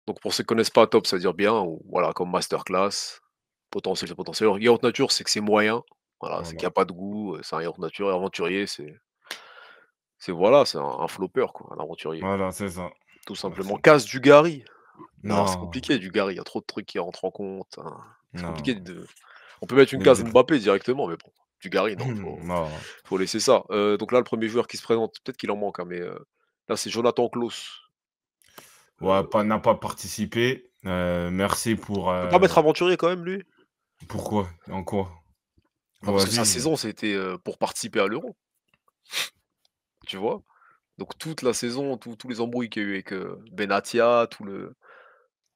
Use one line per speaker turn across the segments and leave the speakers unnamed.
Donc pour ceux qui connaissent pas top, ça veut dire bien ou voilà, comme masterclass, potentiel, c'est potentiel. Alors yaourt nature, c'est que c'est moyen, voilà, c'est qu'il y
Voilà.
a pas de goût, c'est un yaourt nature et aventurier, c'est voilà, c'est un flopper quoi, un aventurier,
Voilà, c'est ça.
tout simplement.
Merci.
Casse du Gary. Non, c'est
Non,
compliqué du Gary, il y a trop de trucs qui rentrent en compte, hein. C'est compliqué
non.
de on peut mettre une
Les
case
autres.
Mbappé directement, mais bon, du Gary non,
Non.
faut laisser ça. Donc là, le premier joueur qui se présente, peut-être qu'il en manque, hein, mais là, c'est Jonathan Clauss.
Ouais, pas n'a pas participé. Merci pour,
On peut pas mettre aventurier quand même lui?
pourquoi? En quoi?
Bah, parce que sa
Vas-y.
saison, c'était, pour participer à l'Euro, tu vois? Donc toute la saison, tous les embrouilles qu'il y a eu avec, Benatia,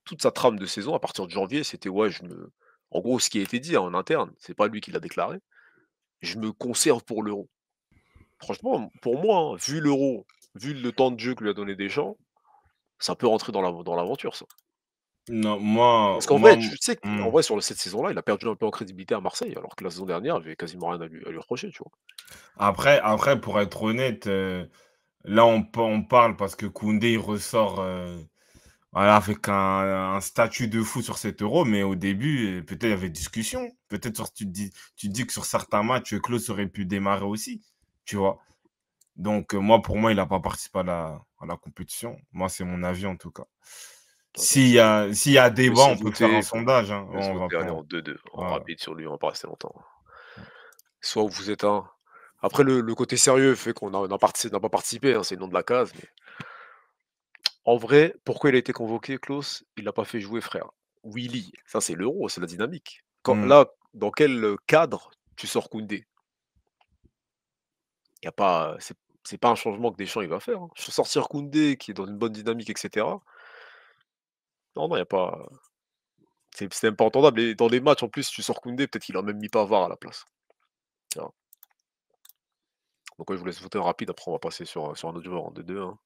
toute sa trame de saison à partir de janvier, c'était ouais, en gros, ce qui a été dit, hein, en interne, c'est pas lui qui l'a déclaré: «Je me conserve pour l'Euro». Franchement, pour moi, hein, vu l'Euro, vu le temps de jeu que lui a donné Deschamps, ça peut rentrer dans l'aventure ça.
Non, moi
Parce qu'en
moi,
vrai, tu sais qu'en vrai sur cette saison-là, il a perdu un peu en crédibilité à Marseille, alors que la saison dernière, il y avait quasiment rien à lui reprocher, tu vois?
après pour être honnête, là on parle parce que Koundé il ressort, voilà, avec un statut de fou sur cet Euro, mais au début, peut-être il y avait discussion. Peut-être sur tu te dis que sur certains matchs, Klose aurait pu démarrer aussi, tu vois? Donc moi, pour moi, il a pas participé à la compétition. Moi, c'est mon avis en tout cas.
Attends,
S'il y a
je vais
débat,
essayer
on
de
peut faire un
voter,
sondage, hein.
je vais
On va
voter, allez,
pas
en 2-2, en
voilà.
rapide sur lui, on va pas rester longtemps. Soit vous êtes un après le côté sérieux fait qu'on n'a pas participé, hein, c'est le nom de la case, mais en vrai, pourquoi il a été convoqué Klose? Il l'a pas fait jouer frère. Willy, ça c'est l'Euro, c'est la dynamique. Quand
Mmh.
là, dans quel, cadre tu sors Koundé? Il y a pas, c'est pas un changement que Deschamps il va faire, hein. Sortir Koundé qui est dans une bonne dynamique et cetera, non, non, il y a pas, c'est même pas entendable et dans les matchs en plus, tu sors Koundé, peut-être qu'il a même mis Pavard à la place, tu vois? Donc ouais, je vous laisse voter en rapide, après on va passer sur un autre joueur en 2-2, hein.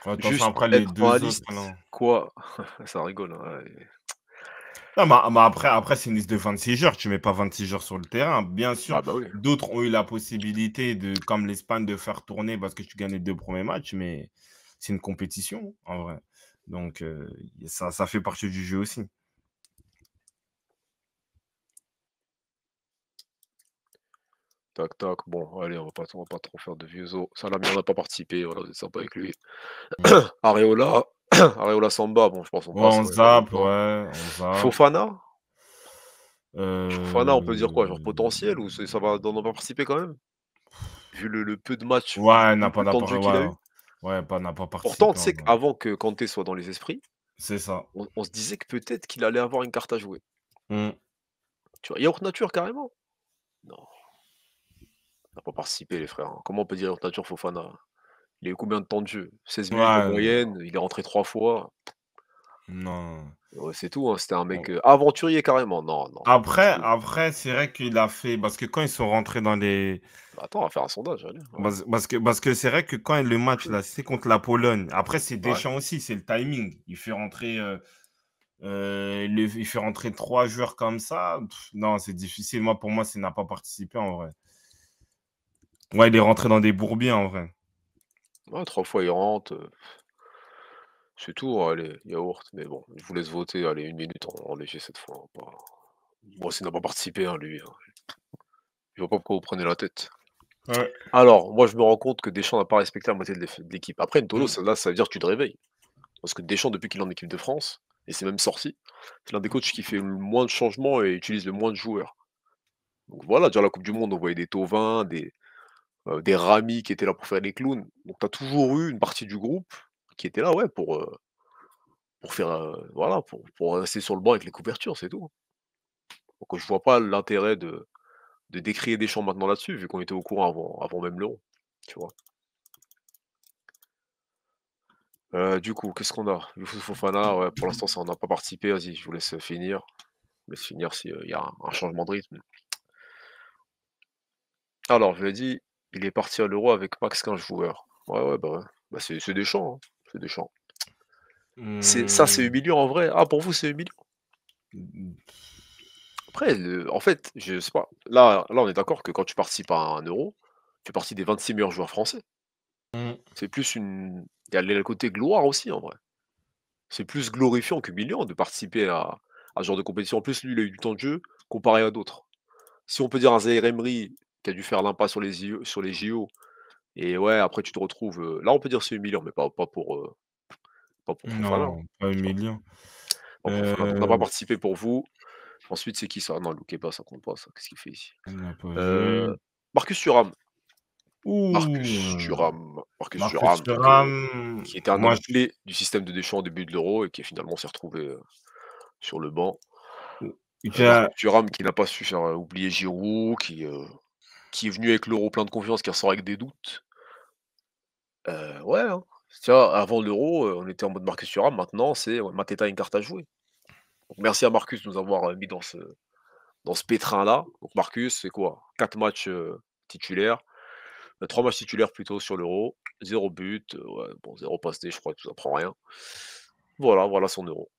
Attention
Juste
après les
être dans la
2 autres
liste,
là.
quoi? Ça rigole, hein, ouais.
Non, mais après c'est une liste de 26 joueurs, tu mets pas 26 joueurs sur le terrain. Bien sûr,
Ah bah oui.
d'autres ont eu la possibilité de, comme l'Espagne, de faire tourner parce que tu gagnes les 2 premiers matchs, mais c'est une compétition, en vrai. Donc ça fait partie du jeu aussi.
Tac tac, bon allez, on va pas trop faire de vieux os. Salah on n'a pas participé, voilà, vous êtes sympa avec lui.
Mmh.
Areola, Areola Samba, bon je pense on
Ouais,
passe,
on
ouais, pas
zappe,
besoin.
ouais, on zappe.
Fofana? Fofana, on peut dire quoi? Genre
Heu,
potentiel ou ça va on va participer quand même? Vu le peu de matchs, vu
ouais,
le peu de temps de jeu qu'il a
ouais,
eu?
ouais, pas n'a pas
Pourtant,
participé
tu
en
sais
vrai.
qu'avant que Kanté soit dans les esprits,
C'est ça.
on se disait que peut-être qu'il allait avoir une carte à jouer.
Mmh.
Tu vois? Yaourt nature carrément? Non, il a pas participé les frères, hein. Comment on peut dire yaourt nature Fofana? Il a eu combien de temps de jeu? 16 minutes en
Ouais,
moyenne, il est rentré 3 fois.
non.
Ouais, c'est tout, hein, c'était un mec, aventurier carrément. Non, non,
Après
c'est
après, c'est vrai qu'il a fait parce que quand ils sont rentrés dans les
attends, on va faire un sondage, allez, ouais.
parce que c'est vrai que quand le match là, c'est contre la Pologne. Après, c'est
Ouais.
Deschamps aussi, c'est le timing. Il fait rentrer 3 joueurs comme ça, non, c'est difficile. Moi, pour moi, c'est n'a pas participé en vrai. Ouais, il est rentré dans des bourbiers en vrai.
Ouais, 3 fois il rentre, c'est tout, hein, allez, yaourt, mais bon, je vous laisse voter, allez, 1 minute en léger cette fois, hein, pas moi, s'il n'a pas participé, hein, lui, hein. Je vois pas pourquoi vous prenez la tête.
Ouais.
Alors, moi, je me rends compte que Deschamps n'a pas respecté la moitié de l'équipe. Après N'Tolo,
Mmh.
ça là, ça veut dire que tu te réveilles. Parce que Deschamps, depuis qu'il est en équipe de France, et c'est même sorti, c'est l'un des coachs qui fait le moins de changements et utilise le moins de joueurs. Donc voilà, déjà la coupe du monde, on voyait des Thauvin, des Rami qui étaient là pour faire les clowns. Donc tu as toujours eu une partie du groupe qui était là, ouais, pour faire, voilà, pour rester sur le banc avec les couvertures, c'est tout. Donc je vois pas l'intérêt de décrier Deschamps maintenant là-dessus, vu qu'on était au courant avant même l'Euro, tu vois? Du coup, qu'est-ce qu'on a? Youssouf Fofana, ouais, pour l'instant, ça on n'a pas participé. Vas-y, je vous laisse, finir. Je vous laisse finir s'il y a un changement de rythme. Alors, je l'ai dit, il est parti à l'Euro avec max 15 joueurs. Ouais, ouais, bah, ouais. Bah, c'est Deschamps, hein, c'est Deschamps. C'est
Mmh.
humiliant en vrai? Ah, pour vous, c'est humiliant? Après, en fait, je sais pas, là, on est d'accord que quand tu participes à un Euro, tu fais partie des 26 meilleurs joueurs français.
Mmh.
C'est plus une il y a le côté gloire aussi, en vrai. C'est plus glorifiant qu'humiliant de participer à ce genre de compétition. En plus, lui, il a eu du temps de jeu comparé à d'autres. Si on peut dire un Zaïre Emery qui a dû faire l'impasse sur les JO et ouais, après tu te retrouves, là, on peut dire c'est humiliant, mais pas pour Fofana, hein,
Non, pas
tu vois?
humiliant.
Pas pour Fofana. Donc n'a pas
Heu,
participé pour vous. Ensuite, c'est qui ça? Non, Loukeba, ça compte pas ça. Qu'est-ce qu'il fait ici?
il n'a pas
Heu,
joué.
Marcus Thuram.
Ouh!
Marcus
Marcus
Thuram
Thuram,
qui était un
moi
homme clé du système de Deschamps au début de l'Euro et qui finalement s'est retrouvé, sur le banc.
j'ai
Marcus Thuram qui n'a pas su faire, oublier Giroud, qui est venu avec l'Euro plein de confiance, qui ressort avec des doutes. Ouais, hein. Tu vois, avant l'Euro, on était en mode Marcus Thuram, maintenant c'est ouais, Mateta a une carte à jouer. Donc merci à Marcus de nous avoir, mis dans ce pétrin-là. Donc Marcus, c'est quoi? 4 matchs, titulaires, 3 matchs titulaires plutôt sur l'Euro, 0 but, ouais, bon 0 passe D, je crois que ça prend rien. Voilà, voilà son Euro.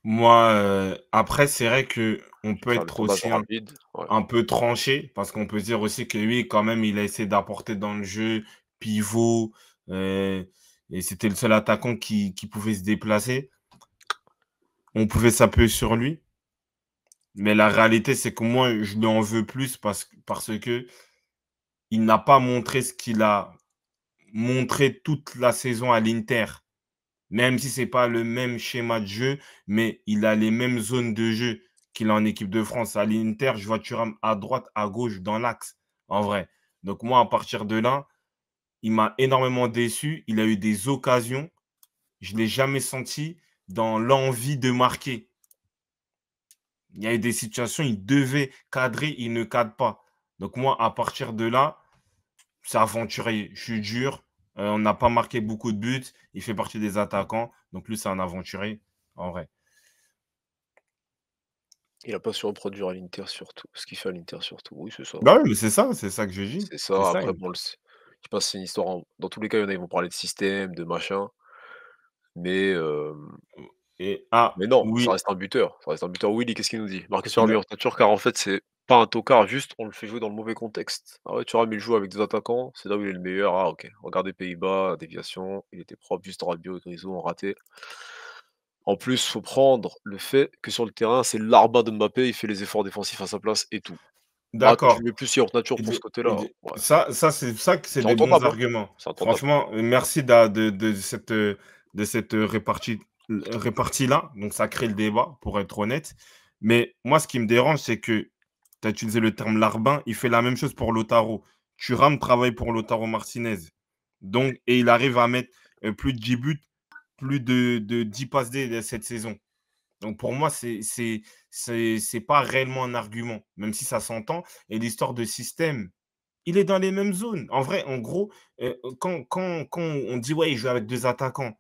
moi, après c'est vrai qu'on
Je vais
peut
faire le
être
sondage
aussi
rapide, ouais.
un peu tranché, parce qu'on peut se dire aussi que oui, quand même, il a essayé d'apporter dans le jeu, pivot, heu et c'était le seul attaquant qui pouvait se déplacer. On pouvait s'appuyer sur lui, mais la réalité, c'est que moi, je lui en veux plus parce que il n'a pas montré ce qu'il a montré toute la saison à l'Inter. Même si c'est pas le même schéma de jeu, mais il a les mêmes zones de jeu qu'il a en équipe de France. À l'Inter, je vois Thuram à droite, à gauche, dans l'axe, en vrai. Donc moi, à partir de là, il m'a énormément déçu. Il a eu des occasions. Je ne l'ai jamais senti dans l'envie de marquer. Il y a eu des situations, il devait cadrer, il ne cadre pas. Donc moi, à partir de là, c'est aventurier. Je suis dur. On n'a pas marqué beaucoup de buts. Il fait partie des attaquants. Donc lui, c'est un aventurier, en vrai.
Il a pas su reproduire à l'Inter surtout, ce qu'il fait à l'Inter surtout. Oui, c'est ça.
Bah oui, mais c'est ça que je dis.
C'est
C'est
ça,
ça.
après bon le s je pense que c'est une histoire en dans tous les cas, il y en a, ils vont parler de système, de machin, mais
Et
mais
ah
non,
oui,
ça reste un buteur. Willy, qu'est-ce qu'il nous dit? Marcus Thuram
il a
meilleur têteur car en fait, c'est pas un tocard, juste on le fait jouer dans le mauvais contexte. Ah ouais, Thuram il joue avec des attaquants, c'est là où il est le meilleur. Ah OK. Regardez Pays-Bas, déviation, il était propre, juste Rabiot et Grisou ont raté. En plus, faut prendre le fait que sur le terrain, c'est l'arba de Mbappé, il fait les efforts défensifs à sa place et tout. Ah toi, tu
d'accord.
le mets plus Sierra Nature
Il
pour ce
est il
côté-là,
est
ouais.
c'est ça que c'est
C'est
des bons
entendable, hein.
arguments.
C'est entendable.
Franchement, merci de cette, répartie-là. Donc ça crée le débat, pour être honnête. Mais moi, ce qui me dérange, c'est que tu as utilisé le terme larbin, il fait la même chose pour Lautaro. Thuram travaille pour Lautaro Martinez. Donc et il arrive à mettre, plus de 10 buts, plus de 10 passes D cette saison. Donc pour moi, c'est pas réellement un argument, même si ça s'entend. Et l'histoire de système, il est dans les mêmes zones. En vrai, en gros, quand on dit: «Ouais, il joue avec 2 attaquants»,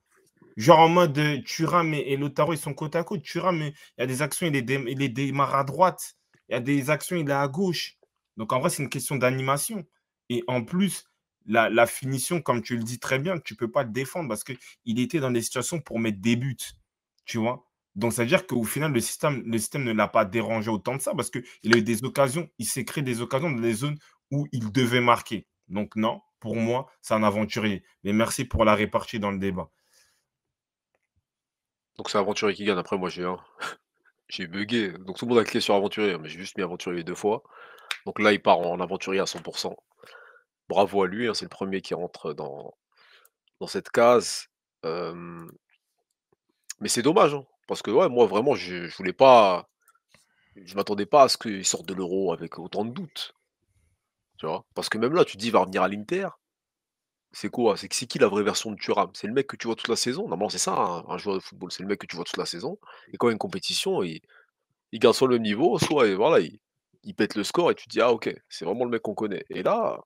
genre en mode, Thuram et Lautaro, ils sont côte à côte. Thuram, il y a des actions, il les démarre à droite. Il y a des actions, il est à gauche. Donc en vrai, c'est une question d'animation et en plus, la finition, comme tu le dis très bien, tu peux pas le défendre parce qu'il était dans des situations pour mettre des buts, tu vois? Donc ça veut dire qu'au final, le système ne l'a pas dérangé autant de ça parce qu'il a eu des occasions, il s'est créé des occasions dans les zones où il devait marquer. Donc non, pour moi, c'est un aventurier. Mais merci pour la répartie dans le débat.
Donc c'est Aventurier qui gagne. Après moi j'ai buggé, donc tout le monde a cliqué sur Aventurier, mais j'ai juste mis Aventurier 2 fois. Donc là, il part en Aventurier à 100. Bravo à lui, hein, c'est le premier qui rentre dans cette case. Hem, mais c'est dommage, hein, parce que ouais, moi vraiment je voulais pas je m'attendais pas à ce qu'il sorte de l'Euro avec autant de doutes, tu vois? Parce que même là, tu te dis: «Il va revenir à l'Inter». C'est quoi? C'est qui la vraie version de Thuram? C'est le mec que tu vois toute la saison. Normalement, c'est ça un joueur de football, c'est le mec que tu vois toute la saison et quand il y a une compétition, il garde soit le même niveau, soit et voilà, il pète le score et tu te dis: «Ah OK, c'est vraiment le mec qu'on connaît» et là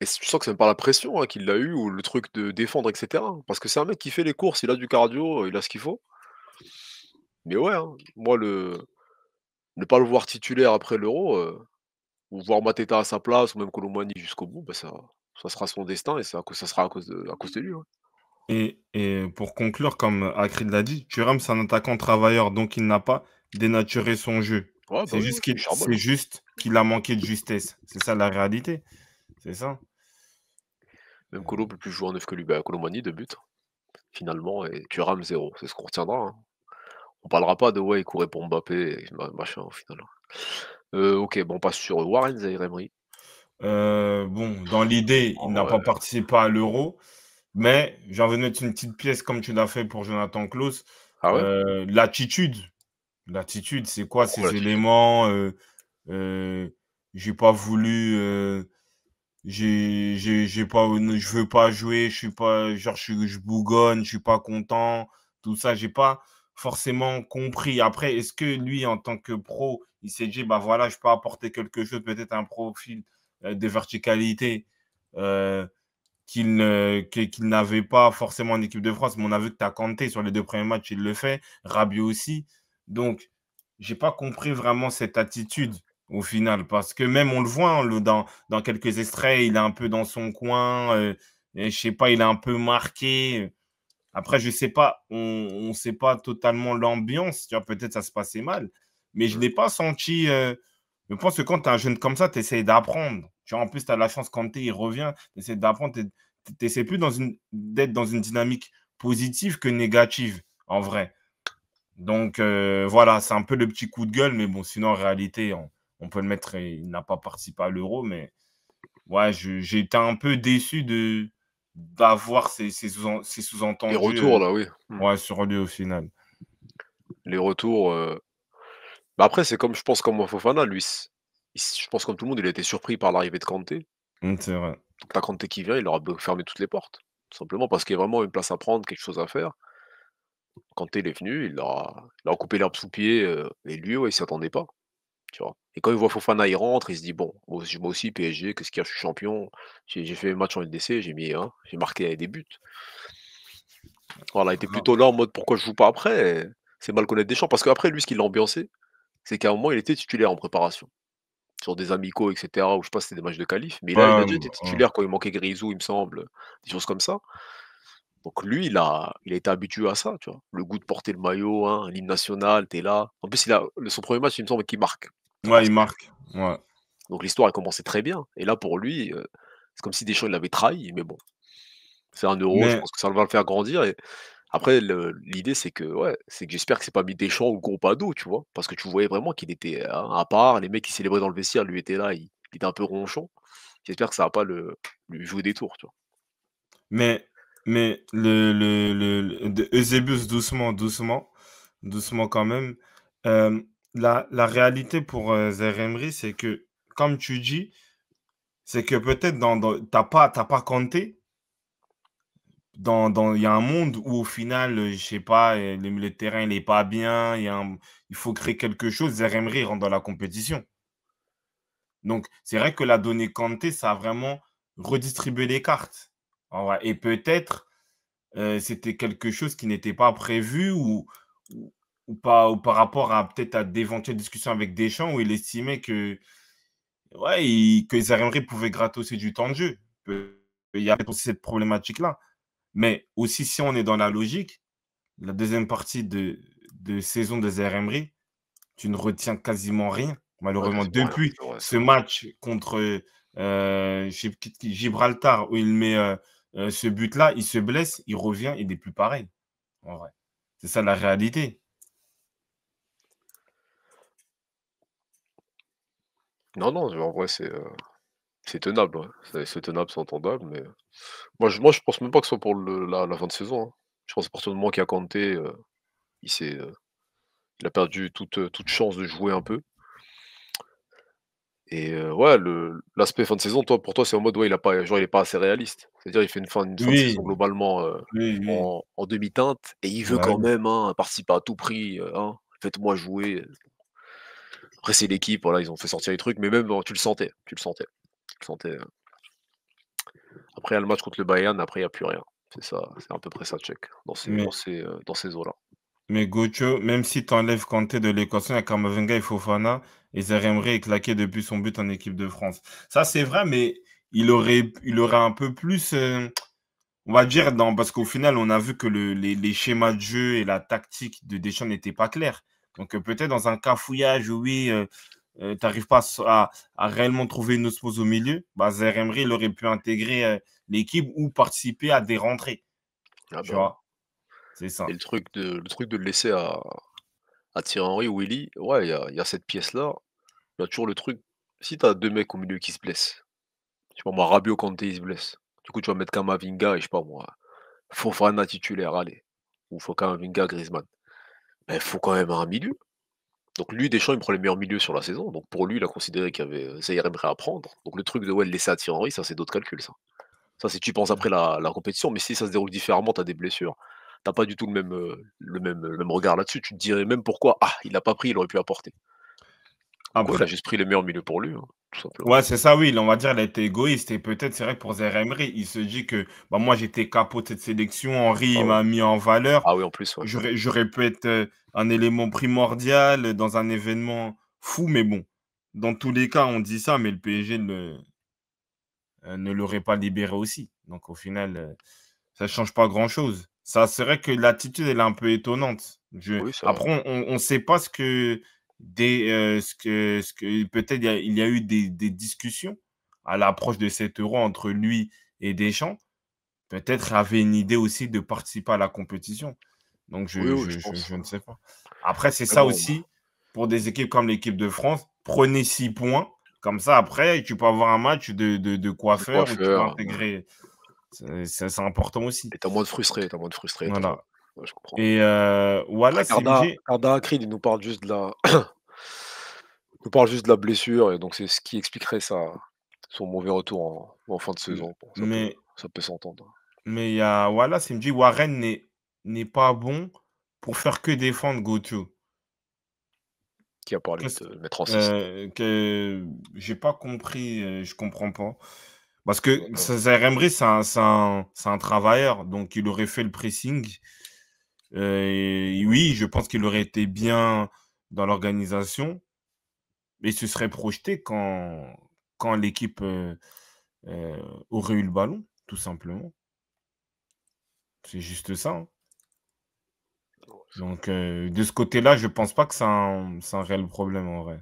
tu sens que c'est même pas la pression, hein, qu'il a eu ou le truc de défendre et cetera. Parce que c'est un mec qui fait les courses, il a du cardio, il a ce qu'il faut. Mais ouais, hein, moi ne pas le voir titulaire après l'Euro, ou voir Mateta à sa place ou même Kolo jusqu'au bout, bah, ça sera son destin et ça sera à cause de lui, ouais.
Et pour conclure, comme Akrid l'a dit, Thuram, c'est un attaquant travailleur, donc il n'a pas dénaturé son jeu.
Ouais, bah, oui, oui, il charbonne,
C'est
hein.
juste qu'il a manqué de justesse. C'est ça la réalité. C'est ça.
Même Kolo peut plus jouer en neuf que lui. Bah, Kolo 2 buts. finalement, et Thuram 0. C'est ce qu'on retiendra, hein. On parlera pas de: «Ouais, il courait pour Mbappé et machin» au final. OK, bon, on passe sur Warren Zaïre-Emery.
Bon, dans l'idée, il
En
n'a
vrai,
pas participé à l'Euro, mais j'ai envie de mettre une petite pièce comme tu l'as fait pour Jonathan Klaus.
ah ouais?
L'attitude. L'attitude, c'est quoi
Pourquoi
ces
l'attitude?
éléments? Heu, j'ai pas voulu, j'ai pas je veux pas jouer, je suis pas genre je bougonne, je suis pas content, tout ça, j'ai pas forcément compris. Après, est-ce que lui, en tant que pro, il s'est dit: «Bah, voilà, je peux apporter quelque chose, peut-être un profil, de verticalité, heu, qu'il n'avait pas forcément en équipe de France?» Mais on a vu que tu as Kanté sur les 2 premiers matchs, il le fait, Rabiot aussi. Donc j'ai pas compris vraiment cette attitude au final parce que même on le voit, hein, dans quelques extraits, il est un peu dans son coin, et je sais pas, il est un peu marqué. Après, je sais pas, on sait pas totalement l'ambiance, tu vois? Peut-être ça se passait mal, mais je
Mmh.
l'ai pas senti, je pense que quand tu es un jeune comme ça, tu essaies d'apprendre. Tu vois? En plus, tu as la chance quand il revient, tu essaies d'apprendre, tu essaies plus d'être dans une dynamique positive que négative, en vrai. Donc voilà, c'est un peu le petit coup de gueule, mais bon, sinon en réalité, on peut le mettre, il n'a pas participé à l'Euro, mais ouais, j'ai été un peu déçu d'avoir ces
Les
sous-entendus,
retours là, oui. Mmh.
ouais, sur lui au final.
Les retours, bah, après c'est comme je pense comme Fofana, lui je pense comme tout le monde, il a été surpris par l'arrivée de Kanté.
C'est vrai.
Donc tu Kanté qui vient, il leur a fermé toutes les portes. Tout simplement parce qu'il y a vraiment une place à prendre, quelque chose à faire. Kanté, il est venu, il leur a coupé l'herbe sous le pied, et lui, ouais, il s'y attendait pas, tu vois? Et quand il voit Fofana, il rentre, il se dit: «Bon, moi aussi PSG, qu'est-ce qu'il y a? Je suis champion, j'ai fait mes matchs en LDC, j'ai marqué des buts». Voilà, il était
Non.
plutôt là en mode: «Pourquoi je joue pas après?» C'est mal connaître Deschamps parce qu'après lui, ce qui l'a ambiancé, c'est qu'à un moment, il était titulaire en préparation, sur des amicaux et cetera, ou je sais pas si c'était des matchs de qualif, mais là, il a
Ouais,
déjà été
ouais.
titulaire quand il manquait Grisou, il me semble, des choses comme ça. Donc lui, il a été habitué à ça, tu vois? Le goût de porter le maillot, hein, l'hymne national, tu es là. En plus, son premier match, il me semble qu'il marque à
Ouais, il
Marseille.
marque. Ouais.
Donc l'histoire a commencé très bien et là, pour lui, c'est comme si Deschamps, il l'avait trahi, mais bon, c'est un euro, je
Mais
pense que ça va le faire grandir. Et après l'idée, c'est que, ouais, c'est que j'espère que c'est pas mis Deschamps ou le groupe à dos, tu vois? Parce que tu voyais vraiment qu'il était, à part, les mecs qui célébraient dans le vestiaire, lui était là, il était un peu ronchon. J'espère que ça va pas lui jouer des tours, tu vois?
mais le de Eusebius doucement, doucement, doucement quand même. La réalité pour, Zaïre Emery, c'est que, comme tu dis, c'est que peut-être tu as pas Kanté. Il y a un monde où au final, je sais pas, le terrain il est pas bien, il faut créer quelque chose. Zaïre Emery rentre dans la compétition. Donc c'est vrai que la donnée Kanté, ça a vraiment redistribué les cartes, en vrai, et peut-être, c'était quelque chose qui n'était pas prévu ou ou par rapport à peut-être à d'éventuelles discussions avec Deschamps où il estimait que, ouais, que Zaïre Emery pouvait gratter aussi du temps de jeu. Il y a aussi cette problématique-là. Mais aussi, si on est dans la logique, la deuxième partie de saison de Zaïre Emery, tu ne retiens quasiment rien,
Ouais,
malheureusement.
quasiment rien.
Depuis
C'est vrai, c'est
ce
vrai.
match contre, je sais plus qui, Gibraltar, où il met, ce but-là, il se blesse, il revient, il n'est plus pareil, en vrai. C'est ça la réalité.
Non, non, en vrai, c'est tenable, ouais. C'est tenable, c'est entendable, mais moi, je pense même pas que ce soit pour la fin de saison, hein. Je pense à partir du moment qu'il y a Kanté, il s'est, il a perdu toute chance de jouer un peu. Et ouais, l'aspect fin de saison, pour toi, c'est en mode, ouais, il est pas assez réaliste. C'est-à-dire, il fait une fin de saison
Oui,
globalement,
oui, oui.
en demi-teinte et il veut
Bah
quand
oui.
même, hein, participer à tout prix, hein. Faites-moi jouer. Après, c'est l'équipe, voilà, ils ont fait sortir les trucs, mais même, tu le sentais, tu le sentais. Tu le sentais, après, il y a le match contre le Bayern, après, il y a plus rien. C'est ça, c'est à peu près ça, Tchèque,
Mais
dans ces eaux-là.
mais Gocho, même si tu enlèves Kanté de l'équation, il y a Camavinga et Fofana, et Zaïre Emery est claqué depuis son but en équipe de France. Ça, c'est vrai, mais il aurait un peu plus, on va dire, parce qu'au final, on a vu que les schémas de jeu et la tactique de Deschamps n'étaient pas clairs. Donc, peut-être dans un cafouillage, oui, tu n'arrives pas à réellement trouver une osmose au milieu, bah, Zaïre Emery, il aurait pu intégrer, l'équipe ou participer à des rentrées,
Ah
tu
bah, ouais.
vois. c'est
Et
ça.
le truc de le laisser à Thierry Henry ou Willy, ouais, il y a cette pièce-là. Il y a toujours le truc, si tu as 2 mecs au milieu qui se blessent, je sais pas moi, Rabiot, Kanté, ils se blessent. Du coup, tu vas mettre Camavinga et je sais pas moi, Fofana titulaire, allez, ou faut Camavinga, Griezmann. Mais il faut quand même un milieu. Donc lui, Deschamps, il prend les meilleurs milieux sur la saison. Donc pour lui, il a considéré qu'il y avait Zaïre Emery à prendre. Donc le truc de ouais, le laisser à Thierry Henry, ça c'est d'autres calculs ça. Ça c'est tu penses après la compétition, mais si ça se déroule différemment, tu as des blessures, tu pas du tout le même regard là-dessus. Tu te dirais même pourquoi: «Ah, il a pas pris, il aurait pu apporter». Donc ouais, il a
Après
juste pris les meilleurs milieux pour lui, hein, tout simplement.
ouais, c'est ça, oui, on va dire, il a été égoïste et peut-être, c'est vrai que pour Zaïre Emery, il se dit que, bah, moi, j'étais capot de cette sélection, Henry,
Ah
il
ouais.
m'a mis en valeur.
Ah oui, en plus, ouais.
J'aurais pu être, un élément primordial dans un événement fou, mais bon, dans tous les cas, on dit ça, mais le PSG ne l'aurait pas libéré aussi. Donc au final, ça change pas grand-chose. Ça, c'est vrai que l'attitude, elle est un peu étonnante.
Oui, c'est vrai.
Après, on sait pas ce que peut-être il y a eu des discussions à l'approche de cet Euro entre lui et Deschamps. Peut-être avait une idée aussi de participer à la compétition. Donc
Oui, oui, je pense.
je ne sais pas. Après, c'est
Mais
ça
bon,
aussi, pour des équipes comme l'équipe de France, prenez 6 points, comme ça après tu peux avoir un match de
de quoi
coiffeur où tu peux
faire, ouais.
intégrer c'est important aussi.
Et tu as moins de frustrés, tu
Voilà
ouais, je comprends.
et voilà,
Après Karda
CMG,
Karda Akrid, il nous parle juste de la blessure et donc c'est ce qui expliquerait son mauvais retour en fin de
m
saison. Bon, ça peut
mais
ça peut s'entendre.
mais il y a voilà, CMG, Warren n'est pas bon pour faire que défendre Goto.
Qui a parlé
Qu'est-ce
de le mettre en 6?
que j'ai pas compris, je comprends pas. Parce que
D'accord.
Zaïre Emery, c'est un travailleur, donc il aurait fait le pressing. Et oui, je pense qu'il aurait été bien dans l'organisation, mais il se serait projeté quand l'équipe, heu, aurait eu le ballon, tout simplement. C'est juste ça, hein. Donc de ce côté-là, je pense pas que c'est un réel problème, en vrai.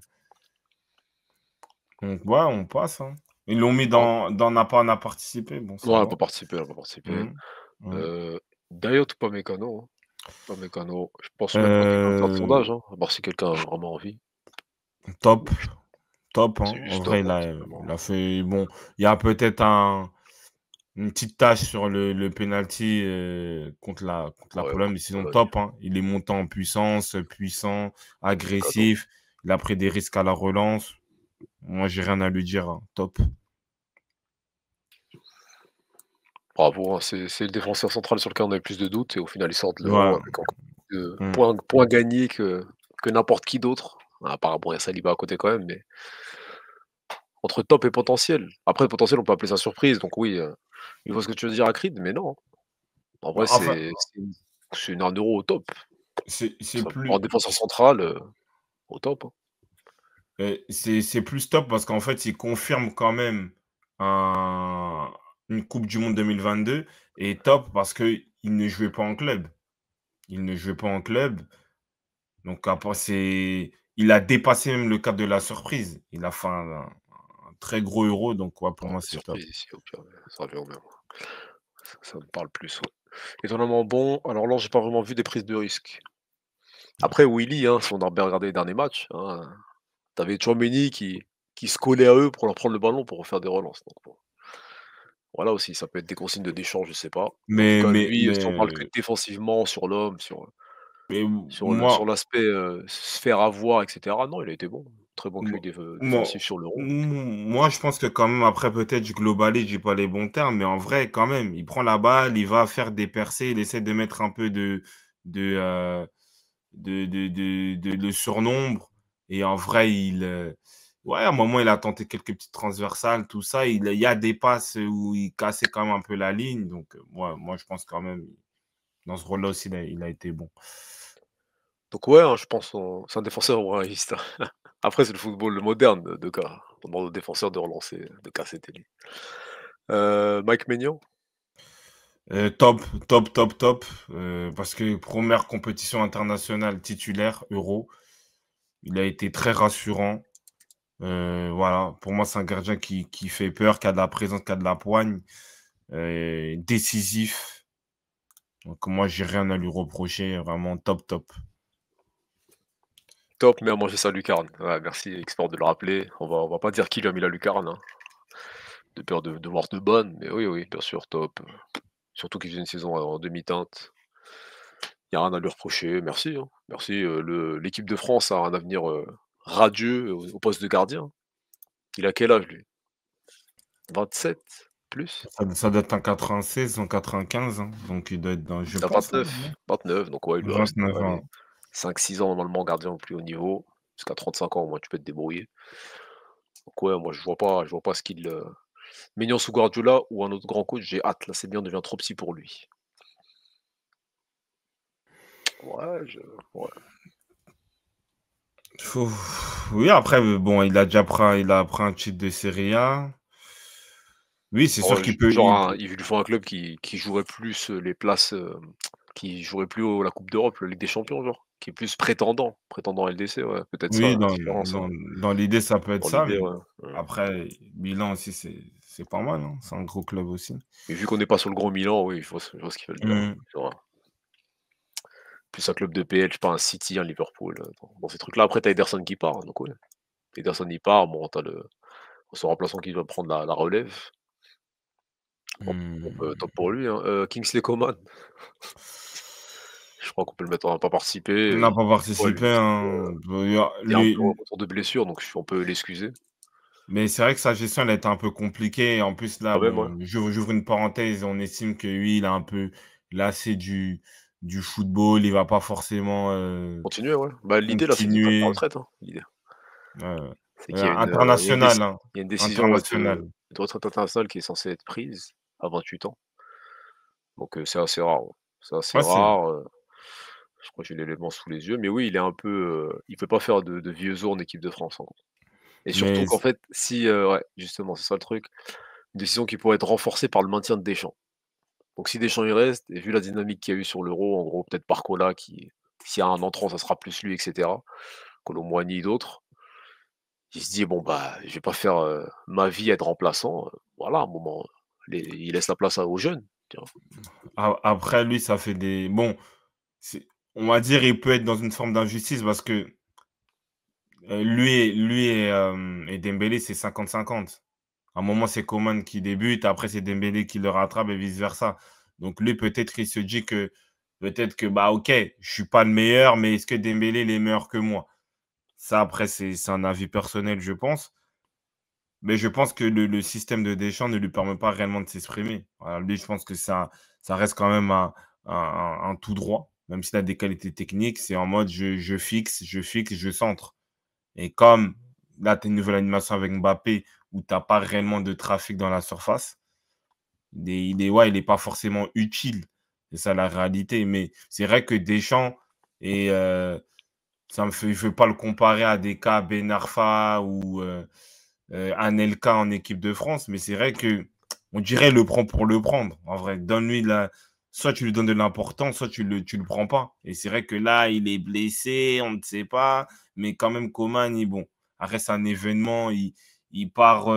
Donc ouais, on passe, hein. Ils l'ont mis
Non,
dans n'a pas participé, bon
non,
ça
elle a
va.
pas participé, elle a pas participé.
Mmh. Mmh.
Heu, Dayot Upamecano, hein. Upamecano, je pense même pas qu'il va faire de sondage, hein, à part si quelqu'un a vraiment envie.
Top,
Je
top, hein.
C'est
En
juste
vrai,
top, hein, tout simplement.
il a fait bon, il y a peut-être une petite tâche sur le penalty, contre la
Ouais,
Pologne, mais
contre
sinon
Pologne.
top, hein. Il est monté en puissance, puissant,
Cadeau.
agressif, il a pris des risques à la relance. Moi, j'ai rien à lui dire, hein, top.
Bravo, hein, c'est le défenseur central sur lequel on avait le plus de doutes et au final, il sort de l'Euro
Ouais,
avec encore plus de
mmh.
points gagnés que n'importe qui d'autre. Apparemment, il y a Saliba à côté quand même, mais entre top et potentiel. Après, potentiel, on peut appeler ça surprise, donc oui, je vois ce que tu veux dire, Akrid, mais non. En
Bah,
vrai,
enfin,
c'est un Euro au top.
c'est
Ça en
plus
défenseur central, au top, hein.
c'est plus top parce qu'en fait, il confirme quand même un une coupe du monde 2022 et top parce qu'il ne jouait pas en club. Il ne jouait pas en club, donc après il a dépassé même le cap de la surprise. Il a fait un très gros Euro, donc ouais, pour
Oh,
moi,
la
c'est top.
surprise ici, au pire, ça revient au même. Ça me parle plus, ouais. Étonnamment bon, alors là, j'ai pas vraiment vu des prises de risques. Après Willy, hein, si on a bien regardé les derniers matchs, hein, tu avais Tchouaméni qui se collait à eux pour leur prendre le ballon pour faire des relances, donc bon, voilà aussi, ça peut être des consignes de Deschamps, je sais pas. Mais en tout cas, lui, si on parle que défensivement sur l'homme,
mais
sur l'aspect, se faire avoir et cetera, non, il a été bon. Très bon QI
moi moi
défensif sur l'Euro.
moi, je pense que quand même après peut-être je globalise, j'ai pas les bons termes, mais en vrai quand même, il prend la balle, il va faire des percées, il essaie de mettre un peu de, heu, de le surnombre et en vrai ouais, à un moment, il a tenté quelques petites transversales, tout ça, il y a des passes où il cassait quand même un peu la ligne, donc moi je pense quand même, dans ce rôle-là aussi, il a été bon.
Donc ouais, hein, je pense c'est un défenseur réaliste. Après, c'est le football moderne on demande aux défenseurs de relancer, de casser tes lignes. Mike Maignan?
Top, top, top, top, parce que première compétition internationale titulaire, Euro, il a été très rassurant. Voilà, pour moi, c'est un gardien qui fait peur, qui a de la présence, qui a de la poigne, décisif. Donc moi, j'ai rien à lui reprocher, vraiment top, top.
Top, mais à manger sa lucarne. Ouais, merci Export de le rappeler. On va pas dire qui lui a mis la lucarne, hein, de peur de voir de bonnes, mais oui, oui, bien sûr, top. Surtout qu'il faisait une saison en demi-teinte. Il y a rien à lui reprocher, merci, hein. Merci, l'équipe de France a un avenir, radieux au poste de gardien. Il a quel âge lui? 27? Plus?
Ça doit être en 96, en 95, hein, donc il doit être dans, je
Il a
pense, hein,
29, donc ouais, il lui reste,
29
allez,
ans.
5-6 ans normalement gardien au plus haut niveau. Jusqu'à 35 ans, au moins tu peux te débrouiller. Donc ouais, moi je vois pas ce qu'il, Maignan sous Guardiola ou un autre grand coach, j'ai hâte. Là, c'est bien, on devient trop psy pour lui. Ouais, ouais.
Faut- Oui, après, bon, il a pris un titre de Serie A. Oui, c'est sûr
Oh,
qu'il peut.
genre il lui faut un club qui jouerait plus, les places, qui jouerait plus haut la coupe d'Europe, la Ligue des Champions, genre, qui est plus prétendant LDC, ouais, peut-être ça
Oui,
la différence, hein.
dans l'idée, ça peut être
Dans
ça,
l'idée,
mais
ouais,
après, Milan aussi, c'est pas mal, hein. C'est un gros club aussi.
mais vu qu'on n'est pas sur le gros Milan, oui, je vois ce qu'ils veulent dire,
Mmh.
c'est vrai. Plus un club de PL, je sais pas, un City, un Liverpool, dans ces trucs-là. Après, tu Ederson qui part, donc ouais. Ederson il part, bon, tu son remplaçant qui va prendre la relève. Top pour lui, hein. Kingsley Coman, je crois qu'on peut le mettre en pas participé,
Il n'a pas
des fois
participé, hein. Bah,
il est un peu en
lui,
retour de blessure, donc on peut l'excuser.
mais c'est vrai que sa gestion, elle a été un peu compliquée. En plus, là,
Quand même, ouais.
bon, j'ouvre une parenthèse. On estime que lui, il a un peu lassé du football. Il va pas forcément
Continuer, ouais. Bah, l'idée là, c'est qu'il prenne sa
continuer.
retraite, hein, l'idée.
euh,
C'est qu'il y a
international, hein.
il y a une décision, ouais,
International.
de retraite internationale qui est censée être prise à 28 ans, donc c'est assez rare, ouais. C'est assez
Ouais,
rare, je crois que j'ai l'élément sous les yeux, mais oui, il est un peu, il peut pas faire de vieux os en équipe de France, hein, et surtout
mais
qu'en fait, si, ouais, justement, c'est ça le truc, une décision qui pourrait être renforcée par le maintien de Deschamps. Donc si Deschamps il reste et vu la dynamique qu'il y a eu sur l'Euro, en gros peut-être Barcola qui s'il y a un entrant, ça sera plus lui et cetera, Kolo Muani, d'autres. Il se dit: «Bon, bah, je vais pas faire, ma vie à être remplaçant», voilà, à un moment, il laisse la place aux jeunes, tu vois?
après, lui, ça fait des. Bon, on va dire, il peut être dans une forme d'injustice parce que lui et Dembélé, c'est 50-50. À un moment, c'est Coman qui débute, après, c'est Dembélé qui le rattrape et vice-versa. Donc, lui, peut-être, il se dit que bah, ok, je suis pas le meilleur, mais est-ce que Dembélé, il est meilleur que moi? Ça, après, c'est un avis personnel, je pense. Mais je pense que le système de Deschamps ne lui permet pas réellement de s'exprimer. Voilà, lui, je pense que ça reste quand même un tout droit, même s'il a des qualités techniques. C'est en mode je fixe, je centre. Et comme là, tu as une nouvelle animation avec Mbappé où tu as pas réellement de trafic dans la surface, ouais, il est pas forcément utile. C'est ça la réalité. Mais c'est vrai que Deschamps, et je ne veux pas le comparer à des cas Ben Arfa ou Anelka en équipe de France, mais c'est vrai que on dirait le prend pour le prendre. En vrai, donne-lui soit tu lui donnes de l'importance, soit tu le prends pas. Et c'est vrai que là, il est blessé, on ne sait pas, mais quand même, Coman, bon, après, c'est un événement, il part,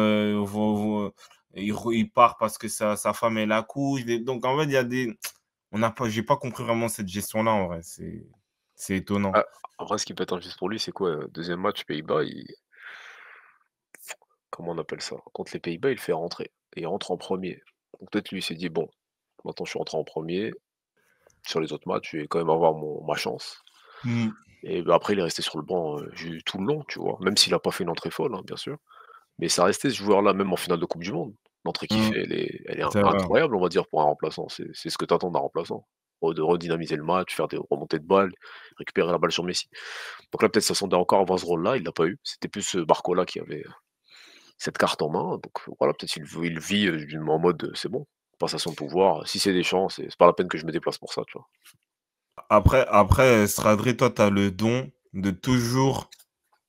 il part parce que sa femme, elle accouche. Donc, en fait, il y a des. J'ai pas compris vraiment cette gestion-là, en vrai. C'est étonnant.
Ah, après ce qui peut être injuste pour lui, c'est quoi, 2e match Pays-Bas, comment on appelle ça? Contre les Pays-Bas, il fait rentrer et il rentre en premier. Donc peut-être lui, il s'est dit: «Bon, maintenant je suis rentré en premier sur les autres matchs, je vais quand même avoir ma chance»,
Mm.
et bah, après il est resté sur le banc, tout le long, tu vois? Même s'il a pas fait une entrée folle, hein, bien sûr. Mais ça restait ce joueur-là, même en finale de coupe du monde. L'entrée qu'il
Mm.
fait, elle est
C'est vrai.
incroyable, on va dire, pour un remplaçant. C'est ce que tu attends d'un remplaçant. De redynamiser le match, faire des remontées de balles, récupérer la balle sur Messi. Donc là, peut-être ça s'attendait encore à avoir ce rôle-là, il l'a pas eu. C'était plus, Barcola qui avait, cette carte en main. Donc voilà, peut-être il vit, en mode, «C'est bon, passe à son pouvoir. Si c'est Deschamps, c'est pas la peine que je me déplace pour ça», tu vois?
Après, Stradri, toi, tu as le don de toujours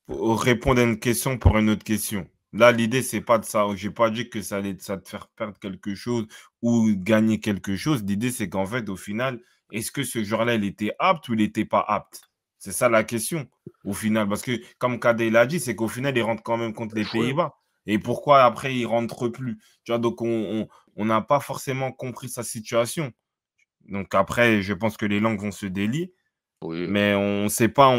répondre à une question pour une autre question. Là, l'idée, c'est pas de ça. J'ai pas dit que ça te faire perdre quelque chose ou gagner quelque chose. L'idée, c'est qu'en fait, au final, est-ce que ce joueur-là, il était apte ou il n'était pas apte? C'est ça la question, au final. Parce que, comme Kadé l'a dit, c'est qu'au final, il rentre quand même contre les
Jouer, hein.
Pays-Bas. Et pourquoi après, il rentre plus? Tu vois, donc on n'a pas forcément compris sa situation. Donc après, je pense que les langues vont se délier.
Oui,
Mais on sait pas,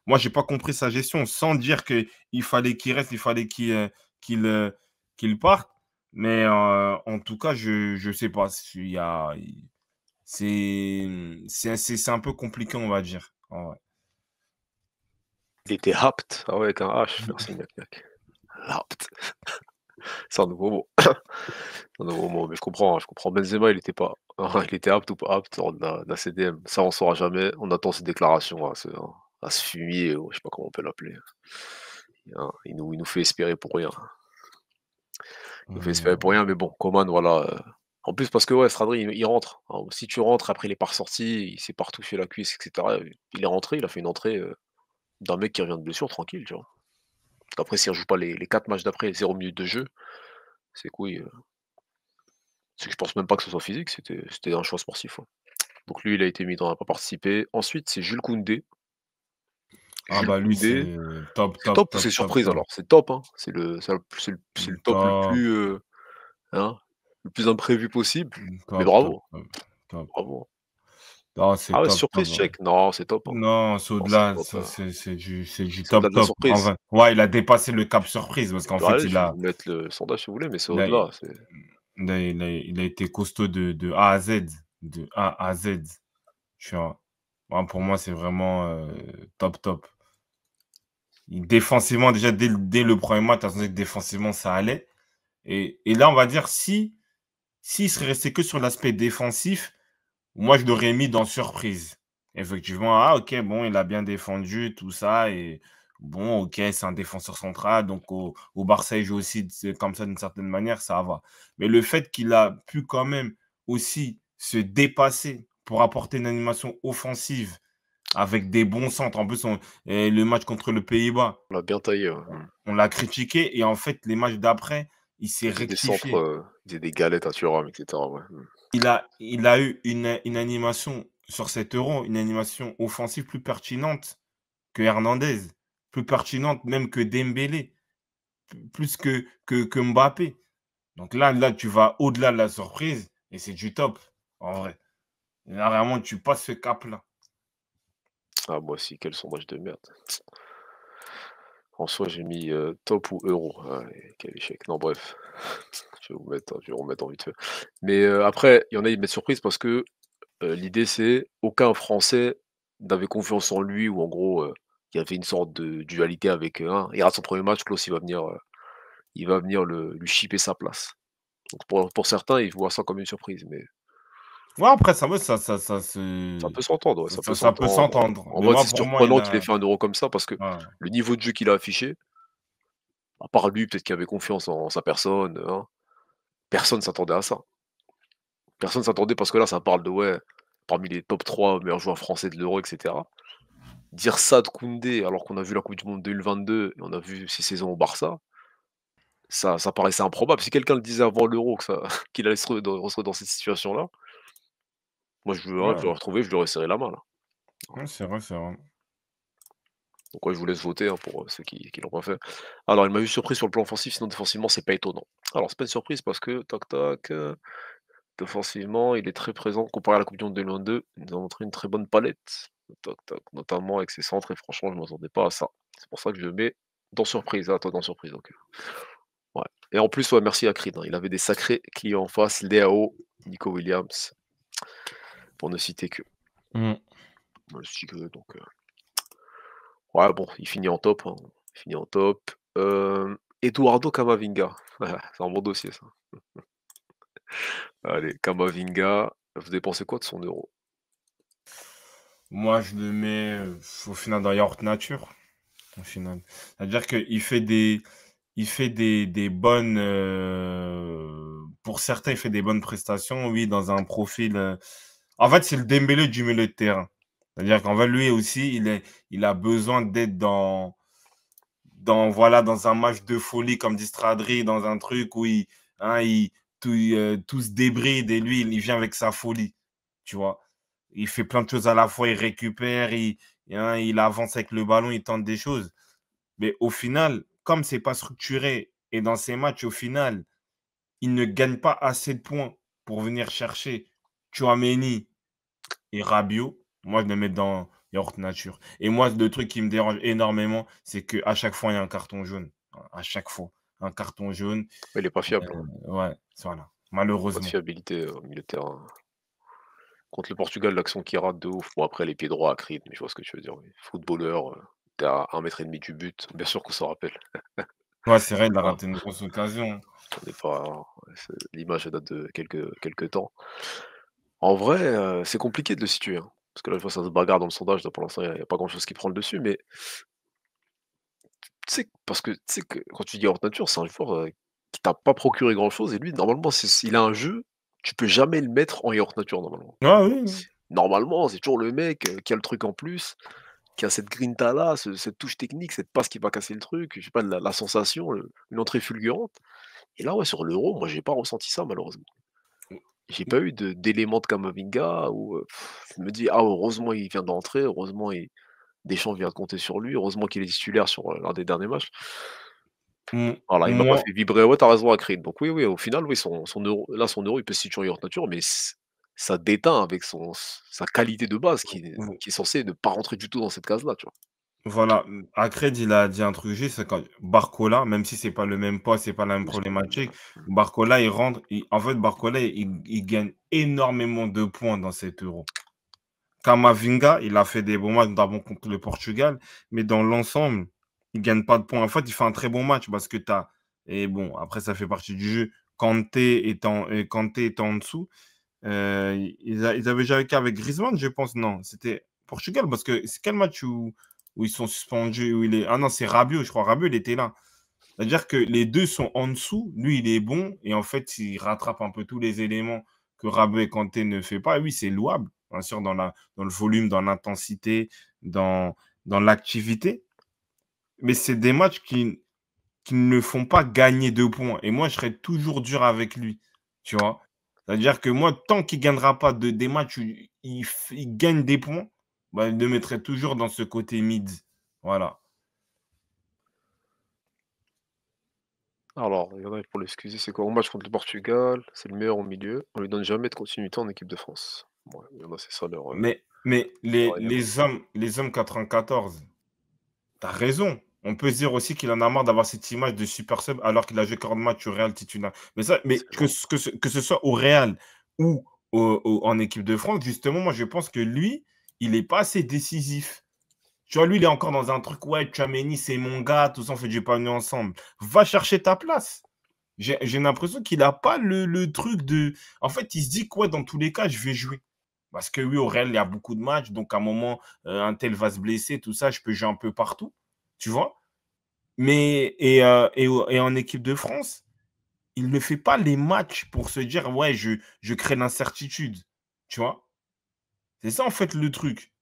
moi, j'ai pas compris sa gestion, sans dire qu'il fallait qu'il reste, il fallait qu'il, qu'il parte. Mais, en tout cas, je sais pas s'il y a c'est un peu compliqué, on va dire, en vrai.
il était apte. Ah ouais, avec un H. Merci, Gnac Gnac. Apte. C'est un nouveau mot. Un nouveau mot, mais je comprends. Benzema, il était pas il était apte ou pas apte lors de la CDM. Ça, on saura jamais. On attend ses déclarations à ce fumier, ou je sais pas comment on peut l'appeler. Hein, il nous fait espérer pour rien. Il nous fait espérer pour rien, mais bon, Coman, voilà. En plus, parce que ouais, Stradri, il rentre. Alors, si tu rentres, après, il est pas ressorti, il s'est pas retouché la cuisse, etc. Il est rentré, il a fait une entrée d'un mec qui revient de blessure, tranquille, tu vois. Après, s'il rejoue pas les 4 matchs d'après, 0 minutes de jeu, c'est couille. C'est que je pense même pas que ce soit physique, c'était un choix sportif, ouais. Donc lui, il a été mis dans la pas participer. Ensuite, c'est Jules Koundé.
Ah
Jules
bah, lui,
Koundé,
c'est top,
c'est
top,
top ou c'est
top, top,
surprise
top.
alors? C'est top, hein. C'est le top le
Top,
plus, hein, le plus imprévu possible, mais
top, top,
bravo,
top, top.
bravo.
Ah,
Ah
c'est
ouais,
top, top,
surprise
ouais.
check. Non, c'est top, hein.
Non, c'est
Non, c'est
au-delà,
top,
c'est du
c'est au-delà
top,
de la
top, en
surprise.
vrai. Ouais, il a dépassé le cap surprise parce qu'en
Bah,
fait,
allez, je vais vous mettre le sondage si vous voulez, mais c'est
il a
au-delà, c'est
il a été costaud de A à Z, de A à Z, tu vois? Moi, pour moi, c'est vraiment, top, top. Défensivement, déjà, dès le premier match, tu as senti que défensivement, ça allait et là, on va dire, s'il serait resté que sur l'aspect défensif, moi, je l'aurais mis dans surprise. Effectivement, ah OK, bon, il a bien défendu, tout ça et bon, OK, c'est un défenseur central, donc au Barça, il joue aussi comme ça d'une certaine manière, ça va. Mais le fait qu'il a pu quand même aussi se dépasser pour apporter une animation offensive avec des bons centres. En plus, le match contre le Pays-Bas,
on l'a bien taillé, ouais.
on l'a critiqué et en fait, les matchs d'après, il s'est
Il faisait des centres,
rectifié.
il faisait des galettes à Thuram, et cetera, ouais.
Il a eu une animation sur cet Euro, une animation offensive plus pertinente que Hernandez, plus pertinente même que Dembélé, plus que Mbappé. Donc là, tu vas au-delà de la surprise et c'est du top, en vrai. Là, vraiment, tu passes ce cap-là.
Ah moi aussi, quel sondage de merde. En soi, j'ai mis, top ou euro. Ah ouais, quel échec. Non bref, je vais remettre en vite fait. Mais, après, il y en a, ils mettent surprise parce que, l'idée c'est aucun Français n'avait confiance en lui ou en gros, il y avait une sorte de dualité avec, il rate son premier match, Klose il va venir lui chipper sa place. Donc pour certains, ils voient ça comme une surprise, mais
Ouais, après, ça, ouais, ça
ça
se
peut s'entendre, ouais,
ça
ça peut
ça ça peut
s'entendre.
s'entendre.
En
Mais
mode,
moi,
c'est
pour moi, il
surprenant qu'il ait
a
fait un Euro comme ça parce que
ouais.
le niveau de jeu qu'il a affiché, à part lui, peut-être qu'il avait confiance en sa personne, personne s'attendait à ça. Personne s'attendait parce que là, ça parle de ouais, parmi les top 3 meilleurs joueurs français de l'Euro et cetera. Dire ça de Koundé alors qu'on a vu la coupe du monde 2022 et on a vu ses saisons au Barça, ça paraissait improbable. Si quelqu'un le disait avant l'Euro que ça qu'il allait se retrouver dans cette situation-là, moi je
Ouais,
l'aurais retrouvé, je lui aurais serré la main là.
ouais, c'est vrai, c'est vrai.
Donc ouais, je vous laisse voter, hein, pour, ceux qui l'ont pas fait. Alors il m'a juste surpris sur le plan offensif, sinon défensivement, c'est pas étonnant. Alors c'est pas une surprise parce que tac tac, défensivement, il est très présent comparé à la coupe du monde 2022. Il nous a montré une très bonne palette, tac tac, notamment avec ses centres et franchement, je m'attendais pas à ça. C'est pour ça que je le mets dans surprise. Ah toi dans surprise, OK. Ouais et en plus, ouais, merci à Creed, hein, il avait des sacrés clients en face, Leao, Nico Williams, pour ne citer que.
Mmh.
Moi je dis que donc, ouais bon, il finit en top, hein, il finit en top. Eduardo Camavinga, c'est un bon dossier ça. Allez, Camavinga, vous avez pensé quoi de son Euro?
Moi, je le mets, au final dans yaourt nature, au final. C'est-à-dire qu'il fait des bonnes, pour certains, il fait des bonnes prestations, oui, dans un profil, en fait, c'est le Dembélé du milieu de terrain. C'est-à-dire qu'en fait, lui aussi, il a besoin d'être voilà, dans un match de folie comme dit Stradri, dans un truc où hein, tout se débride et lui, il vient avec sa folie, tu vois? Il fait plein de choses à la fois, il récupère, il avance avec le ballon, il tente des choses. Mais au final, comme c'est pas structuré et dans ces matchs, au final, il ne gagne pas assez de points pour venir chercher Tchouaméni et Rabiot, moi, je le mets dans yaourt nature. Et moi, le truc qui me dérange énormément, c'est qu'à chaque fois, il y a un carton jaune. À chaque fois, un carton jaune.
Ouais, il est pas fiable, hein.
Ouais, voilà,
Pas de
malheureusement.
fiabilité, au milieu de terrain. Contre le Portugal, l'action qui rate de ouf. Bon après les pieds droits à Creed, mais je vois ce que tu veux dire, oui. Footballeur, tu à 1 m du but, bien sûr qu'on s'en rappelle.
Ouais, c'est vrai, il a
Ah,
raté une grosse occasion.
on n'est pas l'image elle date de quelques temps. En vrai, c'est compliqué de le situer, hein, parce que là, je vois ça se bagarre dans le sondage, là, pour l'instant, il y a pas grand chose qui prend le dessus, mais tu sais que quand tu dis hors nature, c'est un joueur, qui t'a pas procuré grand chose et lui, normalement, c'est s'il a un jeu, tu peux jamais le mettre en hors nature, normalement.
Ah oui, oui.
Normalement, c'est toujours le mec, qui a le truc en plus, qui a cette grinta là, cette touche technique, cette passe qui va casser le truc, je sais pas, la sensation, une entrée fulgurante et là, ouais, sur l'Euro, moi, j'ai pas ressenti ça malheureusement. J'ai pas eu d'éléments de Camavinga où, je me dis: «Ah heureusement il vient d'entrer, heureusement Deschamps vient compter sur lui, heureusement qu'il est titulaire sur, l'un des derniers matchs». Voilà, il m'a pas
Moi
fait vibrer, ouais, tu as raison Akrid. Donc oui, oui, au final, oui, son euro, il peut se situer hors nature, mais ça déteint avec sa qualité de base qui est censée ne pas rentrer du tout dans cette case-là, tu vois?
voilà, Akred, il a dit un truc juste, c'est quand Barcola, même si c'est pas le même poids, c'est pas la même
Oui, c'est pas le même,
problématique, Barcola, il rentre, en fait, Barcola, il gagne énormément de points dans cet Euro. Camavinga, il a fait des bons matchs, notamment contre le Portugal, mais dans l'ensemble, il gagne pas de points. En fait, il fait un très bon match parce que tu as et bon, après ça fait partie du jeu, Kanté étant en dessous, ils avaient joué avec Griezmann, je pense? Non, c'était Portugal parce que c'est quel match où ils sont suspendus, où il est ah non, c'est Rabiot, je crois. Rabiot, il était là. C'est-à-dire que les 2 sont en dessous, lui, il est bon et en fait, il rattrape un peu tous les éléments que Rabiot et Kanté ne fait pas. Oui, c'est louable, bien sûr, dans le volume, dans l'intensité, dans l'activité, mais c'est des matchs qui ne font pas gagner de points et moi, je serais toujours dur avec lui, tu vois? C'est-à-dire que moi, tant qu'il ne gagnera pas des matchs où il gagne des points, bah, je le mettrai toujours dans ce côté mid. Voilà.
Alors, il y en a pour l'excuser, c'est quoi? Au match contre le Portugal, c'est le meilleur au milieu, on lui donne jamais de continuité en équipe de France. Ouais, il y en a, c'est ça
Mais
leur argument.
les hommes 94, tu as raison. On peut se dire aussi qu'il en a marre d'avoir cette image de super sub alors qu'il a joué 40 matchs au Real titulaire. Mais
C'est vrai.
que ce soit au Real ou en équipe de France, justement, moi, je pense que lui, il n'est pas assez décisif. Tu vois, lui, il est encore dans un truc, ouais, Tchouaméni, c'est mon gars, tout ça, on fait du panier ensemble. Va chercher ta place. J'ai l'impression qu'il n'a pas le truc de. En fait, il se dit que, ouais, dans tous les cas, je vais jouer. Parce que oui, au Real, il y a beaucoup de matchs. Donc, à un moment, un tel va se blesser, tout ça, je peux jouer un peu partout. Tu vois? Et en équipe de France, il ne fait pas les matchs pour se dire, ouais, je crée l'incertitude. Tu vois? C'est ça, en fait, le truc.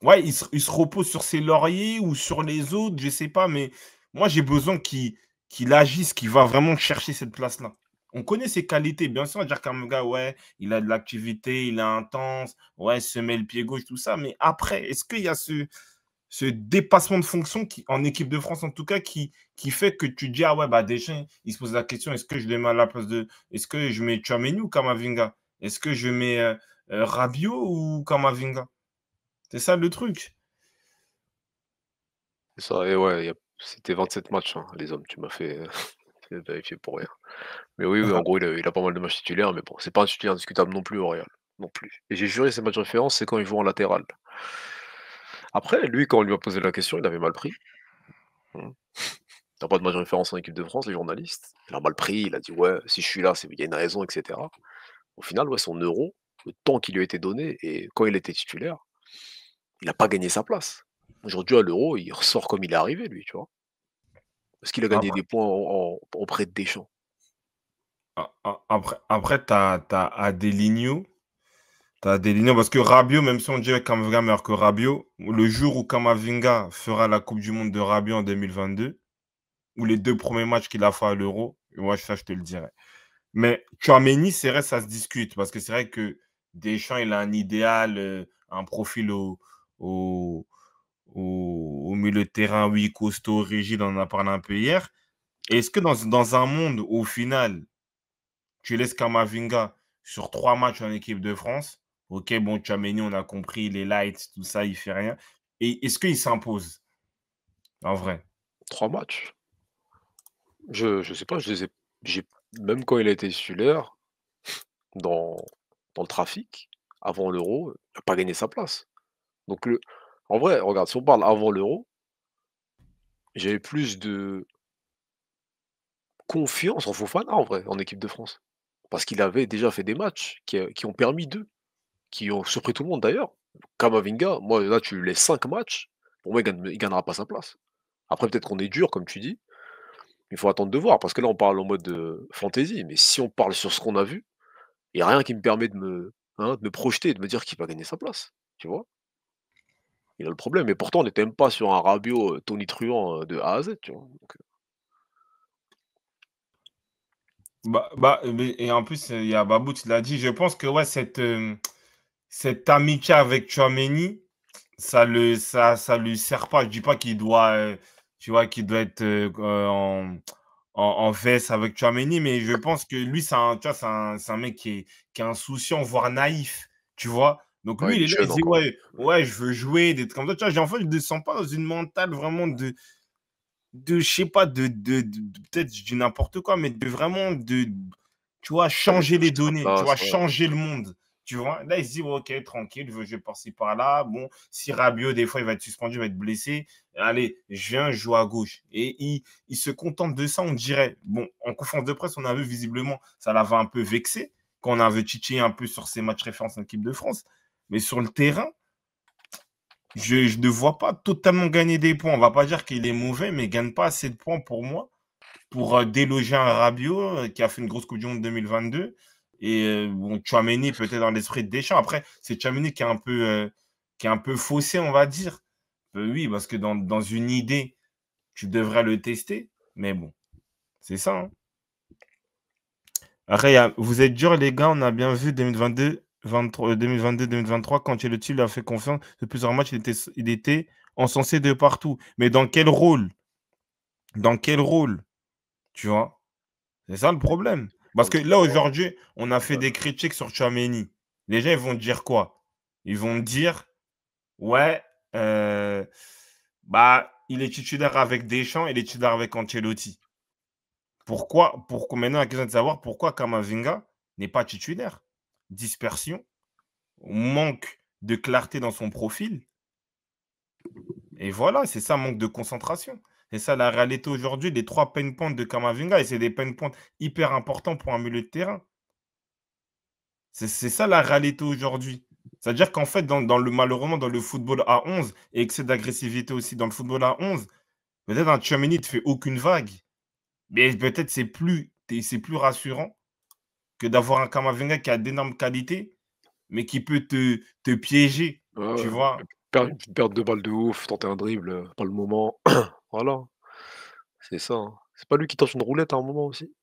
Ouais, il se repose sur ses lauriers ou sur les autres, je sais pas, mais moi, j'ai besoin qu'il agisse, qu'il va vraiment chercher cette place-là. On connaît ses qualités, bien sûr, on va dire qu'un gars, ouais, il a de l'activité, il est intense, ouais, se met le pied gauche, tout ça, mais après, est-ce qu'il y a ce dépassement de fonction qui, en équipe de France, en tout cas, qui fait que tu dis, ah ouais, bah Deschamps, il se pose la question, est-ce que je le mets à la place de, est-ce que je mets Tchouaméni ou Kamavinga? Est-ce que je mets Rabiot ou Kamavinga? C'est ça le truc.
C'est ça et ouais, c'était 27 matchs, hein, les hommes, tu m'as fait, fait vérifier pour rien. Mais oui, oui, en gros, il a pas mal de matchs titulaires, mais bon, c'est pas un titulaire indiscutable non plus au Real, non plus. Et j'ai juré ses matchs de référence, c'est quand il joue en latéral. Après, lui, quand on lui a posé la question, il avait mal pris. Mmh. Tu pas de match de référence en équipe de France, les journalistes. Il a mal pris, il a dit: «Ouais, si je suis là, c'est il y a une raison» et cetera. Au final, ouais, son euro, le temps qui lui a été donné et quand il était titulaire, il a pas gagné sa place. Aujourd'hui, à l'Euro, il ressort comme il est arrivé, lui, tu vois? Parce qu'il a gagné
Après,
des points auprès de Deschamps.
après t'as Adelinho. T'as Adelinho parce que Rabiot, même si on dirait Camavinga meilleur que Rabiot, le jour où Camavinga fera la Coupe du Monde de Rabiot en 2022, ou les 2 premiers matchs qu'il a fait à l'Euro, moi ça je te le dirai. Mais Tchouaméni, c'est vrai, ça se discute parce que c'est vrai que Deschamps, il a un idéal, un profil au au milieu de terrain, oui, costaud, rigide, on en a parlé un peu hier. Est-ce que dans un monde où, au final, tu laisses Camavinga sur 3 matchs en équipe de France, OK, bon, Tchouaméni, on a compris, les lights, tout ça, il fait rien. Et est-ce qu'il s'impose, en vrai?
3 matchs. Je sais pas, je les ai j'ai même quand il a été titulaire dans dans le trafic, avant l'Euro, il a pas gagné sa place. Donc en vrai, regarde, si on parle avant l'Euro, j'avais plus de confiance en Fofana, en vrai, en équipe de France. Parce qu'il avait déjà fait des matchs qui ont permis d'eux, qui ont surpris tout le monde d'ailleurs. Camavinga, moi là, tu lui laisses 5 matchs, pour moi il gagnera pas sa place. Après peut-être qu'on est dur comme tu dis, il faut attendre de voir parce que là on parle en mode, fantaisie, mais si on parle sur ce qu'on a vu, il y a rien qui me permet de me projeter et de me dire qu'il va gagner sa place, tu vois? Il a le problème et pourtant on n'était même pas sur un Rabiot, tonitruant, de A à Z, tu vois? Donc,
Mais et en plus, il y a Babou, tu l'as dit, je pense que ouais, cette amitié avec Tchouaméni, ça lui sert pas. Je dis pas qu'il doit, tu vois, qu'il doit être, en vs avec Tchouaméni, mais je pense que lui, tu vois, c'est un mec qui est insouciant, voire naïf, tu vois? Donc
ouais,
lui,
il
il
est
est là, il
jeune
se dit:
encore.
«Ouais, ouais, je veux jouer», des trucs comme ça, tu vois? En fait, je ne descends pas dans une mentale vraiment je sais pas, peut-être je dis n'importe quoi, mais de vraiment tu vois,
D'aller
changer les
chercher sa
données, tu
place,
vois,
ouais.
changer le monde, tu vois? Là, il se dit: «Ouais, OK, tranquille, je vais par-ci par-là. Bon, si Rabiot, des fois, il va être suspendu, il va être blessé, allez, je viens, je joue à gauche» et il se contente de ça, on dirait. Bon, en conférence de presse, on a vu visiblement, ça l'avait un peu vexé quand on avait titillé un peu sur ses matchs références en équipe de France, mais sur le terrain, je ne vois pas totalement gagner des points. On va pas dire qu'il est mauvais, mais il gagne pas assez de points pour moi pour déloger un Rabiot qui a fait une grosse Coupe du Monde 2022. Et bon, Tchouaméni peut-être dans l'esprit de Deschamps. Après, c'est Tchouaméni qui est un peu faussé, on va dire. Oui, parce que dans une idée, tu devrais le tester. Mais bon, c'est ça, hein. Après, vous êtes durs, les gars. On a bien vu 2022, 2022, 2023, quand Ancelotti lui a fait confiance. De plusieurs matchs, il était encensé de partout. Mais dans quel rôle? Dans quel rôle? Tu vois? C'est ça le problème. Parce
Dans le
que là,
sport,
aujourd'hui, on a fait
ouais.
des critiques sur Tchouaméni. Les gens, ils vont dire quoi? Ils vont dire: «Ouais, bah, il est titulaire avec Deschamps, il est titulaire avec Ancelotti». Maintenant, la question est de savoir pourquoi Camavinga n'est pas titulaire? Dispersion, manque de clarté dans son profil et voilà, c'est ça, manque de concentration. C'est ça la réalité aujourd'hui, les 3 pain points de Camavinga et c'est des pain points hyper importants pour un milieu de terrain. C'est ça la réalité aujourd'hui. C'est-à-dire qu'en fait, malheureusement, dans le football à 11 et excès d'agressivité aussi dans le football à 11, peut-être un Tchouaméni ne te fait aucune vague, mais peut-être c'est plus rassurant que d'avoir un Camavinga qui a d'énormes qualités, mais qui peut te piéger,
Ouais,
tu
ouais,
vois?
une perte de balle de ouf, tenter un dribble, pas le moment. Voilà, c'est ça, hein. C'est pas lui qui tente une roulette à un moment aussi?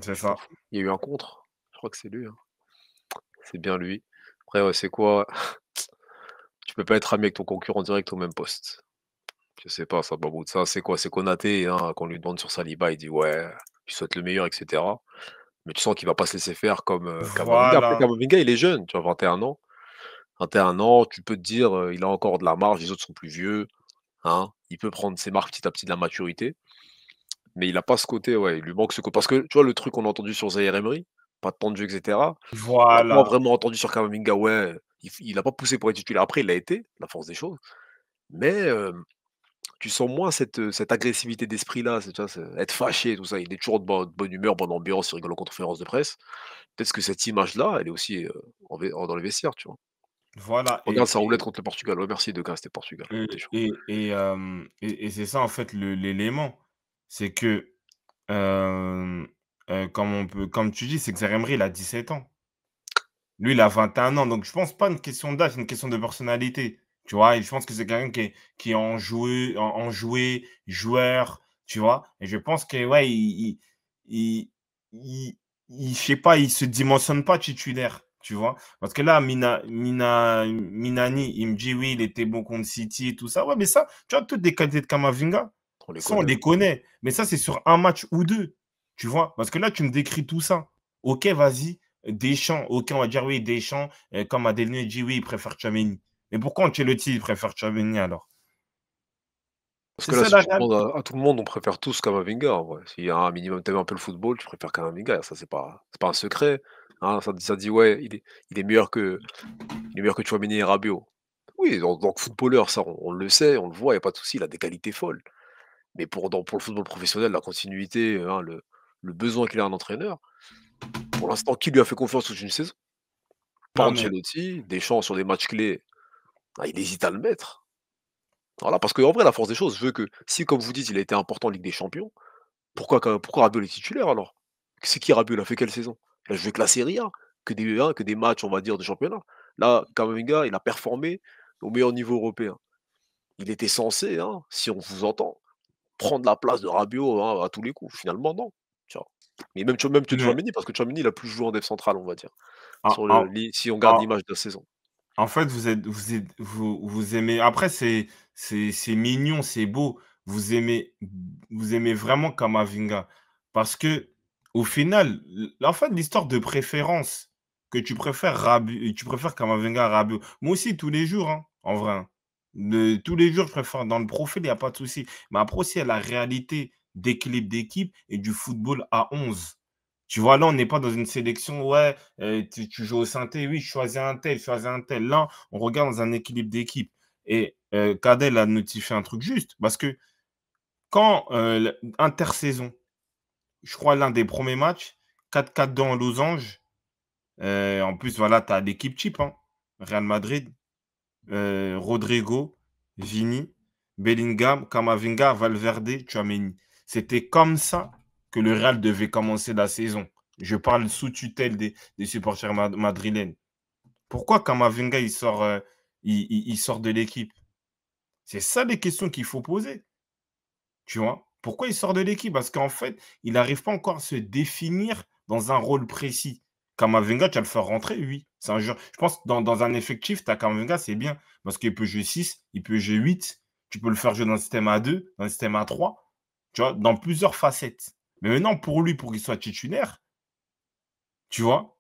C'est
Je suis pas
ça.
fou. Il y a eu un contre, je crois que c'est lui, hein. C'est bien lui. Après, ouais, c'est quoi? Tu peux pas être ami avec ton concurrent direct au même poste. Je sais pas ça, Babout, ça, c'est quoi? C'est Konaté, hein, quand on lui demande sur Saliba, il dit: «Ouais, je souhaite le meilleur» et cetera. Mais tu sens qu'il va pas se laisser faire comme, Camavinga. Après
Voilà,
Camavinga, il est jeune, tu vois? 21 ans. 21 ans, tu peux te dire, il a encore de la marge, les autres sont plus vieux, hein. Il peut prendre ses marques petit à petit de la maturité, mais il a pas ce côté, ouais, il lui manque ce côté parce que tu vois le truc qu'on a entendu sur Zaïre Emery, pas de temps de jeu et cetera, on l'a pas
voilà,
vraiment entendu sur Camavinga, ouais, il a pas poussé pour être titulaire. Après il l'a été, la force des choses, mais tu sens moins cette agressivité d'esprit-là, tu vois? Être fâché tout ça, il est toujours de bonne humeur, bonne ambiance, il rigole en conférence de presse. Peut-être que cette image-là, elle est aussi, dans les vestiaires, tu vois?
voilà
Regarde sa roulette contre le Portugal. Ouais merci de gars, c'était Portugal, Deschamps.
et c'est ça en fait l'élément. C'est que, hem, comme tu dis, c'est que Zaïre Emery, il a 17 ans. Lui, il a 21 ans, donc je pense pas une question d'âge, c'est une question de personnalité, tu vois? Et je pense que c'est quelqu'un qui est enjoué, joueur, tu vois? Et je pense que ouais, il il je sais pas, il se dimensionne pas titulaire, tu vois? Parce que là, Minani, il me dit: «Oui, il était bon contre City et tout ça». Ouais, mais ça, tu vois, toutes les qualités de Camavinga,
On les
ça, on
connaît,
les
ouais.
connaît, mais ça, c'est sur un match ou 2, tu vois? Parce que là, tu me décris tout ça. OK, vas-y, Deschamps, OK, on va dire oui, Deschamps, comme Adeline dit, oui, il préfère Tchouaméni. Mais pourquoi Ancelotti, il préfère Tchouaméni alors?
Parce
C'est
que là,
ça
si
la
tu
réalité.
demandes à tout le monde, on préfère tous Camavinga, en vrai. S'il y a un minimum, tu un peu le football, tu préfères Camavinga, ça c'est pas un secret, hein. Ça dit: «Ouais, il est meilleur que il est meilleur que Tchouaméni et Rabiot». Oui, donc footballeur, ça on le sait, on le voit, il y a pas de souci, il a des qualités folles. Mais pour le football professionnel, la continuité, hein, le besoin qu'il a un entraîneur, pour l'instant, qui lui a fait confiance toute une saison? Pas
Non, mais
Ancelotti, Deschamps sur des matchs clés, ah, il hésite à le mettre. Voilà, parce qu'en vrai, la force des choses veut que si, comme vous dites, il a été important en Ligue des Champions, pourquoi Rabiot est titulaire alors? C'est qui Rabiot? Il a fait quelle saison? Il a joué que la Serie A, que des matchs, on va dire, de championnat. Là, Camavinga, il a performé au meilleur niveau européen. Il était censé, hein, si on vous entend, prendre la place de Rabiot, hein, à tous les coups. Finalement, non. Tu vois? Et même que
mais
Tchouaméni, parce que Tchouaméni, il a plus joué en def central, on va dire,
en
sur le
en
li si on garde
en
l'image de la saison.
en fait, vous aimez après c'est mignon, c'est beau. Vous aimez vraiment Camavinga parce que au final, en fait, l'histoire de préférence, que tu préfères Camavinga à Rabiot. Moi aussi tous les jours, hein, en vrai, hein. Tous les jours, je préfère dans le profil, il y a pas de souci. Mais après aussi, il y a la réalité d'équilibre d'équipe et du football à 11. Tu vois? Là, on n'est pas dans une sélection, ouais, tu joues au synthé, oui, choisis un tel, choisis un tel. Là, on regarde dans un équilibre d'équipe et Cadel a notifié un truc juste parce que quand, intersaison, je crois l'un des premiers matchs, 4-4 dans losange, en plus, voilà, tu as l'équipe type, hein. Real Madrid, Rodrigo, Vini, Bellingham, Camavinga, Valverde, Tchouaméni. C'était comme ça que le Real devait commencer la saison. Je parle sous tutelle des supporters madrilènes. Pourquoi Camavinga il sort de l'équipe? C'est ça les questions qu'il faut poser, tu vois? Pourquoi il sort de l'équipe? Parce qu'en fait, il n'arrive pas encore à se définir dans un rôle précis. Camavinga, tu vas le faire rentrer, oui. C'est un joueur je pense que dans un effectif, tu as Camavinga, c'est bien parce qu'il peut jouer 6, il peut jouer 8. Tu peux le faire jouer dans le système à 2, dans le système à 3, tu vois? Dans plusieurs facettes. Mais maintenant pour lui, pour qu'il soit titulaire, tu vois?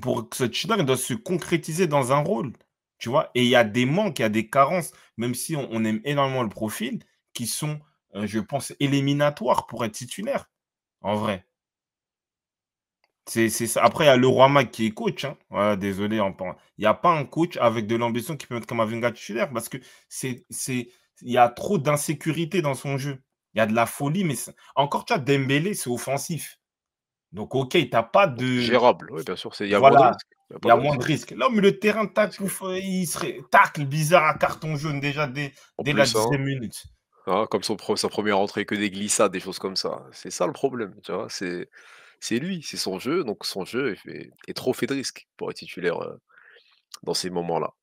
Pour que ce titulaire, il doit se concrétiser dans un rôle, tu vois? Et il y a des manques, il y a des carences, même si on aime énormément le profil, qui sont, je pense, éliminatoires pour être titulaire, en vrai. C'est ça. Après, il y a Leroy Mag qui est coach, hein. Voilà, désolé, il y a pas un coach avec de l'ambition qui peut mettre Camavinga titulaire parce que c'est il y a trop d'insécurité dans son jeu. Il y a de la folie, mais encore, tu vois, Dembélé, c'est offensif. Donc OK, tu as pas
Donc c'est
de
gérable, oui, bien sûr, il y a moins de
voilà,
risques. Il y a
il
pas
y a
de
moins
risque.
de risques. Là, au milieu de terrain, tac,
Parce que
pouf, il serait tacle bizarre à carton jaune déjà
en
dès la
plus, hein,
10e minute.
comme sa première entrée, que des glissades, des choses comme ça. C'est ça le problème, tu vois? C'est lui, c'est son jeu, donc son jeu est trop fait de risques pour être titulaire, dans ces moments-là.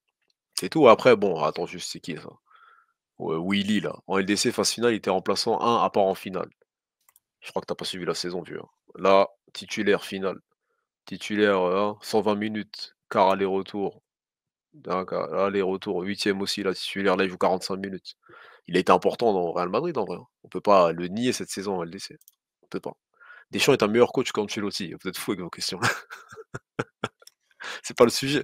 C'est tout. Après bon, attends juste, c'est qui ça? Ouais, Willy là, en LDC phase finale, il était remplaçant 1 à part en finale. Je crois que t'as pas suivi la saison, vieux, hein. Là, titulaire finale, titulaire, hein, 120 minutes, quart aller-retour, aller-retour, 8e aussi, là, titulaire, là, il joue 45 minutes. Il a été important dans Real Madrid, en vrai, hein. On peut pas le nier cette saison en LDC. On peut pas. Deschamps est un meilleur coach qu'Ancelotti. Vous êtes fou avec vos questions. C'est pas le sujet.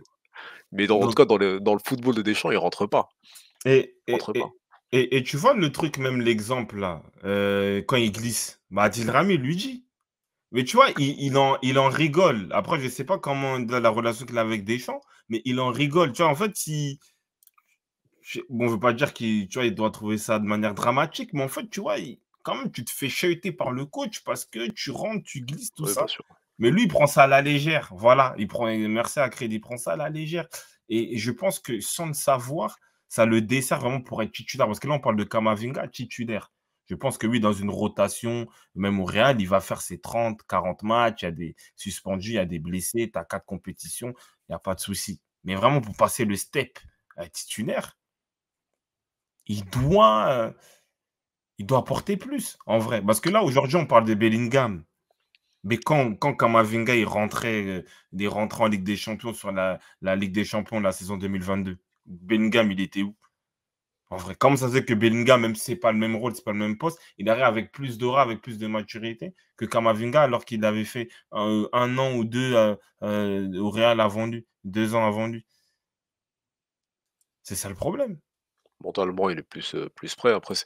Mais en tout
Donc
cas, dans le football de Deschamps, il rentre pas.
et
Il
et
rentre pas.
et et tu vois le truc, même l'exemple là, quand il glisse, bah, Adil Rami lui dit. Mais tu vois, il en rigole. Après, je sais pas comment la relation qu'il a avec Deschamps, mais il en rigole. Tu vois, en fait, si bon, je veux pas dire qu'il tu vois, il doit trouver ça de manière dramatique, mais en fait, tu vois, quand même, tu te fais chahuter par le coach parce que tu rentres, tu glisses, tout
Oui, bien
ça.
sûr.
Mais lui, il prend ça à la légère. Voilà, merci à crédit, il prend ça à la légère. Et je pense que sans le savoir, ça le dessert vraiment pour être titulaire. Parce que là, on parle de Camavinga titulaire. Je pense que oui, dans une rotation, même au Real, il va faire ses 30, 40 matchs. Il y a des suspendus, il y a des blessés, tu as 4 compétitions, il n'y a pas de souci. Mais vraiment, pour passer le step titulaire, il doit, il doit apporter plus, en vrai. Parce que là, aujourd'hui, on parle de Bellingham. Mais quand Camavinga il rentrait en Ligue des Champions sur la Ligue des Champions la saison 2022, Bellingham, il était où? En vrai, comment ça se fait que Bellingham, même si c'est pas le même rôle, c'est pas le même poste, il arrive avec plus d'aura, avec plus de maturité que Camavinga, alors qu'il avait fait 1 an ou 2 au Real avant lui, 2 ans avant lui. C'est ça le problème.
Mentalement, il est plus prêt. Après, c'est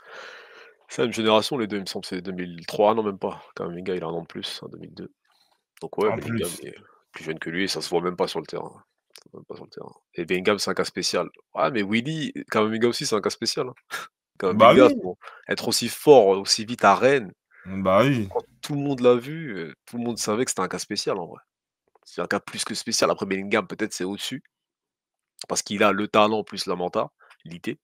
la même génération, les 2 il me semble, c'est 2003, non, même pas. Camavinga, il a 1 an de plus, en 2002. Donc ouais,
En
Bellingham
plus,
est plus jeune que lui et ça se voit même pas sur le terrain. Ça se voit même pas sur le terrain. Et Bellingham, c'est un cas spécial. Ouais, mais Willy, Camavinga aussi, c'est un cas spécial, hein.
bah
Camavinga,
oui,
être aussi fort, aussi vite à Rennes,
bah oui.
quand tout le monde l'a vu, tout le monde savait que c'était un cas spécial, en vrai. C'est un cas plus que spécial. Après Bellingham, peut-être c'est au-dessus, parce qu'il a le talent plus la mentalité.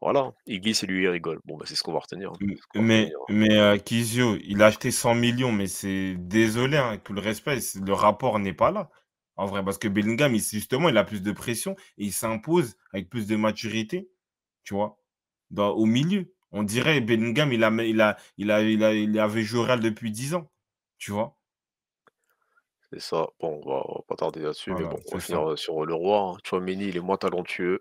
Voilà, il glisse et lui, il rigole. Bon, bah, c'est ce qu'on va retenir, hein. C'est ce qu'on va retenir, hein.
Kizio, il a acheté 100 millions, mais c'est désolé, hein, avec tout le respect, le rapport n'est pas là. En vrai, parce que Bellingham, justement, il a plus de pression et il s'impose avec plus de maturité, tu vois, au milieu. On dirait Bellingham, il avait joué au Real depuis 10 ans, tu vois.
C'est ça. Bon, on va pas tarder là-dessus, mais
Voilà,
bon, on va
c'est ça.
finir, sur, le roi, hein. Tchouaméni, il est moins talentueux,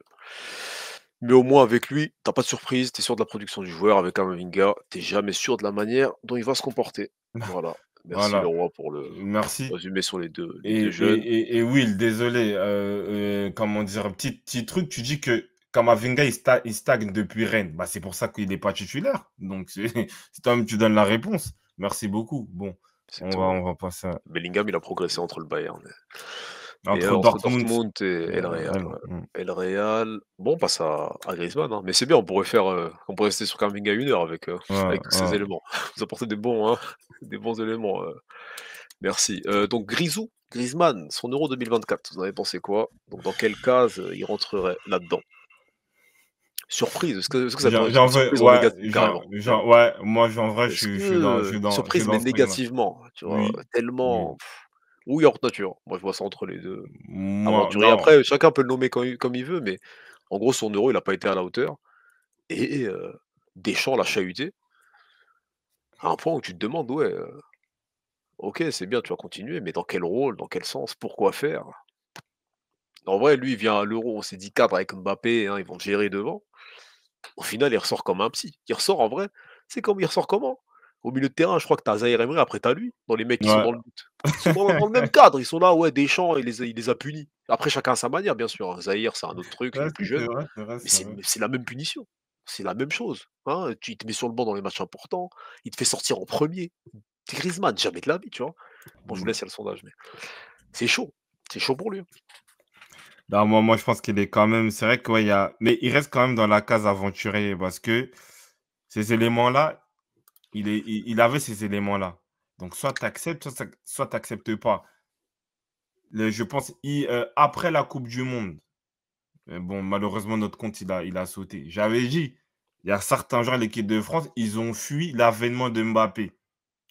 mais au moins avec lui, t'as pas de surprise, tu es sûr de la production du joueur. Avec Camavinga, tu jamais sûr de la manière dont il va se comporter. Voilà. Merci le
Voilà,
roi pour le
merci.
résumé sur les 2
Et,
jeunes.
Will, désolé, comment dire, petit truc, tu dis que Kamavinga, il stagne depuis Rennes. Bah, c'est pour ça qu'il n'est pas titulaire. Donc, c'est toi-même, tu donnes la réponse. Merci beaucoup. Bon,
Exactement.
on va passer
Bellingham, il a progressé entre le Bayern et
entre
entre
Dortmund
Dortmund et le
et
Real,
Rennes.
ouais. Et le Real, bon, on passe à Griezmann, hein, mais c'est bien, on pourrait rester sur Camavinga 1 heure avec,
Ouais,
avec tous ces
ouais.
éléments. Vous apportez des bons, hein, des bons éléments, merci. Donc Griezmann, son Euro 2024, vous en avez pensé quoi? Donc dans quelle case, il rentrerait là-dedans? Surprise, est-ce que ça pourrait être
J'en
une
veux,
surprise en
ouais,
négatif carrément?
ouais, moi, en vrai,
Est-ce
je suis
surprise mais
dans ce truc-là.
négativement, tu vois?
Oui,
Tellement
oui.
ou York Nature. Moi, je vois ça entre les 2.
Moi,
Aventurier.
non.
Après, chacun peut le nommer comme il veut, mais en gros, son euro, il a pas été à la hauteur et Deschamps l'a chahuté à un point où tu te demandes: «Ouais, OK, c'est bien, tu vas continuer, mais dans quel rôle? Dans quel sens? Pourquoi faire?» En vrai, lui, il vient à l'Euro, on s'est dit cadre avec Mbappé, hein, ils vont gérer devant. Au final, il ressort comme un psy. Il ressort en vrai, c'est comme il ressort comment? Au milieu de terrain, je crois que tu as Zaïre Emery, après tu as lui, dans les mecs qui sont
Ouais.
dans le doute. Ils sont dans le même cadre, ils sont là, ouais, Deschamps, il les a punis. Après, chacun à sa manière, bien sûr, hein. Zaïre, c'est un autre truc, il
Ouais,
est plus
si, c'est
jeune,
vrai, c'est vrai,
mais
c'est
c'est
vrai.
c'est la même punition. C'est la même chose, hein. Il te met sur le banc dans les matchs importants, il te fait sortir en premier. Er Tu Griezmann, jamais de la vie, tu vois? Bon, je vous
Mmh.
laisse, il y a le sondage, mais c'est chaud. C'est chaud pour lui, hein.
Non, moi, je pense qu'il est quand même. C'est vrai que, ouais, mais il reste quand même dans la case aventurier parce que ces éléments-là, il avait ces éléments-là. Donc, soit tu acceptes, soit tu n'acceptes pas. Je pense, après la Coupe du Monde, bon, malheureusement, notre compte, il a sauté. J'avais dit, il y a certains joueurs de l'équipe de France, ils ont fui l'avènement de Mbappé.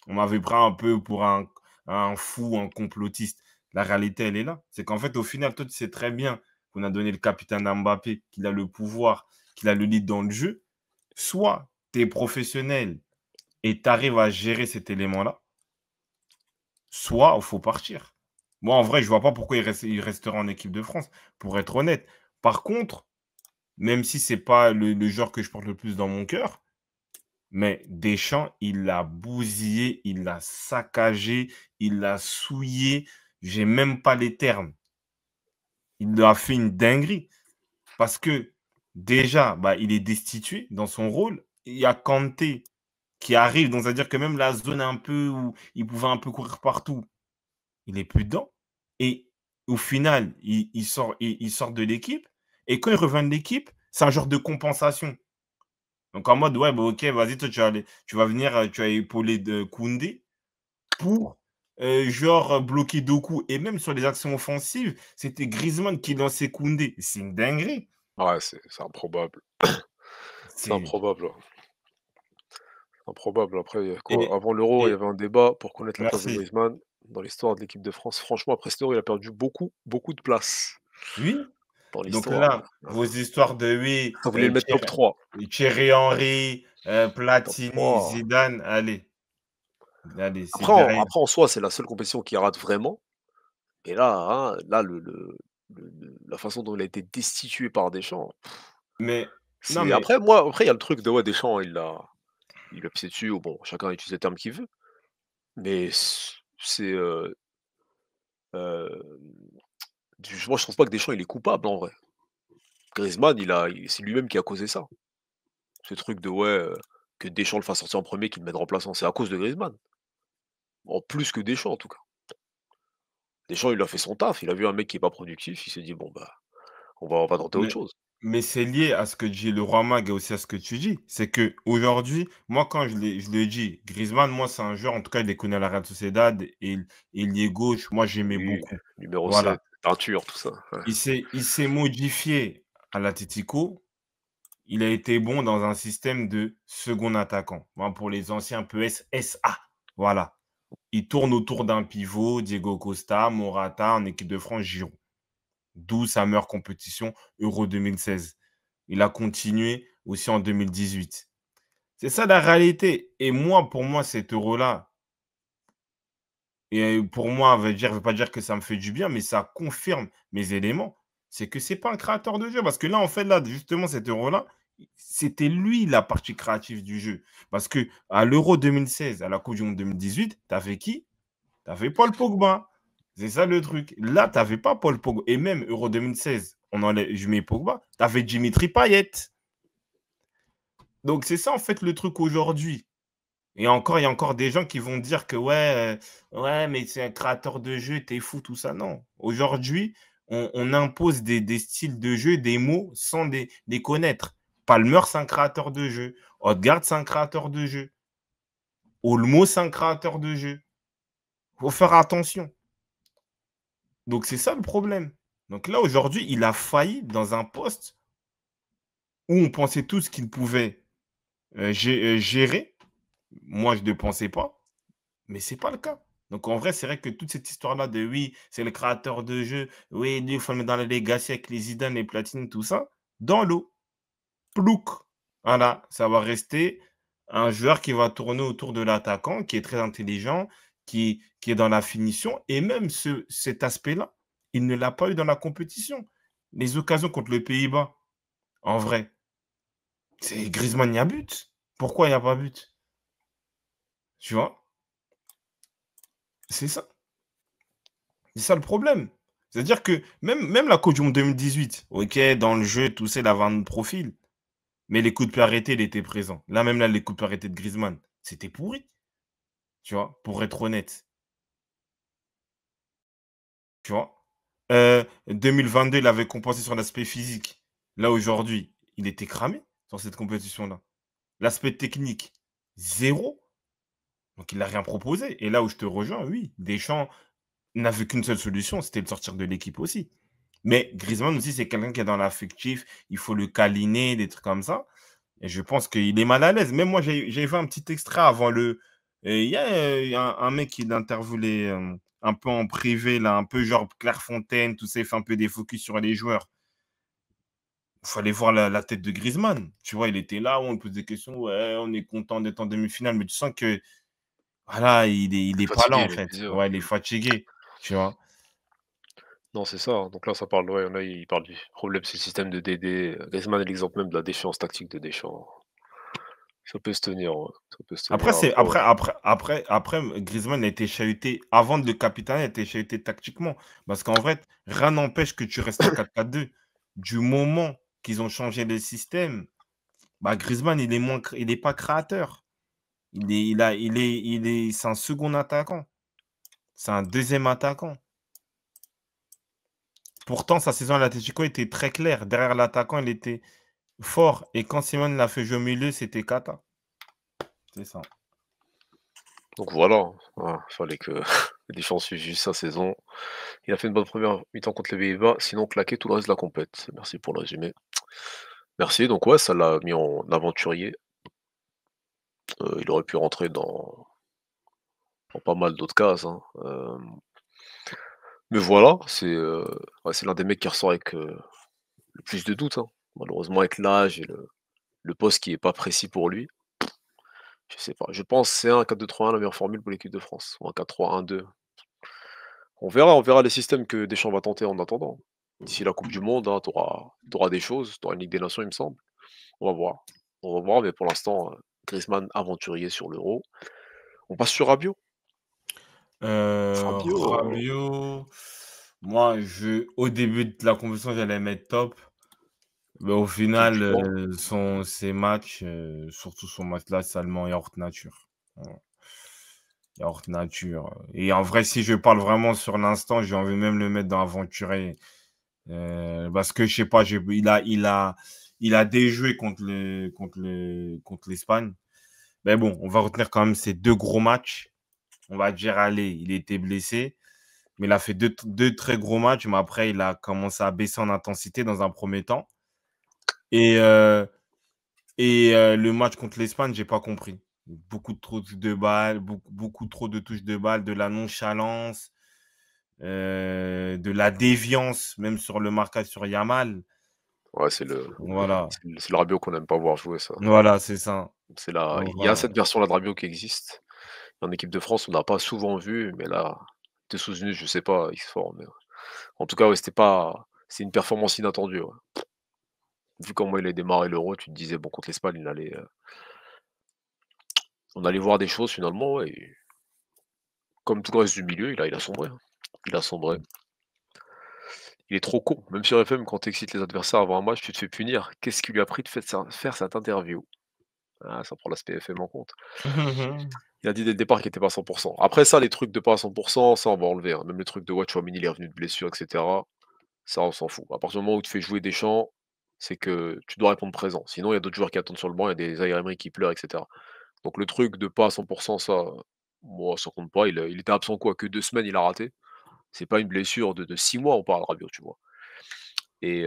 On m'avait pris un peu pour un fou, un complotiste. La réalité, elle est là. C'est qu'en fait, au final, toi, tu sais très bien qu'on a donné le capitaine à Mbappé, qu'il a le pouvoir, qu'il a le lead dans le jeu. Soit tu es professionnel et tu arrives à gérer cet élément-là, soit il faut partir. Moi, en vrai, je vois pas pourquoi il restera en équipe de France, pour être honnête. Par contre, même si c'est pas le joueur que je porte le plus dans mon cœur, mais Deschamps, il l'a bousillé, il l'a saccagé, il l'a souillé. J'ai même pas les termes. Il a fait une dinguerie parce que déjà, bah, il est destitué dans son rôle. Il y a Kanté qui arrive, donc c'est-à-dire que même la zone un peu où il pouvait un peu courir partout, il est plus dedans. Et au final, il sort de l'équipe. Et quand il revient de l'équipe, c'est un genre de compensation. Donc en mode, ouais, bah, OK, vas-y, toi, tu vas venir, tu vas épauler de Koundé pour, genre, bloquer Doku et même sur les actions offensives, c'était Griezmann qui lançait Koundé. C'est une dinguerie.
Ouais, c'est improbable. C'est
C'est
improbable, ouais. Improbable. Après, il y a quoi?
et
Avant l'Euro, il y
et
avait un débat pour connaître la place de
merci.
Griezmann dans l'histoire de l'équipe de France. Franchement, après cet Euro, il a perdu beaucoup, beaucoup de place
Oui,
dans
donc
l'histoire,
là,
hein.
vos histoires de oui,
Ça voulait le mettre top 3.
Thierry Henry,
Top
Platini,
3.
Zidane, allez, c'est derrière.
Après en soi, c'est la seule compétition qu'il rate vraiment et là, hein, là, la façon dont il a été destitué par Deschamps,
Mais Non,
C'est
mais
après il y a le truc de ouais, Deschamps, il a pissé dessus ou bon, chacun utilise le terme qu'il veut, mais c'est, hem, moi je trouve pas que Deschamps il est coupable en vrai. Griezmann, c'est lui-même qui a causé ça. Ce truc de ouais, que Deschamps le fasse sortir en premier, qu'il le mette remplaçant, c'est à cause de Griezmann. En plus que Deschamps en tout cas. Deschamps il a fait son taf, il a vu un mec qui est pas productif, il s'est dit: «Bon bah, on va tenter autre
mais
chose».
mais c'est lié à ce que dit le roi Mag et aussi à ce que tu dis. C'est que aujourd'hui, moi, quand je le dis, Griezmann, moi, c'est un joueur, en tout cas, il est connu à la Real Sociedad et il est gauche. Moi, j'aimais
Oui,
beaucoup.
numéro
Voilà.
7, peinture, tout ça, ouais.
Il s'est modifié à l'Atlético. Il a été bon dans un système de second attaquant. Moi, pour les anciens, un peu SA. Voilà. Il tourne autour d'un pivot, Diego Costa, Morata, en équipe de France, Giroud. D'où sa meilleure compétition, Euro 2016. Il a continué aussi en 2018. C'est ça la réalité. Et moi, pour moi, cet euro-là, et pour moi, veut pas dire que ça me fait du bien, mais ça confirme mes éléments. C'est que c'est pas un créateur de jeu. Parce que là, en fait, là, justement, cet euro-là, c'était lui la partie créative du jeu. Parce que à l'Euro 2016, à la Coupe du Monde 2018, tu avais qui? Tu avais Paul Pogba. C'est ça le truc. Là, tu n'avais pas Paul Pogba. Et même Euro 2016, je mets Pogba, tu avais Dimitri Payet. Donc, c'est ça, en fait, le truc aujourd'hui. Et encore, il y a encore des gens qui vont dire que ouais, mais c'est un créateur de jeu, t'es fou, tout ça. Non. Aujourd'hui, on impose des styles de jeu, des mots sans les connaître. Palmer, c'est un créateur de jeu. Odegaard, c'est un créateur de jeu. Olmo, c'est un créateur de jeu. Il faut faire attention. Donc, c'est ça le problème. Donc là, aujourd'hui, il a failli dans un poste où on pensait tous qu'il pouvait gérer. Moi, je ne pensais pas. Mais c'est pas le cas. Donc en vrai, c'est vrai que toute cette histoire-là de oui, c'est le créateur de jeu, oui, lui, il faut le mettre dans la legacy avec les Zidane, les Platini, tout ça, dans l'eau. Plouc. Voilà, ça va rester un joueur qui va tourner autour de l'attaquant, qui est très intelligent, qui est dans la finition. Et même cet aspect-là, il ne l'a pas eu dans la compétition. Les occasions contre le Pays-Bas, en vrai, c'est Griezmann, il y a but. Pourquoi il n'y a pas but? Tu vois? C'est ça. C'est ça le problème. C'est-à-dire que même la Coupe du monde 2018, OK, dans le jeu, tout ça, il avait un profil, mais les coups de pied arrêtés, il était présent. Là, même là, les coups de pied arrêtés de Griezmann, c'était pourri, tu vois? Pour être honnête, tu vois? 2022, il avait compensé sur l'aspect physique. Là, aujourd'hui, il était cramé sur cette compétition-là. L'aspect technique, zéro. Donc il n'a rien proposé. Et là où je te rejoins, oui, Deschamps n'avait qu'une seule solution, c'était de sortir de l'équipe aussi. Mais Griezmann aussi, c'est quelqu'un qui est dans l'affectif, il faut le câliner, des trucs comme ça. Et je pense qu'il est mal à l'aise. Même moi, j'ai vu un petit extrait avant le. Il y a un mec qui l'interviewait un peu en privé, là, un peu genre Clairefontaine, tout ça, il fait un peu des focus sur les joueurs. Il fallait voir la tête de Griezmann. Tu vois, il était là, on lui pose des questions, ouais, on est content d'être en demi-finale, mais tu sens que, voilà, il est pas là,
Fatigué,
en
il est
fait.
épuisé, ouais.
Ouais, il est fatigué, tu vois.
Non, c'est ça, hein. Donc là, ça parle ouais, là, il parle du problème, c'est le système de DD. Griezmann est l'exemple même de la défiance tactique de Deschamps. Ça peut se tenir, ouais, ça peut se
Après,
tenir.
c'est
Après, ouais,
après, Griezmann a été chahuté avant de le capitaine, il a été chahuté tactiquement. Parce qu'en vrai, rien n'empêche que tu restes en 4-4-2. Du moment qu'ils ont changé le système, bah, Griezmann, il est pas créateur. C'est un second attaquant. C'est un deuxième attaquant. Pourtant, sa saison à l'Atlético était très claire. Derrière l'attaquant, il était fort. Et quand Simon l'a fait jouer au milieu, c'était Kata. C'est ça.
donc voilà, voilà, fallait que Deschamps suive juste sa saison. Il a fait une bonne première mi-temps contre les Pays-Bas, sinon claqué tout le reste de la compète. Merci pour le résumé. Merci, donc ouais, ça l'a mis en aventurier. Il aurait pu rentrer dans pas mal d'autres cases, hein. Mais voilà, ouais, c'est l'un des mecs qui ressort avec, le plus de doutes, hein. Malheureusement avec l'âge et le poste qui est pas précis pour lui, je sais pas. Je pense c'est un 4-2-3-1 la meilleure formule pour l'équipe de France ou un 4-3-1-2. On verra les systèmes que Deschamps va tenter en attendant. D'ici la coupe du monde, hein, tu auras des choses, tu auras une Ligue des Nations, il me semble. On va voir. On va voir, mais pour l'instant, Griezmann aventurier sur l'Euro. On passe sur Rabiot. Rabiot,
Rabiot, moi, au début de la compétition, j'allais mettre top, mais au
équipe
final,
du tour.
ses matchs, surtout son match-là, salement est hors de nature. Voilà, il est hors de nature, et en vrai, si je parle vraiment sur l'instant, j'ai envie même de le mettre dans aventurier, parce que je sais pas, il a déjoué contre l'Espagne. Mais bon, on va retenir quand même ces 2 gros matchs. On va dire, allez, il était blessé. Mais il a fait deux très gros matchs, mais après, il a commencé à baisser en intensité dans un premier temps. Et, le match contre l'Espagne, j'ai pas compris. Beaucoup trop de balles, beaucoup trop de touches de balles, de la nonchalance, de la déviance, même sur le marquage sur Yamal.
Ouais,
Voilà,
c'est le Rabiot qu'on n'aime pas voir jouer ça.
voilà, c'est ça.
Il y a
Voilà.
cette version-là de Rabiot qui existe. En équipe de France, on n'a pas souvent vu, mais là, tu es sous une je sais pas, X fort, mais en tout cas, ouais, c'est une performance inattendue, ouais. Vu comment il a démarré l'Euro, tu te disais, bon, contre l'Espagne, on allait voir des choses finalement, ouais, et comme tout le reste du milieu, il a sombré, hein. Il a sombré. Il est trop con. Même sur FM, quand tu excites les adversaires avant un match, tu te fais punir. Qu'est-ce qui lui a pris de faire cette interview? Ah, ça prend l'aspect FM en compte. Il a dit dès le départ qu'il était pas à 100. Après ça, les trucs de pas à 100, ça on va enlever, hein. Même les trucs de ouais, Tchouaméni, il est revenu de blessure, et cetera, ça on s'en fout. À partir du moment où tu fais jouer Deschamps, c'est que tu dois répondre présent. Sinon, il y a d'autres joueurs qui attendent sur le banc, il y a des Zaïre Emery qui pleurent, et cetera. Donc le truc de pas à 100, ça, moi, ça compte pas. Il était absent quoi? Que 2 semaines, il a raté. C'est pas une blessure de 6 mois, on parle, Rabiot, tu vois? Et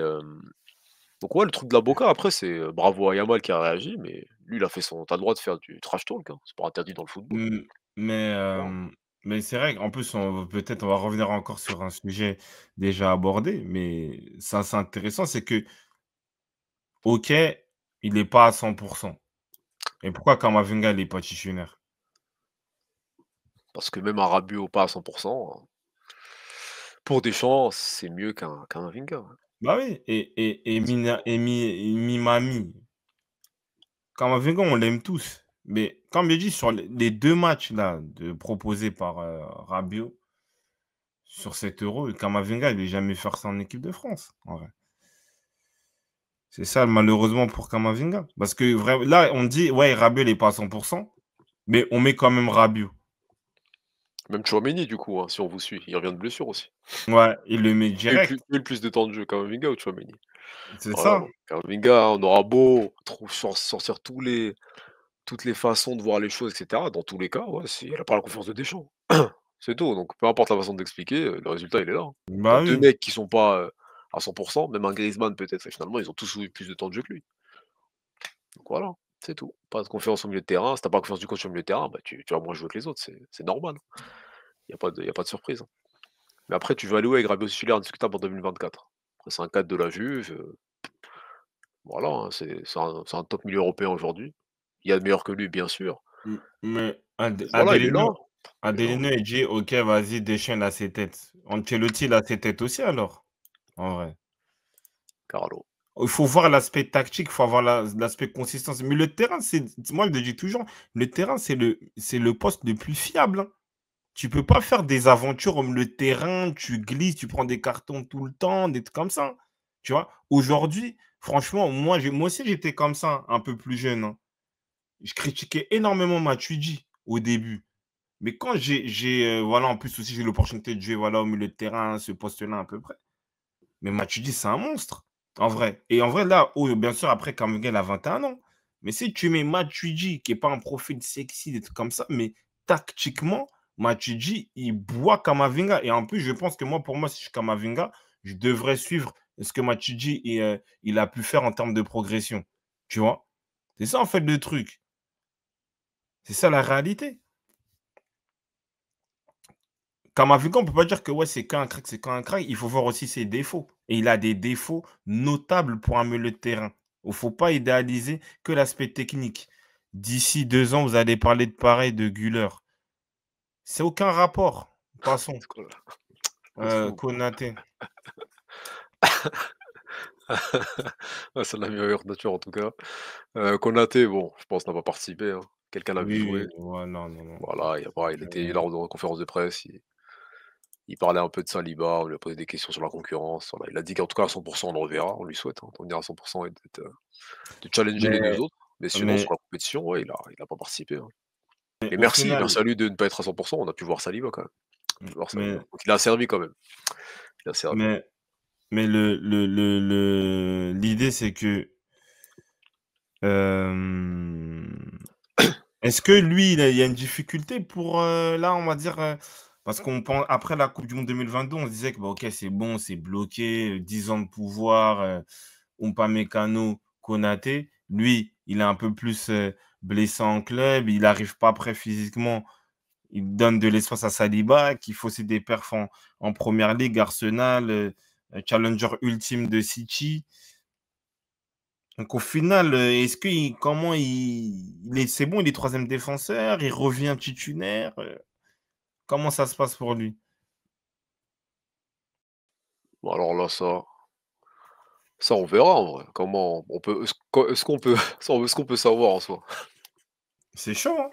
donc ouais, le truc de la Boca après, c'est, bravo à Yamal qui a réagi, mais lui, il a fait son tu as le droit de faire du trash talk, hein, c'est pas interdit dans le football.
Mmh, mais,
Voilà.
c'est vrai qu'en plus, on va revenir encore sur un sujet déjà abordé, mais ça, c'est intéressant, c'est que, OK, il est pas à 100. Et pourquoi Camavinga, il est pas titulaire?
Parce que même un Rabiot pas à 100, pour Deschamps, c'est mieux qu'un Vinga, ouais.
Bah oui, et
C'est
Mina et Mimami, Camavinga, on l'aime tous, mais comme j'ai dit, sur les 2 matchs là proposés par, Rabiot sur cet Euro, Camavinga, il est jamais faire ça en équipe de France, en vrai. C'est ça malheureusement pour Camavinga. Parce que là, on dit: «Ouais, Rabiot, il est pas à 100, mais on met quand même Rabiot.
même Tchouaméni du coup, hein, si on vous suit, il revient de blessure aussi.
Ouais, il le met direct.
Qui a eu le plus de temps de jeu, Camavinga ou Tchouaméni?
C'est
Voilà,
ça.
donc Camavinga, on aura beau sortir toutes les façons de voir les choses, et cetera, dans tous les cas, ouais, c'est il a pas la confiance de Deschamps. C'est tout, donc peu importe la façon d'expliquer, le résultat il est là, hein. Tu
Bah
2
oui.
mecs qui sont pas, à 100, même un Griezmann peut-être et finalement ils ont tous eu plus de temps de jeu que lui. Donc voilà, c'est tout. Pas de confiance au milieu de terrain, si tu pas confiance du coach au milieu de terrain, bah tu vas moins jouer que les autres, c'est normal. Il y a pas de surprise, hein. Mais après tu veux aller où avec Rabiot titulaire indiscutable en 2024? Après c'est un cadre de la Juve, voilà, hein, c'est un top milieu européen aujourd'hui. Il y a de meilleurs que lui bien sûr.
Mais
Voilà, il est là, il est là,
Adelino, il dit: «OK, vas-y, Deschamps, il a ses têtes». Ancelotti, il a ses têtes aussi alors, en vrai.
Carlo.
Il faut voir l'aspect tactique, il faut avoir l'aspect consistance. Mais le terrain, moi je le dis toujours, le terrain, c'est le poste le plus fiable, hein. Tu peux pas faire des aventures au milieu de terrain, tu glisses, tu prends des cartons tout le temps, des trucs comme ça, tu vois? Aujourd'hui, franchement, moi aussi j'étais comme ça, un peu plus jeune, hein. Je critiquais énormément Matuidi au début. Mais quand voilà, en plus aussi j'ai eu l'opportunité de jouer, voilà, au milieu de terrain, ce poste-là à peu près. Mais Matuidi, c'est un monstre, en vrai. Et en vrai, là, bien sûr, après, Camavinga, il a 21 ans. Mais si tu mets Matuidi, qui est pas un profil sexy, des trucs comme ça, mais tactiquement, Matuidi, il boit Camavinga. Et en plus, je pense que moi, pour moi, si je suis Camavinga, je devrais suivre ce que Matuidi il a pu faire en termes de progression. Tu vois? C'est ça, en fait, le truc. C'est ça la réalité. Camavinga, on ne peut pas dire que ouais, c'est qu'un crack, c'est qu'un crack. Il faut voir aussi ses défauts. Et il a des défauts notables pour un milieu de terrain. Il ne faut pas idéaliser que l'aspect technique. D'ici 2 ans, vous allez parler de pareil de Güler. C'est aucun rapport. Passons.
C'est quoi là? Laisse tomber.
Konaté.
Ouais, c'est de la meilleure nature en tout cas. Konaté, bon, je pense n'a pas participé, hein. Quelqu'un l'a vu
Oui,
jouer.
oui, ouais, non, non, non.
Voilà, il y a pas il était là en conférence de presse, il parlait un peu de Saliba, on lui a posé des questions sur la concurrence, voilà. Il a dit qu'en tout cas à 100 on le reverra, on lui souhaite, hein, de revenir à 100 et de challenger les 2
Mais,
autres. Mais sinon
mais,
sur la compétition, ouais, il a pas participé, hein.
mais
Et
au
merci
final,
à lui de ne pas être à 100, on a pu voir Saliba quand même. On a pu voir Saliba.
mais,
Donc il a servi quand même, il a servi.
mais, mais l'idée, c'est que est-ce que lui, il y a une difficulté pour là, on va dire, parce qu'on pense après la Coupe du Monde 2022, on se disait que bah, ok, c'est bon, c'est bloqué, 10 ans de pouvoir, Upamecano, Konaté. Lui, il est un peu plus blessé en club, il n'arrive pas prêt physiquement. Il donne de l'espace à Saliba, qui fait aussi des perfs en première ligue, Arsenal, challenger ultime de City. Donc au final, est-ce qu'il comment il est c'est bon, il est troisième défenseur, il revient titulaire, comment ça se passe pour lui?
Bon alors là, ça on verra en vrai. Comment on peut est-ce qu'on peut est-ce qu'on peut savoir en soi?
C'est chaud, hein?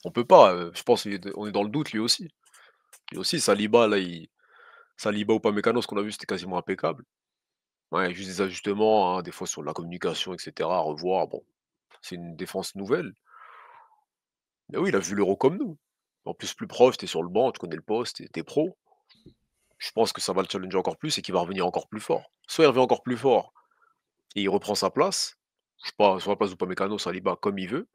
On peut pas, je pense on est dans le doute lui aussi. Lui aussi Saliba là, Saliba ou Upamecano, ce qu'on a vu c'était quasiment impeccable. Ouais, juste des ajustements, hein, des fois sur la communication et cetera à revoir, bon, c'est une défense nouvelle. Mais oui, il a vu l'Euro comme nous. En plus proche, tu sur le banc, tu connais le poste, tu pro. Je pense que ça va le challenger encore plus et qu'il va revenir encore plus fort. Soit il revient encore plus fort et il reprend sa place, je sais pas, sur la place d'Upamecano, Saliba comme il veut,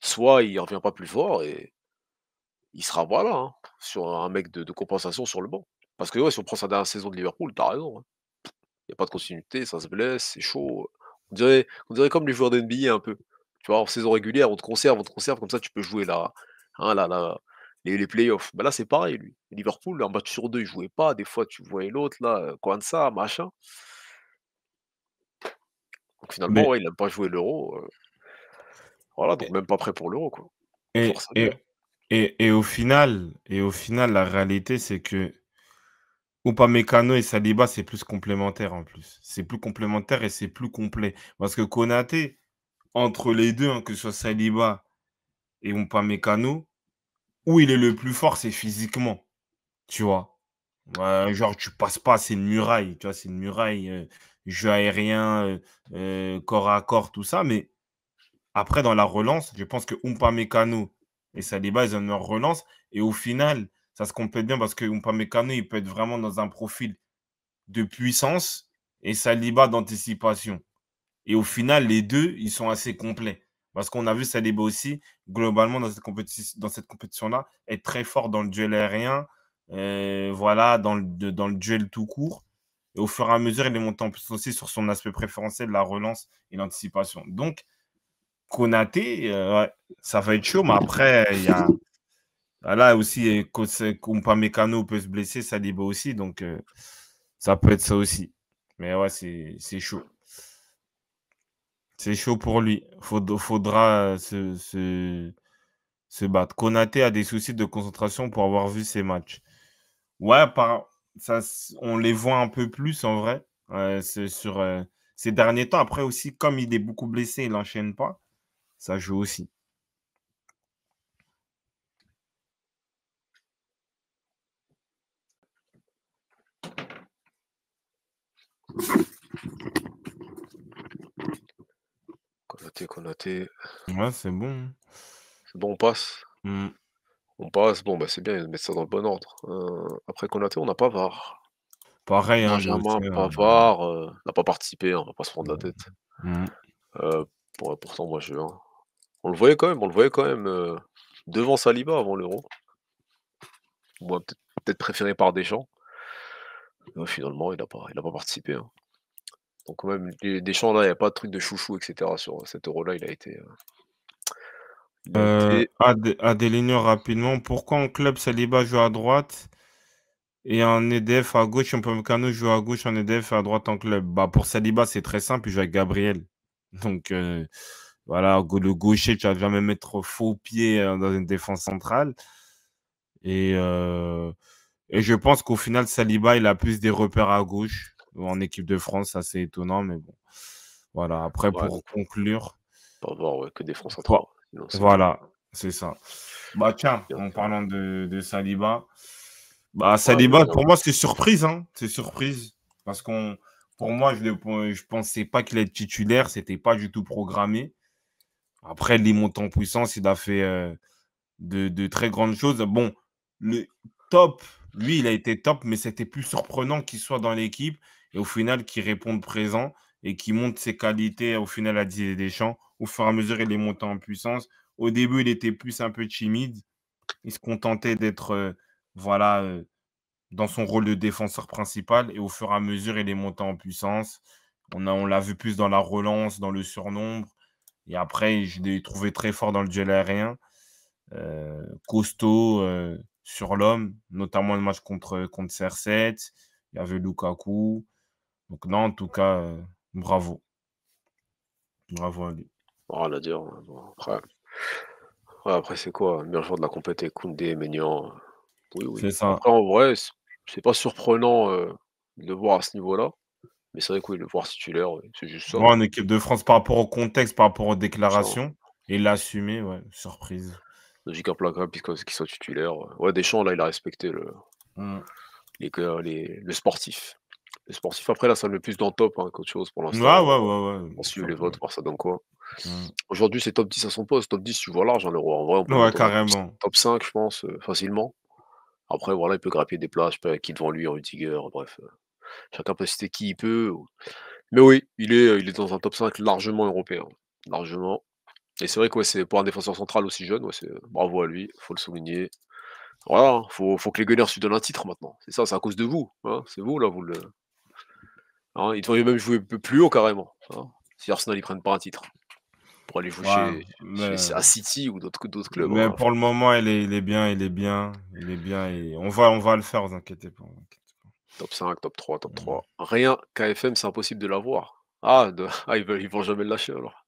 soit il revient pas plus fort et il sera voilà, hein, sur un mec de compensation sur le banc. Parce que ouais, si on prend sa dernière saison de Liverpool, tu as raison, hein. Il y a pas de continuité, ça se blesse, c'est chaud. On dirait comme les joueurs d'NBA un peu. Tu vois, en saison régulière, on te conserve, comme ça tu peux jouer là, hein, les playoffs. Bah là, c'est pareil lui. Liverpool, un match sur 2 ils jouaient pas, des fois tu voyais l'autre là, Kwanzaa, machin. Donc finalement,
Mais
ouais, il a pas joué l'Euro, voilà, donc
et
même pas prêt pour l'Euro, quoi.
et
Force à lui,
et
hein.
au final, la réalité, c'est que Upamecano et Saliba, c'est plus complémentaire en plus. C'est plus complémentaire et c'est plus complet. Parce que Konaté, entre les 2, hein, que ce soit Saliba et Upamecano, où il est le plus fort, c'est physiquement, tu vois? Genre, tu passes pas, c'est une muraille, tu vois? C'est une muraille, jeu aérien, corps à corps, tout ça. Mais après, dans la relance, je pense que Upamecano et Saliba, ils ont leur relance. Et au final, ça se complète bien parce que Upamecano, il peut être vraiment dans un profil de puissance et Saliba d'anticipation. Et au final, les 2 ils sont assez complets. Parce qu'on a vu Saliba aussi, globalement, dans cette compétition-là, être très fort dans le duel aérien, voilà, dans le duel tout court. Et au fur et à mesure, il est monté en plus aussi sur son aspect préférentiel, la relance et l'anticipation. Donc, Konaté, ouais, ça va être chaud, mais après, il y a là aussi, Upamecano peut se blesser, Saliba aussi, donc ça peut être ça aussi. Mais ouais, c'est chaud. C'est chaud pour lui. Faudra se battre. Konaté a des soucis de concentration pour avoir vu ces matchs. Ouais, on les voit un peu plus en vrai, c'est sur ces derniers temps. Après aussi, comme il est beaucoup blessé, il n'enchaîne pas. Ça joue aussi.
Konaté,
Ouais, c'est bon, hein.
c'est bon, on passe.
Mmh.
On passe, bon, bah, c'est bien, ils mettent ça dans le bon ordre. Après Konaté, on n'a pas VAR.
Pareil, hein, lui aussi,
Benjamin Pavard, n'a pas participé, hein, on va pas se prendre la
mmh.
tête.
Mmh.
Heu, pourtant moi je hein, on le voyait quand même, devant Saliba avant l'Euro. Moi peut-être préféré par Deschamps. Finalement il a pas participé, hein. Donc quand même Deschamps là, il y a pas de truc de chouchou et cetera sur cet Euro là, il a été
Adelinho rapidement, pourquoi en club Saliba joue à droite et en EDF à gauche, Upamecano joue à gauche en EDF et à droite en club? Bah, pour Saliba, c'est très simple, il joue avec Gabriel. Donc voilà, le gaucher, tu vas jamais mettre faux pied, dans une défense centrale et heu et je pense qu'au final, Saliba, il a plus des repères à gauche. en équipe de France, c'est assez étonnant, mais bon. Voilà, après
Ouais,
pour conclure,
pas avoir, ouais, que des
voi
Français-Trois, sinon c'est chaud.
voilà, c'est ça. Bah, tiens,
Bien
en
sûr.
parlant de Saliba, bah,
Ouais, vas-y,
Saliba,
hein.
pour moi, c'est surprise, hein, c'est surprise parce qu'on pour moi, je pensais pas qu'il allait être titulaire, c'était pas du tout programmé. Après, les montées en puissance, il a fait, de très grandes choses. Bon, le top, lui, il a été top, mais c'était plus surprenant qu'il soit dans l'équipe et au final qu'il réponde présent et qu'il montre ses qualités au final à Didier Deschamps. Au fur et à mesure, il est monté en puissance. Au début, il était plus un peu timide. Il se contentait d'être, voilà, dans son rôle de défenseur principal et au fur et à mesure, il est monté en puissance. On l'a vu plus dans la relance, dans le surnombre et après, je l'ai trouvé très fort dans le duel aérien. Costaud, sur l'homme, notamment le match contre CR7. Il y avait Lukaku. Donc non, en tout cas, bravo. Bravo à lui.
Rien à dire, hein, bon, après ouais, après c'est quoi? Le meilleur joueur de la compète Koundé, Maignan, oui, oui.
C'est ça.
Après en vrai, c'est pas surprenant, de le voir à ce niveau-là, mais c'est vrai que oui, le voir titulaire, oui, c'est juste ça,
Moi,
hein.
en équipe de France, par rapport au contexte, par rapport aux
Ça, hein.
déclarations et l'assumer, ouais, surprise.
Logique implacable puisque qu'il soit titulaire, ouais. Deschamps là, il a respecté
Mmh.
le sportif. Le sportif après là, ça le met plus dans le top, hein, qu'autre chose pour
Ouais,
l'instant,
ouais, ouais, ouais,
on suit les votes,
simplement.
voir ça donne quoi.
Mmh.
Aujourd'hui, c'est top 10 à son poste, top 10 tu vois large, hein, l'Euro. En vrai, on peut le
Ouais,
mettre dans un top
carrément.
top 5 je pense, facilement. Après voilà, il peut grappiller des places, je sais pas qui devant lui, Rudiger, bref, chacun peut citer qui il peut, mais oui, il est dans un top 5 largement européen, largement et c'est vrai que ouais, c'est pour un défenseur central aussi jeune, ouais, c'est bravo à lui, faut le souligner. Voilà, hein, faut que les Gunners lui donnent un titre maintenant. C'est ça, c'est à cause de vous, hein, c'est vous là, vous le hein, ils devraient même jouer un peu plus haut carrément, hein, si Arsenal ils prennent pas un titre, pour aller jouer
Ouais,
chez
mais
à City ou d'autres clubs,
mais
hein.
pour le moment, il est bien, il est bien, il est bien et on va le faire, vous inquiétez pas, vous inquiétez pas.
Top 5, top 3, top
Mmh.
3. Rien KFM, c'est impossible de l'avoir. Ah de ah ils vont jamais le lâcher alors.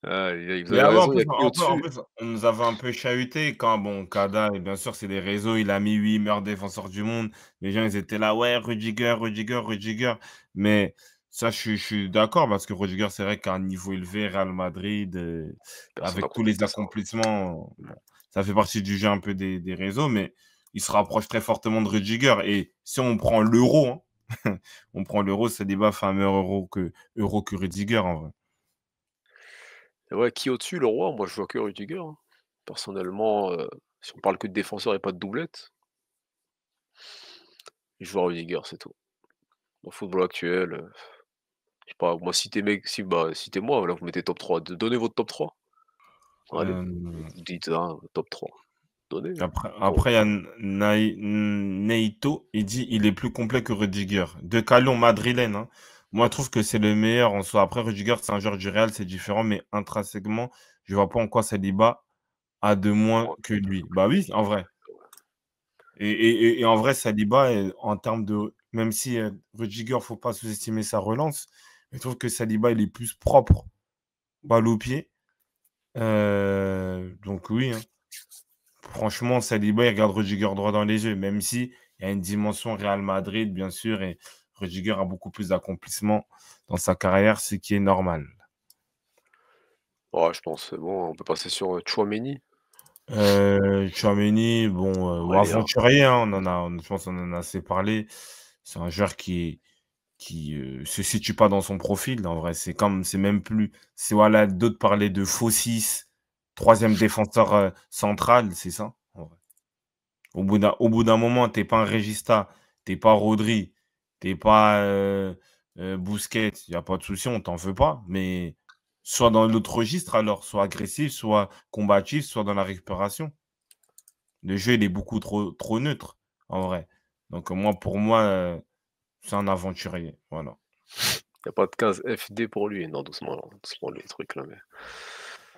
Ah vous
Mais
avez
avant,
raison, il y a qui
en
au-dessus?
plus, on nous avait un peu chahuté quand, bon, Kada, et bien sûr, c'est les réseaux, il a mis 8 meilleurs défenseurs du monde. Les gens, ils étaient là, ouais, Rudiger, Rudiger, Rudiger. Mais ça, je suis d'accord parce que Rudiger, c'est vrai qu'à un niveau élevé, Real Madrid,
Personne n'a
avec tous les
contesté ça.
accomplissements, bon, ça fait partie du jeu un peu des réseaux, mais il se rapproche très fortement de Rudiger. Et si on prend l'euro, hein, on prend l'euro, ce débat fait un meilleur euro que Rudiger, en vrai.
Et ouais, qui au-dessus, le roi? Moi je vois que Rudiger, hein. Personnellement, si on parle que de défenseur et pas de doublette, je vois Rudiger, c'est tout. Dans le football actuel, je sais pas, moi citez-moi, là vous mettez top 3. Donnez votre top 3. Allez, vous
Hem
dites, hein, top 3. Donnez, hein. Oh,
Après, il y a Neito, il dit: «Il est plus complet que Rudiger». De Calon madrilène, hein. Moi, je trouve que c'est le meilleur en soi. Après Rudiger, c'est un joueur du Real, c'est différent, mais intrinsèquement, je vois pas en quoi Saliba a de moins
ouais,
que lui. Bah oui, en vrai et en vrai, Saliba, en termes de même si, Rudiger, faut pas sous-estimer sa relance, mais je trouve que Saliba, il est plus propre, balle au pied, donc oui, hein. Franchement, Saliba, il regarde Rudiger droit dans les yeux, même si il y a une dimension Real Madrid, bien sûr, et Rudiger a beaucoup plus d'accomplissements dans sa carrière, ce qui est normal.
ouais, je pense c'est bon, on peut passer sur, Tchouaméni.
Tchouaméni, bon,
Ouais, il est là.
aventurier, hein, je pense qu'on en a assez parlé. C'est un joueur se situe pas dans son profil, en vrai. C'est même plus c'est voilà, d'autres parlaient de faux 6, 3 défenseur, central, c'est ça, en vrai. Au bout d'un moment, tu es pas un Regista, tu es pas Rodri, tu es pas, Busquets, il y a pas de souci, on t'en veut pas, mais soit dans l'autre registre alors, soit agressif, soit combatif, soit dans la récupération. Le jeu, il est beaucoup trop neutre, en vrai. Donc pour moi, c'est un aventurier, voilà.
Il y a pas de case FD pour lui. Non, doucement, doucement les trucs là, mais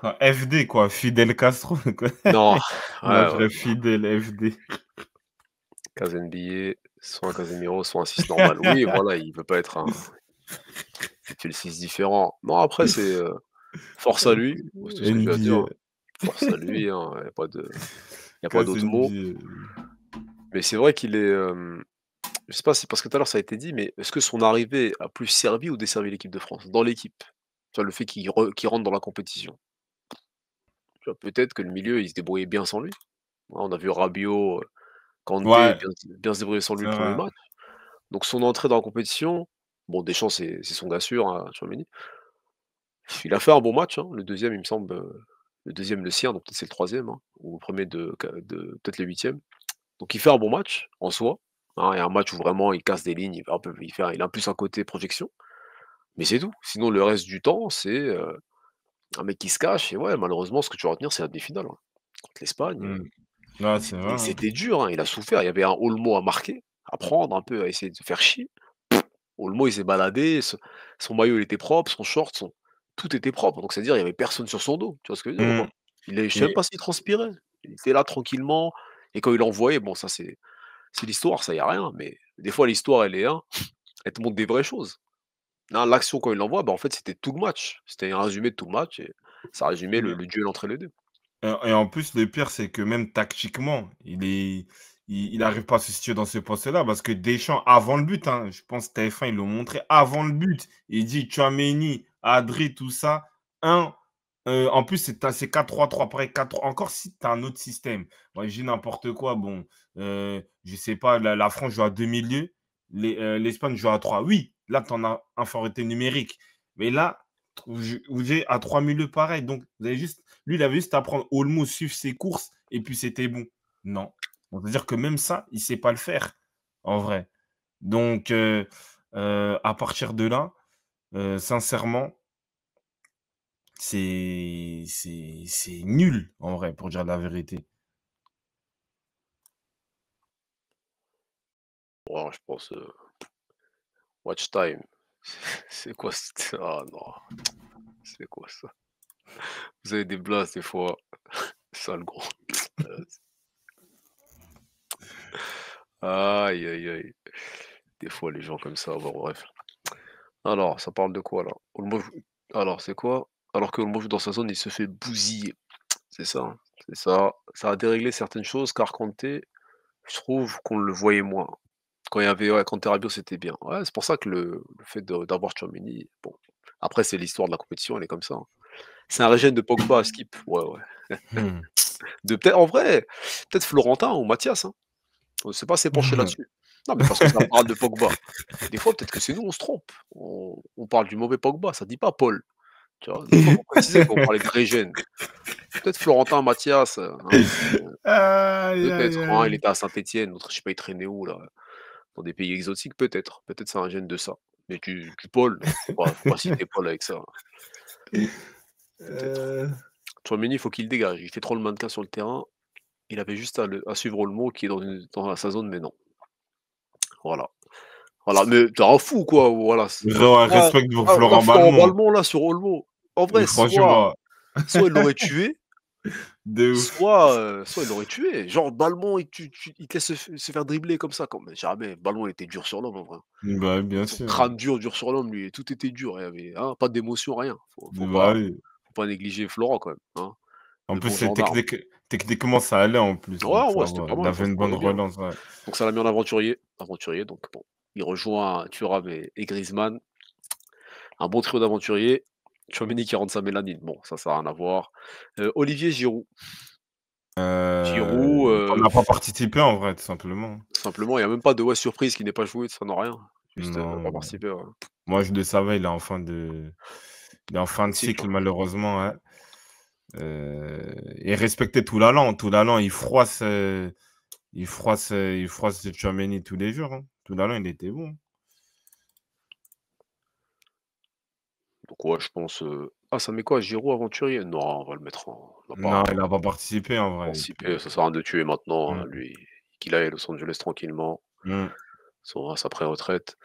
Enfin, FD quoi, Fidel Castro quoi.
non,
Moi,
ouais,
je
ouais,
dirais Fidel, FD.
case NBA, soit un Casemiro, soit un 6 normal. Oui, voilà, il veut pas être il fait le 6 différent. Non, après force à lui, moi, c'est tout ce que j'ai à dire,
NBA,
hein. Force à lui, hein, il y a pas
Case
d'autres mots.
NBA.
Mais c'est vrai qu'il est, je sais pas si parce que tout à l'heure ça a été dit, mais est-ce que son arrivée a plus servi ou desservi l'équipe de France? Dans l'équipe, tu vois, le fait qu'il rentre dans la compétition. Tu vois, peut-être que le milieu, il se débrouillait bien sans lui. Ouais, on a vu Rabiot, Kanté
Ouais,
bien se débrouiller sans lui
c'est
le premier
vrai.
match. Donc son entrée dans la compétition, bon Deschamps c'est son gars sûr, hein, Tchouaméni. Il a fait un bon match, hein, le deuxième il me semble, le deuxième le sien, donc peut-être c'est le troisième, hein, ou le premier de peut-être le huitième. Donc il fait un bon match en soi, hein, et un match où vraiment il casse des lignes, il a plus un côté projection, mais c'est tout. Sinon le reste du temps, c'est, un mec qui se cache et ouais, malheureusement ce que tu vas retenir c'est la demi-finale, hein, contre l'Espagne,
Mmh. Ouais, c'est vrai, hein.
c'était dur, hein, il a souffert. Il y avait un Olmo à marquer, à prendre un peu, à essayer de se faire chier. Olmo il s'est baladé, son maillot il était propre, son short, tout était propre, donc c'est-à-dire il y avait personne sur son dos, tu vois ce que je veux dire ou
Mmh.
pas? Je sais même
Et
pas s'il transpirait. Il était là tranquillement et quand il envoyait, bon ça c'est l'histoire, ça y a rien, mais des fois l'histoire elle est, hein, elle te montre des vraies choses. Là, l'action quand il l'envoie, bah, en fait c'était tout le match. C'était un résumé de tout le match et ça résumait le
mais
le duel entre les 2.
et en plus, le pire, c'est que même tactiquement, il arrive pas à se situer dans ce poste-là parce que Deschamps, avant le but, hein, je pense que TF1, ils l'ont montré avant le but. Il dit Tchouaméni, Adri, tout ça. Un, en plus, c'est 4-3-3, pareil, 4 encore si tu as un autre système. Moi, je dis n'importe quoi, bon, je sais pas, la France joue à 2 milieux, l'Espagne joue à 3. Oui, là, tu en as infériorité numérique. Mais là, vous avez à 3 milieux pareil. Donc, vous avez juste lui, il avait juste à prendre Olmo, suivre ses courses et puis c'était bon. Non. On veut dire que même ça, il ne sait pas le faire, en vrai. Donc, à partir de là, sincèrement, c'est nul, en vrai, pour dire la vérité.
Voilà, je pense, watch time. C'est quoi cette ah non, c'est quoi ça? Vous avez des blagues des fois, sale gros. Heu, aïe, aïe, aïe. Des fois les gens comme ça, bon bref. Alors, ça parle de quoi là? Olmo joue alors c'est quoi? Alors que Olmo joue dans sa zone, il se fait bousiller. C'est ça, hein, c'est ça. Ça a déréglé certaines choses car Kanté, je trouve qu'on le voyait moins. Quand il y avait ouais, Kanté Rabiot, c'était bien. Ouais, c'est pour ça que le fait d'avoir Tchouaméni, bon, après c'est l'histoire de la compétition, elle est comme ça, hein. C'est un régène de Pogba, Skip. Ouais, ouais.
Mmh.
De peut-être en vrai, peut-être Florentin ou Mathias, hein. On s'est pas assez penché là-dessus. Non, mais parce que ça parle de Pogba. Des fois, peut-être que c'est nous, on se trompe. On parle du mauvais Pogba, ça dit pas Paul, tu vois? Des fois, faut préciser quand on parlait de régène. Peut-être Florentin Mathias, hein,
Aïe, aïe,
peut-être, hein, il
aïe.
était à Saint-Étienne, l'autre je sais pas, il traînait où là? Dans des pays exotiques peut-être. Peut-être c'est un gène de ça. Mais du Paul, non, faut pas citer Paul avec ça, peut-être.
Heu,
Tchouaméni, il faut qu'il dégage. Il fait trop le mannequin sur le terrain. Il avait juste à suivre Olmo qui est dans sa zone, mais non. Voilà. Voilà, mais tu un fou quoi, voilà,
ouais,
là
respect pour
là
Florent
Florent
Balmont.
Balmont là sur Olmo, en vrai
Franchement,
soit il l'aurait tué,
de ouf.
soit il l'aurait tué. Genre Balmont il te laisse se faire dribbler comme ça, comme jamais. Balmont il était dur sur l'homme en vrai.
Bah, bien
Son
sûr.
crâne dur sur l'homme lui, tout était dur, il y avait, hein, pas d'émotion, rien.
Bah, oui.
Faut pas négliger Florent quand même, hein,
En
le
plus,
bon
c'est
gendarme.
techniquement, ça allait en plus,
Ouais,
donc
en
ça
vrai, c'était
va.
pas
Il
mal,
avait une
franchement, il
bonne
allait bien.
relance, ouais.
Donc ça l'a mis en aventurier donc bon, il rejoint Thuram et Griezmann, un bon trio d'aventuriers. Tchouaméni qui rentre sa mélanine, bon ça a rien à voir. Olivier Giroud. Giroud,
On n'a pas participé en vrai, tout simplement.
simplement, il y a même pas de ouais, surprise qu'il n'ait pas joué, ça non rien. Juste, pas
Non,
participé, ouais.
moi je le savais, il est en fin
Fin
de
de cycle,
cycle
hein.
malheureusement, ouais. Et respecter Toulalan. Toulalan, il froisse Tchouaméni tous les jours, hein. Toulalan, il était bon.
Donc ouais, je pense, ah ça met quoi? Giroud aventurier? Non, on va le mettre en on va
Non,
pas
il a pas participé en vrai et
participer,
puis
ça sert à rien de le tuer maintenant, hein,
mmh,
lui, qu'il aille à Los Angeles tranquillement,
mmh.
à sa pré-retraite.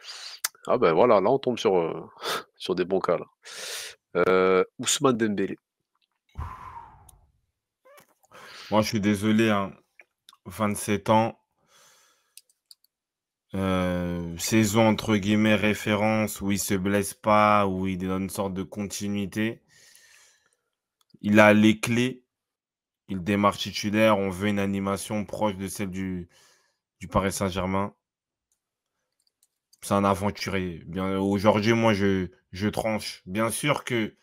Ah ben voilà, là on tombe sur, sur des bons cas là. Ousmane Dembélé.
Moi, je suis désolé, hein, 27 ans, saison entre guillemets «référence» où il se blesse pas, où il est dans une sorte de continuité. Il a les clés, il démarre titulaire, on veut une animation proche de celle du Paris Saint-Germain. C'est un aventurier. Bien, aujourd'hui, moi, je tranche. Bien sûr que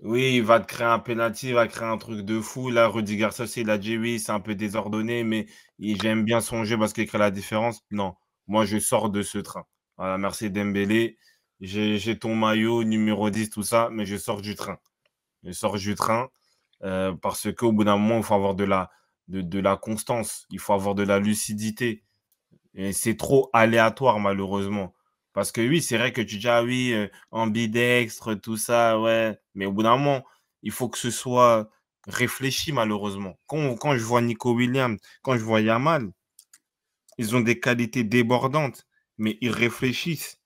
oui, il va te créer un penalty, il va créer un truc de fou. Là, Rudy Garcia aussi, il a dit: «Oui, c'est un peu désordonné, mais j'aime bien son jeu parce qu'il crée la différence». Non, moi, je sors de ce train. Voilà, merci Dembélé. J'ai ton maillot numéro 10, tout ça, mais je sors du train. Je sors du train, parce qu'au bout d'un moment, il faut avoir de la constance, il faut avoir de la lucidité. Et c'est trop aléatoire malheureusement. Parce que oui, c'est vrai que tu dis: «Ah oui, ambidextre, tout ça, ouais». Mais au bout d'un moment, il faut que ce soit réfléchi malheureusement. Quand je vois Nico Williams, quand je vois Yamal, ils ont des qualités débordantes, mais ils réfléchissent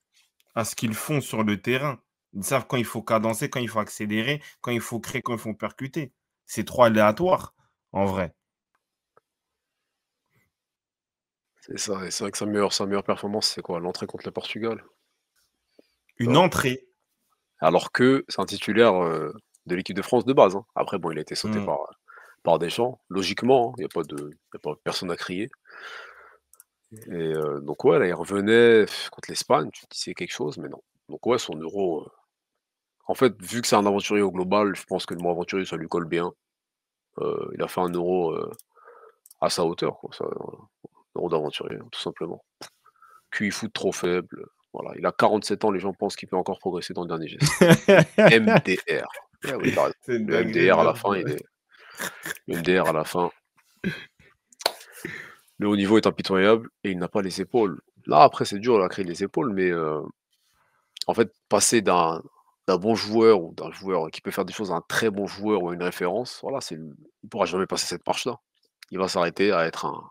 à ce qu'ils font sur le terrain. Ils savent quand il faut cadencer, quand il faut accélérer, quand il faut créer, quand il faut percuter. C'est trop aléatoire en vrai.
C'est ça et c'est vrai que sa meilleure performance, c'est quoi? L'entrée contre le Portugal, tu
Une
vois?
entrée.
Alors que c'est un titulaire, de l'équipe de France de base, hein. Après bon, il a été sauté
Mmh.
par Deschamps, logiquement, hein, il y a pas personne à crier et donc ouais, là, il revenait contre l'Espagne, tu te dis: «C'est quelque chose», mais non. Donc ouais, son Euro, en fait, vu que c'est un aventurier au global, je pense que le mot aventurier, ça lui colle bien. Il a fait un Euro, à sa hauteur, quoi, ça, Euro d'aventurier, hein, tout simplement. QI foot trop faible, voilà, il a 47 ans, les gens pensent qu'il peut encore progresser dans le dernier geste. MDR. Eh oui, tu raison.
C'est une
Le
dinguerie de
MDR à la
dire
fin,
ça.
le MDR à la fin, le haut niveau est impitoyable et il n'a pas les épaules. Là, après, c'est dur, à créer les épaules, mais en fait, passer d'un bon joueur ou d'un joueur qui peut faire des choses à un très bon joueur ou à une référence, voilà, il pourra jamais passer cette marche-là. Il va s'arrêter à être un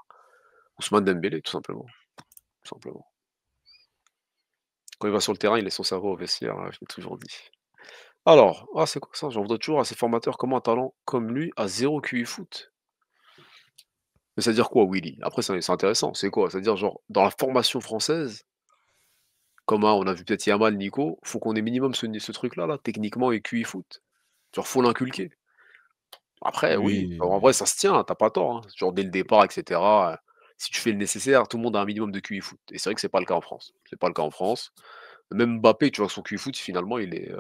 Ousmane Dembélé, tout simplement, tout simplement. Quand il va sur le terrain, il laisse son cerveau au vestiaire, hein, je l'ai toujours dit. Alors, ah, c'est quoi ça? J'en voudrais toujours à ces formateurs, comment un talent comme lui a 0 QI foot? Mais ça veut dire quoi Willy? Après c'est intéressant, c'est quoi? C'est-à-dire genre dans la formation française, comme, on a vu peut-être Yamal, Nico, faut qu'on ait minimum ce truc-là là, techniquement et QI foot. Genre faut l'inculquer. Après oui, en
Oui,
vrai ça se tient, tu pas tort, hein. Genre dès le départ et cetera, si tu fais le nécessaire, tout le monde a un minimum de QI foot et c'est vrai que c'est pas le cas en France. C'est pas le cas en France. Même Mbappé, tu vois, son QI foot finalement
ouais, il est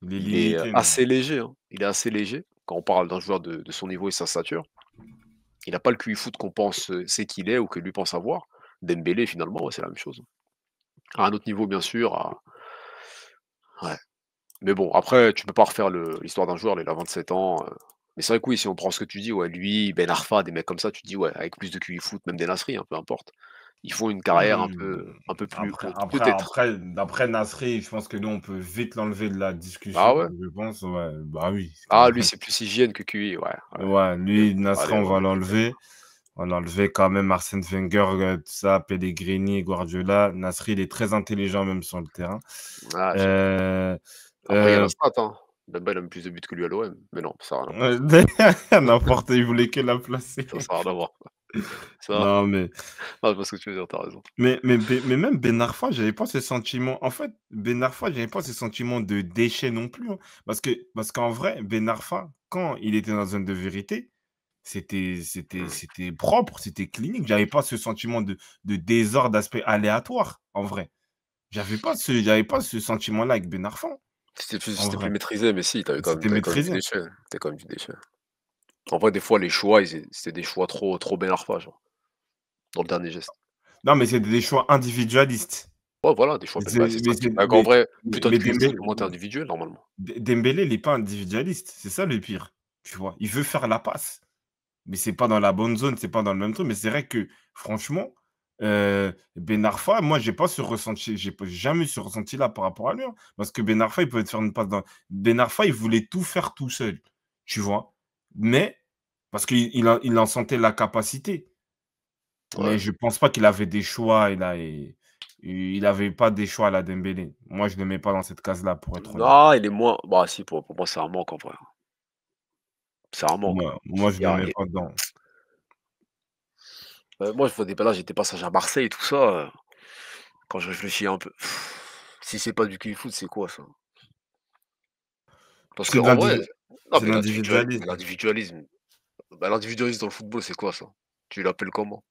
limité même.
assez léger, hein. Il est assez léger quand on parle d'un joueur de son niveau et sa stature. Il a pas le QI foot qu'on pense, c'est qu'il est ou que lui pense avoir. Dembélé finalement, ouais, c'est la même chose. À un autre niveau bien sûr, à ouais. Mais bon, après tu peux pas refaire l'histoire d'un joueur, là, il a 27 ans, mais c'est vrai que oui, si on prend ce que tu dis, ouais, lui, Ben Arfa, des mecs comme ça, tu te dis: «Ouais, avec plus de QI foot», même des Nasri, hein, peu importe. Ils font une carrière
Mmh,
un peu plus
après
haute,
après
peut-être.
après d'après Nasri, je pense que nous, on peut vite l'enlever de la
Ah
discussion,
ouais?
je pense, ouais, bah oui,
Ah lui,
carrément.
c'est plus hygiène que QI, ouais, ouais.
Ouais,
OK.
lui, Nasri,
Allez,
on
ouais,
va
OK, OK.
l'enlever. On va enlever quand même Arsène Wenger, tout ça, Pellegrini, Guardiola. Nasri, il est très intelligent même sur le terrain.
Ah, j'avoue.
Heu
Après il y a la stat, hein. Bemba, il a mis plus de buts que lui à l'OM, mais non, ça a rien à voir.
n'importe, il voulait que la placer.
Ça a rien à voir. Ça
Non, mais
ah, je vois ce que tu veux dire, tu raison.
mais même Ben Arfa, j'avais pas ce sentiment en fait, Ben Arfa, j'avais pas ce sentiment de déchet non plus, hein. Parce qu'en vrai, Ben Arfa, quand il était dans la zone de vérité,
Mmh.
c'était propre, c'était clinique. J'avais pas ce sentiment de désordre, d'aspect aléatoire, en vrai. J'avais pas ce sentiment-là avec Ben Arfa, en
C'était plus
vrai.
maîtrisé, mais si,
C'était
tu quand même du
maîtrisé.
déchet. Tu quand même du déchet. En vrai, des fois, les choix, c'était des choix trop Ben Arfa, genre, dans le dernier geste.
Non, mais c'est des choix individualistes.
Ouais, voilà, des choix
C'est
Ben bah, c'est ça qui bah, qu'en
mais
vrai, plus tu as de
mais
QI foot,
Dembélé
moins tu es individuel, normalement.
Dembélé, il est pas individualiste, c'est ça le pire, tu vois? Il veut faire la passe, mais c'est pas dans la bonne zone, c'est pas dans le même truc. Mais c'est vrai que franchement, Ben Arfa, moi j'ai pas ce ressenti, j'ai pas jamais eu ce ressenti-là par rapport à lui, hein. Parce que Ben Arfa, il pouvait te faire une passe dans Ben Arfa, il voulait tout faire tout seul, tu vois? Mais parce qu'il en sentait la capacité, mais
Ouais.
je pense pas qu'il avait des choix, il avait pas des choix à la Dembélé. Moi, je le mets pas dans cette case-là pour être honnête.
Non, il est moins bah, si, pour moi, c'est un manque, en vrai. C'est un manque.
Moi, je
Il y
le
a
mets
et
pas dedans.
moi, je vois des là, j'étais passage à Marseille et tout ça, quand je réfléchis un peu, si c'est pas du QI foot, c'est quoi ça? Parce
C'est de
qu'en vrai non,
c'est de
mais
l'individualisme.
l'individualisme, bah, l'individualisme dans le football, c'est quoi ça? Tu l'appelles comment?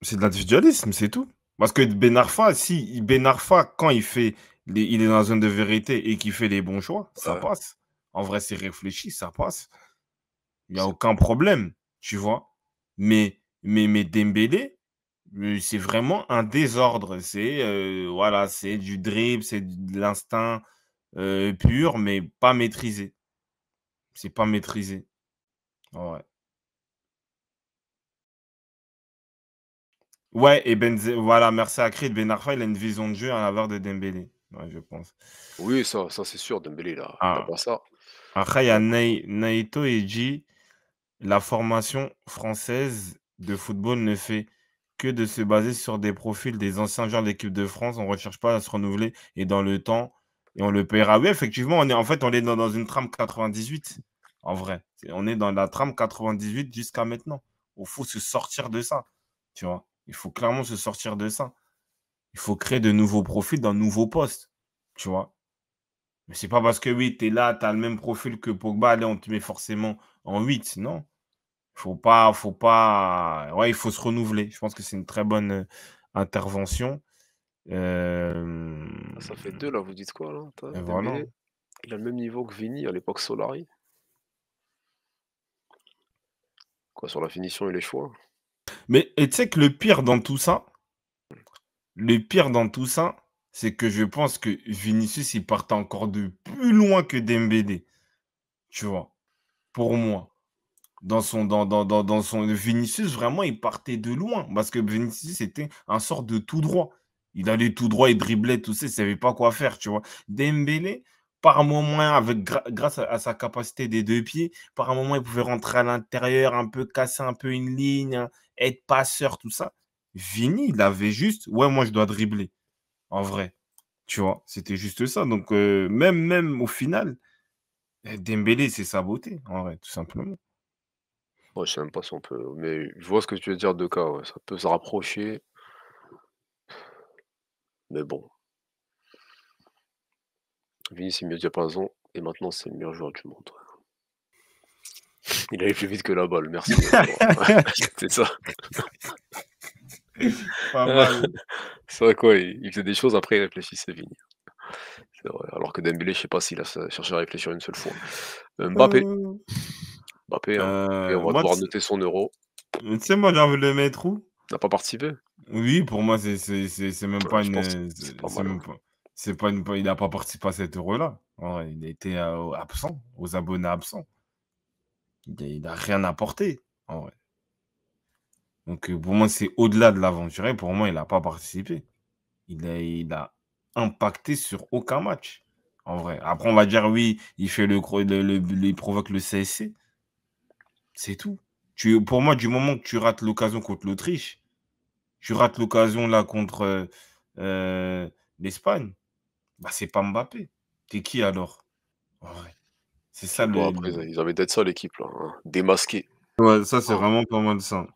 C'est de l'individualisme, c'est tout. Parce que Ben Arfa, si Ben Arfa, quand il est dans la zone de vérité et qu'il fait les bons choix, ça
Ouais,
passe. En vrai, c'est réfléchi, ça passe. Il y a
c'est
aucun problème, tu vois? Mais Dembélé, c'est vraiment un désordre. C'est, voilà, c'est du dribble, c'est de l'instinct, pur, mais pas maîtrisé. C'est pas maîtrisé. Ouais. Ouais et voilà, merci à Creed. Ben Arfa, il a une vision de jeu à l'inverse de Dembélé. Ouais, je pense.
oui, ça c'est sûr, Dembélé, il a
Ah,
pas ça.
après, il y
Il
a
a pas
Naito, il dit: «La formation française de football ne fait que de se baser sur des profils des anciens joueurs de l'équipe de France. On ne recherche pas à se renouveler et dans le temps et on le paiera». Oui, effectivement, on est dans une trame 98, en vrai. On est dans la trame 98 jusqu'à maintenant. Il faut se sortir de ça, tu vois? Il faut clairement se sortir de ça. Il faut créer de nouveaux profils dans de nouveaux postes, tu vois? Mais c'est pas parce que oui, tu es là, tu as le même profil que Pogba, allez, on te met forcément en 8. Non. Faut pas ouais, il faut se renouveler. Je pense que c'est une très bonne, intervention.
ça fait 2 là, vous dites quoi là?
Et voilà.
Dembélé, il a le même niveau que Vini à l'époque Solari, quoi, sur la finition et les choix.
Mais et tu sais que le pire dans tout ça, c'est que je pense que Vinicius, il partait encore de plus loin que Dembélé, tu vois? Pour moi. Dans son Vinicius, vraiment, il partait de loin parce que Vinicius, c'était un sort de tout droit. Il allait tout droit, il driblait, tout ça, il savait pas quoi faire, tu vois? Dembélé, par moment, avec grâce à sa capacité des 2 pieds, par un moment, il pouvait rentrer à l'intérieur, un peu casser un peu une ligne, être passeur, tout ça. Vini, il avait juste: «Ouais, moi, je dois dribbler», en vrai, tu vois? C'était juste ça donc même au final, Dembélé s'est saboté, en vrai, tout simplement.
Ouais, je sais même pas si on peut mais je vois ce que tu veux dire de cas, ouais, ça peut se rapprocher, mais bon, Vini c'est mieux diapason et maintenant c'est le meilleur joueur du monde, ouais. Il allait plus vite que la balle, merci, c'est ça.
Pas mal.
C'est vrai quoi, il faisait des choses après il réfléchissait Vini, c'est vrai. Alors que Dembélé, je sais pas s'il a cherché à réfléchir une seule fois. Mbappé,
Heu,
Mbappé, hein, et on va
moi,
devoir noter son euro.
tu sais, moi, j'ai envie de le mettre où?
Il n'a pas participé?
Oui, pour moi, c'est même
Ouais,
pas
je
une,
pense que c'est pas
c'est
mal,
même
hein.
pas une il a pas participé à cet euro-là. En vrai, il a été, absent, aux abonnés absents. Il a rien apporté, en vrai. Donc, pour moi, c'est au-delà de l'aventurier. Pour moi, il a pas participé. Il a impacté sur aucun match, en vrai. Après, on va dire: «Oui, il fait il provoque le CSC». C'est tout. Pour moi, du moment que tu rates l'occasion contre l'Autriche, tu rates l'occasion là contre, l'Espagne, bah, c'est pas Mbappé. Tu qui alors? En vrai, c'est
Je
ça
sais pas,
le
après ils avaient d'être ça l'équipe là, hein, démasqué.
ouais, ça, c'est
Oh,
vraiment pas mal ça.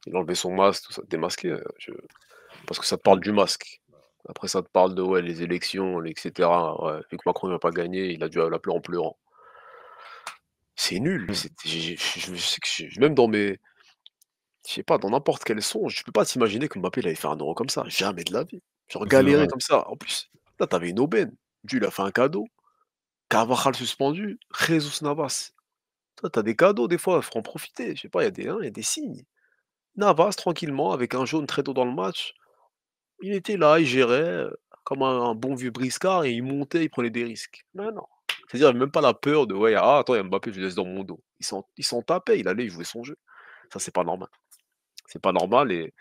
il enlevait son masque, tout ça, démasqué, parce que ça te parle du masque. Après ça te parle de, ouais, les élections, et cetera, ouais, vu que Macron il a pas gagné, il a dû l'appeler en pleurant. C'est nul,
Mmh,
c'était je sais que même dans mes je sais pas, dans n'importe quel songe, tu peux pas t'imaginer que Mbappé il allait faire un euro comme ça, jamais de la vie. Genre
c'est
galérer
vrai.
comme ça. En plus, là, tu avais une aubaine. Dieu il a fait un cadeau, Carvajal suspendu, Jesus Navas. Toi, tu as des cadeaux des fois, faut en profiter. Je sais pas, il y a des, hein, il y a des signes. Navas tranquillement avec un jaune très tôt dans le match, il était là, il gérait, comme un bon vieux briscard et il montait, il prenait des risques. Mais non. C'est-à-dire, il avait même pas la peur de: «Ouais, ah attends, il y a Mbappé, je le laisse dans mon dos». Il s'en tapait, il allait, il jouait son jeu. Ça, c'est pas normal. C'est pas normal et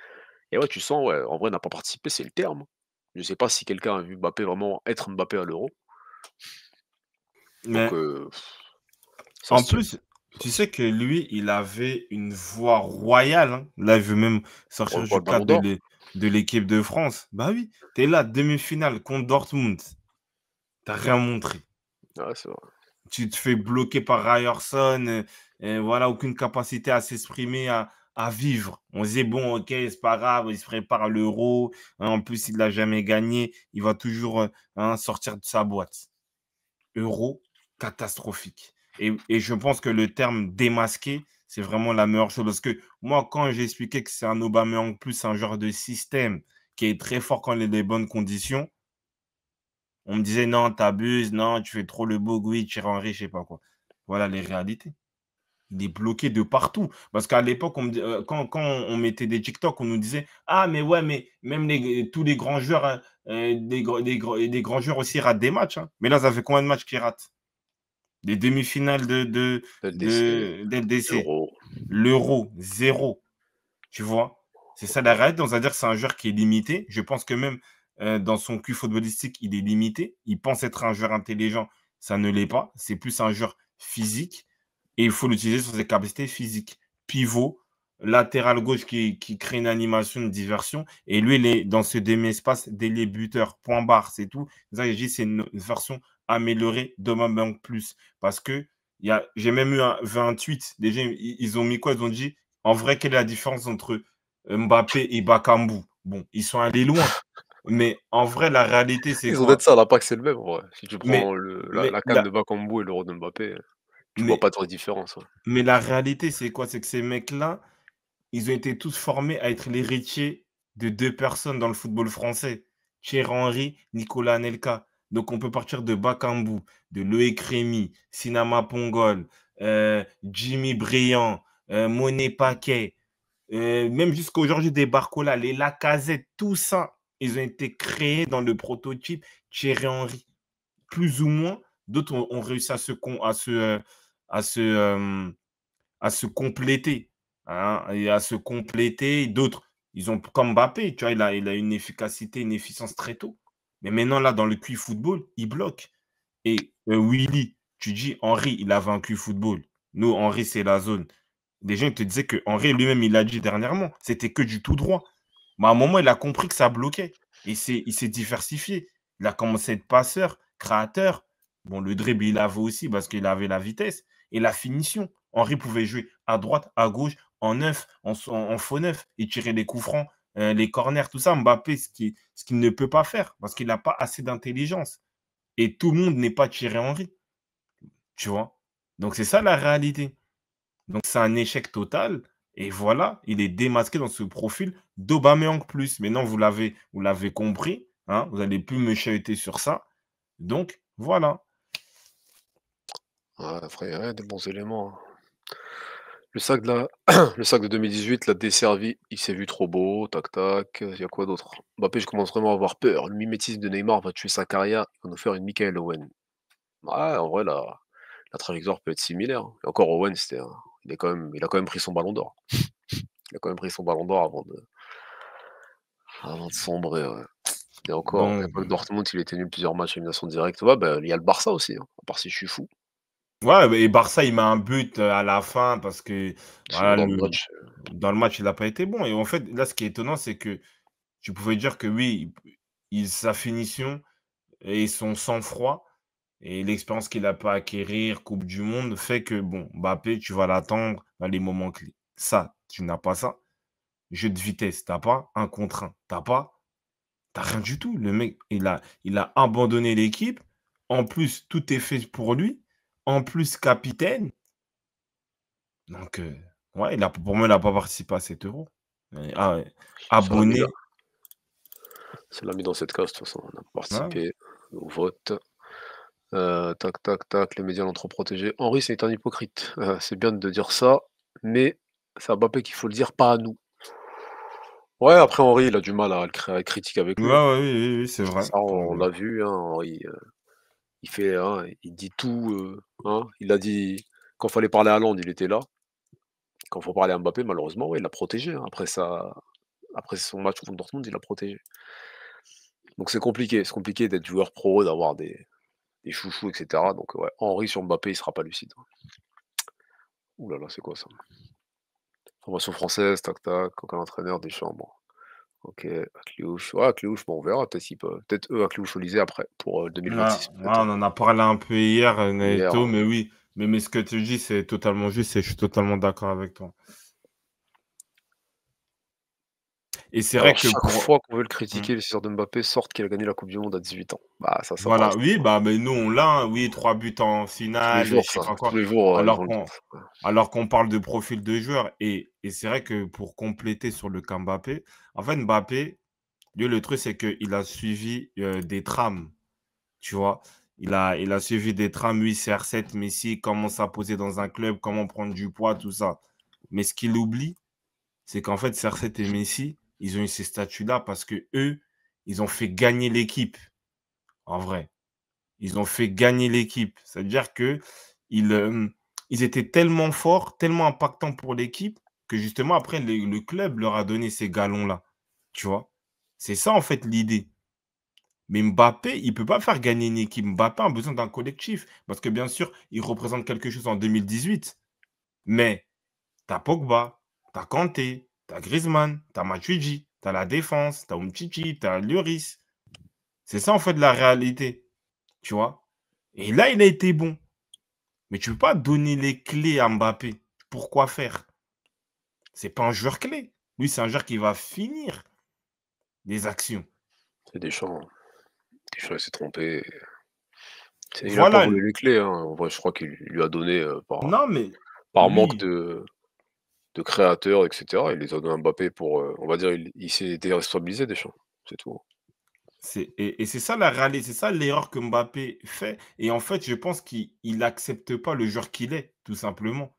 ouais, tu sens, ouais, en vrai, n'a pas participé, c'est le terme. Je sais pas si quelqu'un a vu Mbappé vraiment être Mbappé à l'Euro, donc
Mais
ça
en
se tient,
plus,
ça
tu
se
sais
tient.
que lui, il avait une voix royale, hein. Là, il veut même sortir
Pour
du
le Ballon
cadre
d'Or?
de l'équipe de France. Bah oui, tu es là, demi-finale contre Dortmund, tu rien montré.
Ouais, c'est vrai.
Tu te fais bloquer par Ryerson, et voilà, aucune capacité à s'exprimer, à vivre. On se disait: «Bon, OK, c'est pas grave, il se prépare à l'Euro, hein, en plus, il l'a jamais gagné, il va toujours, hein, sortir de sa boîte». Euro catastrophique et je pense que le terme «démasqué», c'est vraiment la meilleure chose parce que moi, quand j'ai expliqué que c'est un Aubameyang plus un genre de système qui est très fort quand il y a des bonnes conditions, on me disait: «Non, t'abuses, non, tu fais trop le beau oui, Thierry Henry, je sais pas quoi». Voilà les réalités. Il est bloqué de partout. Parce qu'à l'époque, quand on mettait des TikTok, on nous disait: «Ah mais ouais, mais même tous les grands joueurs, hein, des grands joueurs aussi ratent des matchs, hein». Mais là, ça fait combien de matchs qu'ils ratent? Des demi-finales
LDC,
d'LDC,
Euro.
l'Euro, zéro. Tu vois? C'est ça la réalité, donc ça veut dire que c'est un joueur qui est limité. Je pense que même, dans son QI footballistique, il est limité. Il pense être un joueur intelligent, ça ne l'est pas. C'est plus un joueur physique et il faut l'utiliser sur ses capacités physiques. Pivot, latéral gauche qui crée une animation, une diversion et lui, il est dans ce demi-espace d'ailier buteur, point barre, c'est tout. C'est ça que je dis, c'est une version améliorée d'Aubameyang plus parce que il y a j'ai même vu un tweet, les gens, ils ont mis quoi? Ils ont dit: «En vrai, quelle est la différence entre Mbappé et Bakambu?» Bon, ils sont allés loin, mais en vrai, la réalité, c'est
Ils ont peut-être
quoi?
ça, l'impact c'est le même en vrai. Si tu
Mais
prends le la
mais
la CAN
la
de Bakambu et l'Euro de Mbappé, tu vois
mais
pas trop de différence, ouais.
mais la réalité, c'est quoi? C'est que ces mecs-là, ils ont été tous formés à être l'héritier de 2 personnes dans le football français, Thierry Henry, Nicolas Anelka. Donc on peut partir de Bakambu, de Loïc Rémy, Sinama Pongol, Jimmy Briand, Monet Paquet, même jusqu'à aujourd'hui des Barcola, les Lacazette, tout ça, ils ont été créés dans le prototype Thierry Henry. Plus ou moins, d'autres ont réussi à se, à se compléter, hein, et à se compléter. D'autres, ils ont comme Mbappé, tu vois, il a une efficacité, une efficience très tôt. Mais maintenant, là, dans le QI football, il bloque. Et Willy, tu dis Henry, il a vaincu football. Nous, Henry, c'est la zone. Des gens ils te disaient que Henry lui-même, il l'a dit dernièrement, c'était que du tout droit. Mais à un moment, il a compris que ça bloquait. Et il s'est diversifié. Il a commencé à être passeur, créateur. Bon, le dribble, il avait aussi parce qu'il avait la vitesse et la finition. Henry pouvait jouer à droite, à gauche, en neuf, en faux neuf, et tirer les coups francs, les corners, tout ça. Mbappé, ce qu'il ne peut pas faire parce qu'il n'a pas assez d'intelligence. Et tout le monde n'est pas Thierry Henry, tu vois. Donc, c'est ça la réalité. Donc, c'est un échec total. Et voilà, il est démasqué dans ce profil d'Aubameyang plus. Maintenant, vous l'avez compris. Hein, vous n'allez plus me chahuter sur ça. Donc, voilà.
Ouais, après, ouais, des bons éléments, hein. Le sac de la le sac de 2018 l'a desservi, il s'est vu trop beau, tac tac, il y a quoi d'autre? Mbappé, je commence vraiment à avoir peur. Le mimétisme de Neymar va tuer sa carrière, il va nous faire une Michael Owen. Ouais, en vrai, la trajectoire peut être similaire, hein. Et encore Owen, il a quand même pris son ballon d'or. Il a quand même pris son ballon d'or avant de sombrer, ouais. Et encore, à
Donc,
l'époque Dortmund, il était nul plusieurs matchs à élimination directe. Ouais, bah, il y a le Barça aussi, hein, à part si je suis fou.
ouais, et Barça, il met un but à la fin parce que
Sinon
voilà,
dans le match,
dans le match, il n'a pas été bon. Et en fait, là, ce qui est étonnant, c'est que tu pouvais dire que oui, sa finition et son sang-froid et l'expérience qu'il a pu acquérir, Coupe du Monde, fait que bon, Mbappé, tu vas l'attendre dans les moments clés. Ça, tu n'as pas ça. Jeu de vitesse, t'as pas. Un contre un, t'as pas. T'as rien du tout. Le mec, il a abandonné l'équipe. En plus, tout est fait pour lui. En plus, capitaine. Donc, ouais, pour moi, il n'a pas participé à cet Euro. Ah ouais,
ça l'a mis là.
abonné.
Ça l'a mis dans cette case de toute façon. On a
Ouais.
participé au vote. Tac, tac, tac, les médias l'ont trop protégé. Henry, c'est un hypocrite. C'est bien de dire ça, mais c'est à Mbappé qu'il faut le dire, pas à nous. Ouais, après Henry, il a du mal à être critique avec
Ouais,
lui, hein.
ouais, oui, oui, oui, c'est vrai.
Ça, on l'a vu, hein, Henry, il fait, hein, il dit tout, hein. Il a dit quand fallait parler à Haaland, il était là. Quand faut parler à Mbappé, malheureusement, ouais, il l'a protégé, hein. Après son match contre Dortmund, il l'a protégé. Donc c'est compliqué d'être joueur pro, d'avoir des chouchous, et cetera. Donc ouais, Henry sur Mbappé, il sera pas lucide. Ouh là là, c'est quoi ça? Formation française, tac tac, aucun entraîneur, Deschamps, bon. OK, Akliouche. Ouais, Akliouche, bon, on verra, peut-être eux, Akliouche au Lycée après, pour,
Ouais,
2026
ouais,
peut-être,
on en a parlé un peu hier,
hier,
Neto, mais oui. Mais ce que tu dis, c'est totalement juste et je suis totalement d'accord avec toi. Et c'est vrai
alors
que
chaque
pour.
fois qu'on veut le
Mmh.
critiquer, les suceurs de Mbappé sortent qu'il a gagné la coupe du monde à 18 ans. Bah ça paraît
Voilà, oui, bah, mais nous, on l'a, hein, oui, 3 buts en
tous les
finale,
jours
je sais
ça,
pas
tous
quoi.
les jours, ils
Alors
vont le dire
qu'on
ça. Ouais.
alors qu'on parle de profil de joueur et c'est vrai que pour compléter sur le cas Mbappé, en fait, Mbappé, Lui, le truc, c'est qu'il a suivi des trames, tu vois. Il a suivi des trames, lui, CR7, Messi, comment s'imposer dans un club, comment prendre du poids, tout ça. Mais ce qu'il oublie, c'est qu'en fait, CR7 et Messi, ils ont eu ces statuts-là parce que eux, ils ont fait gagner l'équipe, en vrai. Ils ont fait gagner l'équipe. C'est-à-dire que ils, ils étaient tellement forts, tellement impactants pour l'équipe que justement, après, le club leur a donné ces galons-là. Tu vois? C'est ça, en fait, l'idée. Mais Mbappé, il ne peut pas faire gagner une équipe. Mbappé a besoin d'un collectif. Parce que bien sûr, il représente quelque chose en 2018. Mais tu as Pogba, tu as Kanté, tu as Griezmann, tu as Matuidi, tu as la défense, tu as Umtiti, tu as Lloris. C'est ça, en fait, la réalité. Tu vois? Et là, il a été bon. Mais tu ne peux pas donner les clés à Mbappé. Pourquoi faire? C'est pas un joueur clé. Lui, c'est un joueur qui va finir des actions.
C'est Deschamps. Deschamps, il s'est trompé. Il a pas
Voilà.
volé les clés, hein. En vrai, je crois qu'il lui a donné,
Non, mais
par manque
lui,
de créateurs et cetera. Il les a donnés à Mbappé pour, on va dire, il s'est déresponsabilisé Deschamps, c'est tout.
et c'est ça la réalité, c'est ça l'erreur que Mbappé fait. Et en fait, je pense qu'il n'accepte pas le joueur qu'il est, tout simplement.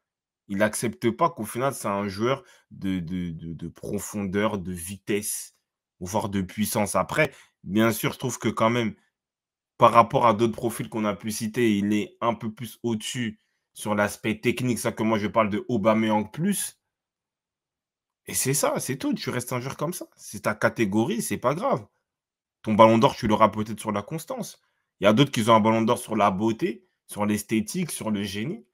Il n'accepte pas qu'au final, c'est un joueur de profondeur, de vitesse, voire de puissance. Après, bien sûr, je trouve que quand même, par rapport à d'autres profils qu'on a pu citer, il est un peu plus au-dessus sur l'aspect technique. Ça que moi, je parle de Aubameyang plus. Et c'est ça, c'est tout. Tu restes un joueur comme ça. C'est ta catégorie, c'est pas grave. Ton ballon d'or, tu l'auras peut-être sur la constance. Il y a d'autres qui ont un ballon d'or sur la beauté, sur l'esthétique, sur le génie.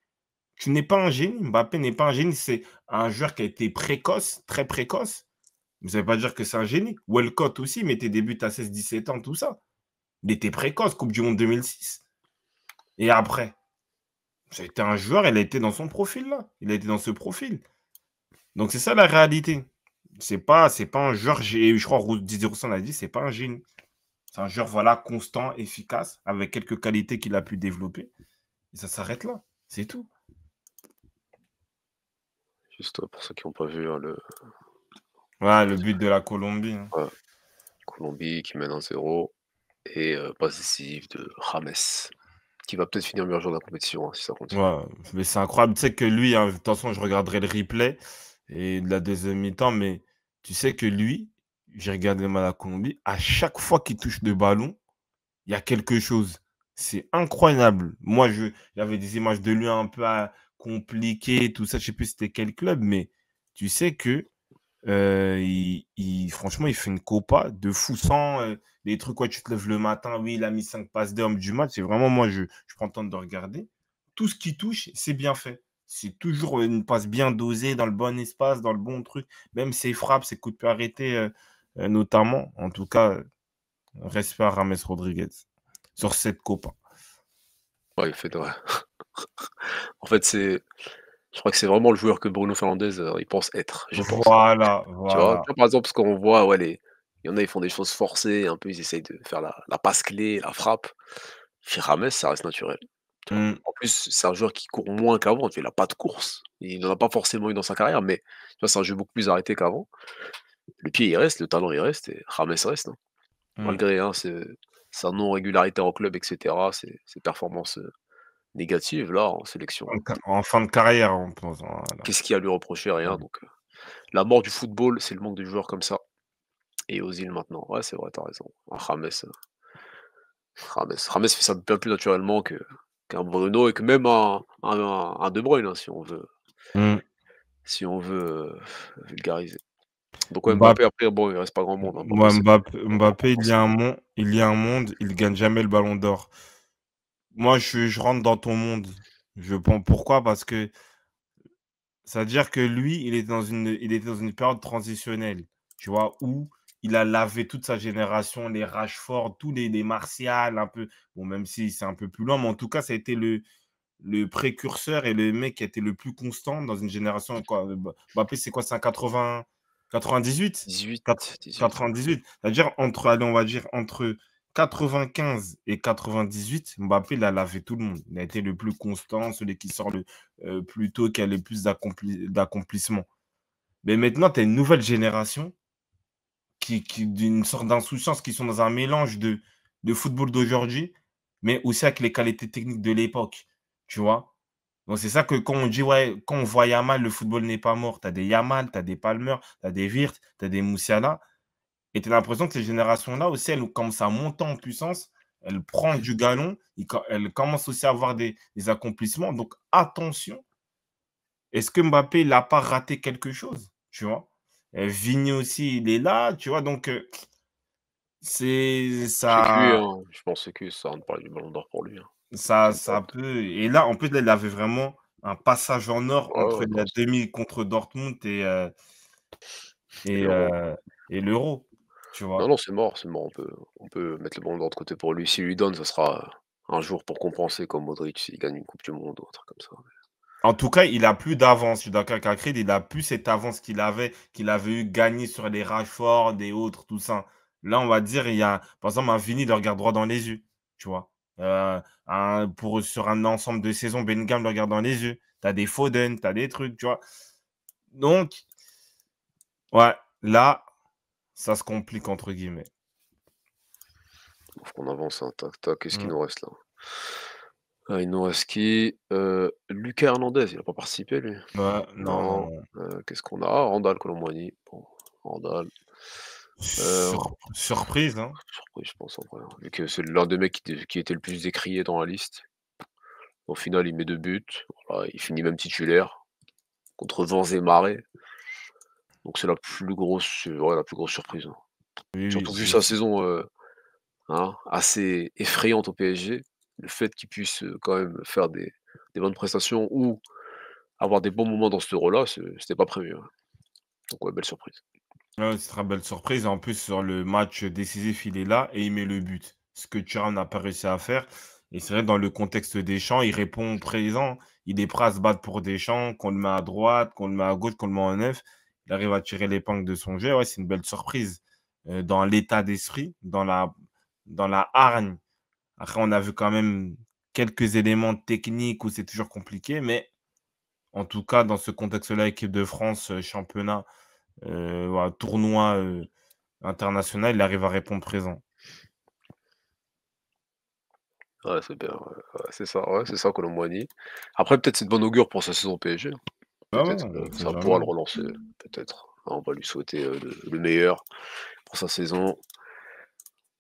Tu n'es pas un génie. Mbappé n'est pas un génie. C'est un joueur qui a été précoce, très précoce. Mais ça ne veut pas dire que c'est un génie. Walcott aussi mettait des buts à 16-17 ans, tout ça. Il était précoce, Coupe du Monde 2006. Et après, c'était un joueur, il a été dans son profil là. Il a été dans ce profil. Donc c'est ça la réalité. C'est pas un joueur, je crois, Didier Roussin l'a dit, c'est pas un génie. C'est un joueur, voilà, constant, efficace, avec quelques qualités qu'il a pu développer. Et ça s'arrête là. C'est tout.
Juste, pour ceux qui n'ont pas vu, hein,
Ouais, le but de la Colombie, hein.
ouais, Colombie qui mène 1-0 et passe décisive de James, qui va peut-être finir meilleur joueur de la compétition, hein, si ça continue.
Ouais, mais c'est incroyable. Tu sais que lui, hein, de toute façon, je regarderai le replay et de la deuxième mi-temps, mais tu sais que lui, j'ai regardé la Colombie, à chaque fois qu'il touche le ballon, il y a quelque chose. C'est incroyable. Moi, j'avais des images de lui un peu compliquées, tout ça. Je sais plus c'était quel club, mais tu sais que franchement, il fait une copa de fou sans les trucs. Ouais, tu te lèves le matin, oui, il a mis 5 passes d'homme du match. C'est vraiment, moi, je prends le temps de regarder. Tout ce qui touche, c'est bien fait. C'est toujours une passe bien dosée, dans le bon espace, dans le bon truc. Même ses frappes, ses coups de pied arrêtés, notamment. En tout cas, respect à Rames Rodriguez sur cette copa.
Ouais, il fait ouais. En fait, je crois que c'est vraiment le joueur que Bruno Fernandes, il pense être, je pense, hein.
Voilà,
Tu vois?
voilà.
Tu vois, par exemple, parce qu'on voit, ouais, il y en a, ils font des choses forcées, un peu, ils essayent de faire la passe clé, la frappe. Chez James, ça reste naturel, tu vois?
Mm.
En plus, c'est un joueur qui court moins qu'avant, tu vois? Il a pas de course. Il n'en a pas forcément eu dans sa carrière, mais tu vois, c'est un jeu beaucoup plus arrêté qu'avant. Le pied, il reste, le talent, il reste et James reste, hein.
Mm.
Malgré, hein, sa non-régularité en club et cetera, ses performances, négatives, là, en sélection.
En fin de carrière, on pense. Voilà.
Qu'est-ce qu'il y a à lui reprocher? Rien,
Ouais.
donc la mort du football, c'est le manque de joueurs comme ça et Ozil maintenant. Ouais, c'est vrai, tu as raison. Ah, James fait ça bien plus naturellement qu'un Bruno et que même un De Bruyne, hein,
Mm.
si on veut, vulgariser. Donc ouais,
Mbappé,
Mbappé après bon, il reste pas grand monde, hein. Mbappé
ouais,
c'est
Mbappé, il y a
forcément.
un monde, il gagne jamais le ballon d'or. Moi, je rentre dans ton monde. Je pense pourquoi? Parce que ça veut dire que lui, il était dans une période transitionnelle, tu vois, où il a lavé toute sa génération, les Rashford, tous les Martial, un peu. Bon, même si c'est un peu plus loin, mais en tout cas, ça a été le précurseur et le mec qui a été le plus constant dans une génération. Quoi. Mbappé, c'est quoi? C'est un 80, 98?
18, ouais.
98. C'est-à-dire, allez, on va dire, entre 95 et 98, Mbappé, il a lavé tout le monde. Il a été le plus constant, celui qui sort le plus tôt, qui a le plus d'accomplissement. Mais maintenant, tu as une nouvelle génération d'une sorte d'insouciance, qui sont dans un mélange de football d'aujourd'hui, mais aussi avec les qualités techniques de l'époque, tu vois? Donc c'est ça que quand on dit, ouais, quand on voit Yamal, le football n'est pas mort. Tu as des Yamal, tu as des Palmer, tu as des Wirtz, tu as des Moussiala, et tu as l'impression que ces générations-là aussi, elles commencent à monter en puissance, elles prennent du galon, elles commencent aussi à avoir des accomplissements. Donc attention, est-ce que Mbappé, il a pas raté quelque chose? Tu vois? Vigny aussi, il est là, tu vois? Donc c'est
C'est cuit,
ça,
hein. Je pense que c'est cuit, ça rentre pas du ballon d'or pour lui, hein.
ça
Même pas.
ça peut, et là, en plus, là, il avait vraiment un passage en or
Ouais,
entre
ouais, non,
la demi contre Dortmund
et
et
l'Euro.
heu et l'Euro, tu
Non,
vois?
non, c'est mort, c'est mort. On peut mettre le ballon d'or de côté pour lui. S'il lui donne, ça sera un jour pour compenser comme Modric s'il gagne une coupe du monde ou un truc comme ça.
En tout cas, il a plus d'avance. Je suis d'accord avec Akrid, il a plus cette avance qu'il avait eu gagné sur les Rashford et autres, tout ça. Là, on va dire, il y a par exemple, un Vini, il le regarde droit dans les yeux, tu vois? Sur un ensemble de saisons, Bellingham le regarde dans les yeux. Tu as des Foden, tu as des trucs, tu vois? Donc ouais, là, ça se «complique» entre guillemets.
Faut qu'on avance, hein. Tac, tac, qu'est-ce qu'il
Mmh.
nous reste là? Ah, il nous reste qui? Lucas Hernandez, il a pas participé lui?
Ouais, non, non,
Non.
non.
Qu'est-ce qu'on a? Ah, Randal Kolo Muani. Bon, Randal. Heu,
Surprise, hein?
surpris je pense en vrai, hein, vu que c'est l'un des mecs qui était le plus décrié dans la liste. Au final, il met 2 buts, voilà, il finit même titulaire contre Vents et Marais. Donc c'est la plus grosse surprise, hein.
Oui, oui,
Surtout vu
c'est
sa
c'est
saison, hein, assez effrayante au PSG. Le fait qu'il puisse, quand même faire des bonnes prestations ou avoir des bons moments dans ce Euro-là, c'était pas prévu, hein. Donc ouais, belle surprise.
ouais, c'est très belle surprise. En plus, sur le match décisif, il est là et il met le but. Ce que Thuram n'a pas réussi à faire. Et c'est vrai, dans le contexte des champs, il répond présent. Il est prêt à se battre pour Deschamps, qu'on le met à droite, qu'on le met à gauche, qu'on le met en neuf. Il arrive à tirer l'épingle de son jeu. Ouais, c'est une belle surprise. Dans l'état d'esprit, dans la hargne. Après, on a vu quand même quelques éléments techniques où c'est toujours compliqué. Mais en tout cas, dans ce contexte-là, équipe de France, championnat, voilà, tournoi international, il arrive à répondre présent.
Ouais, c'est bien, ouais, c'est ça Kolo Muani. Après peut-être c'est de bon augure pour sa saison au PSG, hein.
Ah ouais,
Peut-être,
on sait
ça pourra
jamais.
le relancer, peut-être. Ah, on va lui souhaiter, le meilleur pour sa saison.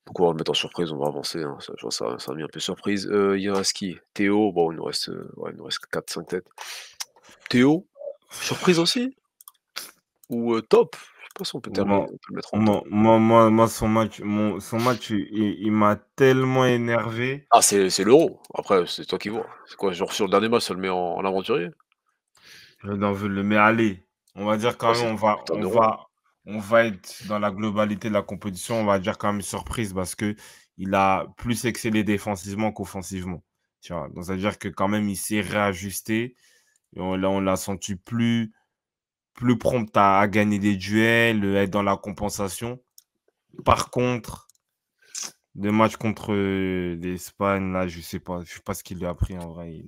Donc on va le mettre en surprise, on va avancer, hein, ça je vois ça a mis un peu surprise. Il y a qui? Théo, bon il nous reste, ouais, il nous reste 4-5 têtes. Théo, surprise aussi? Ou, top? Je sais pas si
Moi
on peut le mettre en top.
moi, son match, il m'a tellement énervé.
Ah c'est l'Euro, après c'est toi qui vois. C'est quoi, genre sur le dernier match, ça le met en aventurier?
Non, je le mets, allez, on va dire
Ouais,
quand même,
c'est
on
un euro.
va on va être dans la globalité de la compétition, on va dire quand même surprise parce que il a plus excellé défensivement qu'offensivement, tu vois? Donc ça veut dire que quand même il s'est réajusté, et on l'a senti plus prompt à gagner des duels, être dans la compensation. Par contre, le match contre, l'Espagne, là, je sais pas ce qu'il lui a pris en vrai.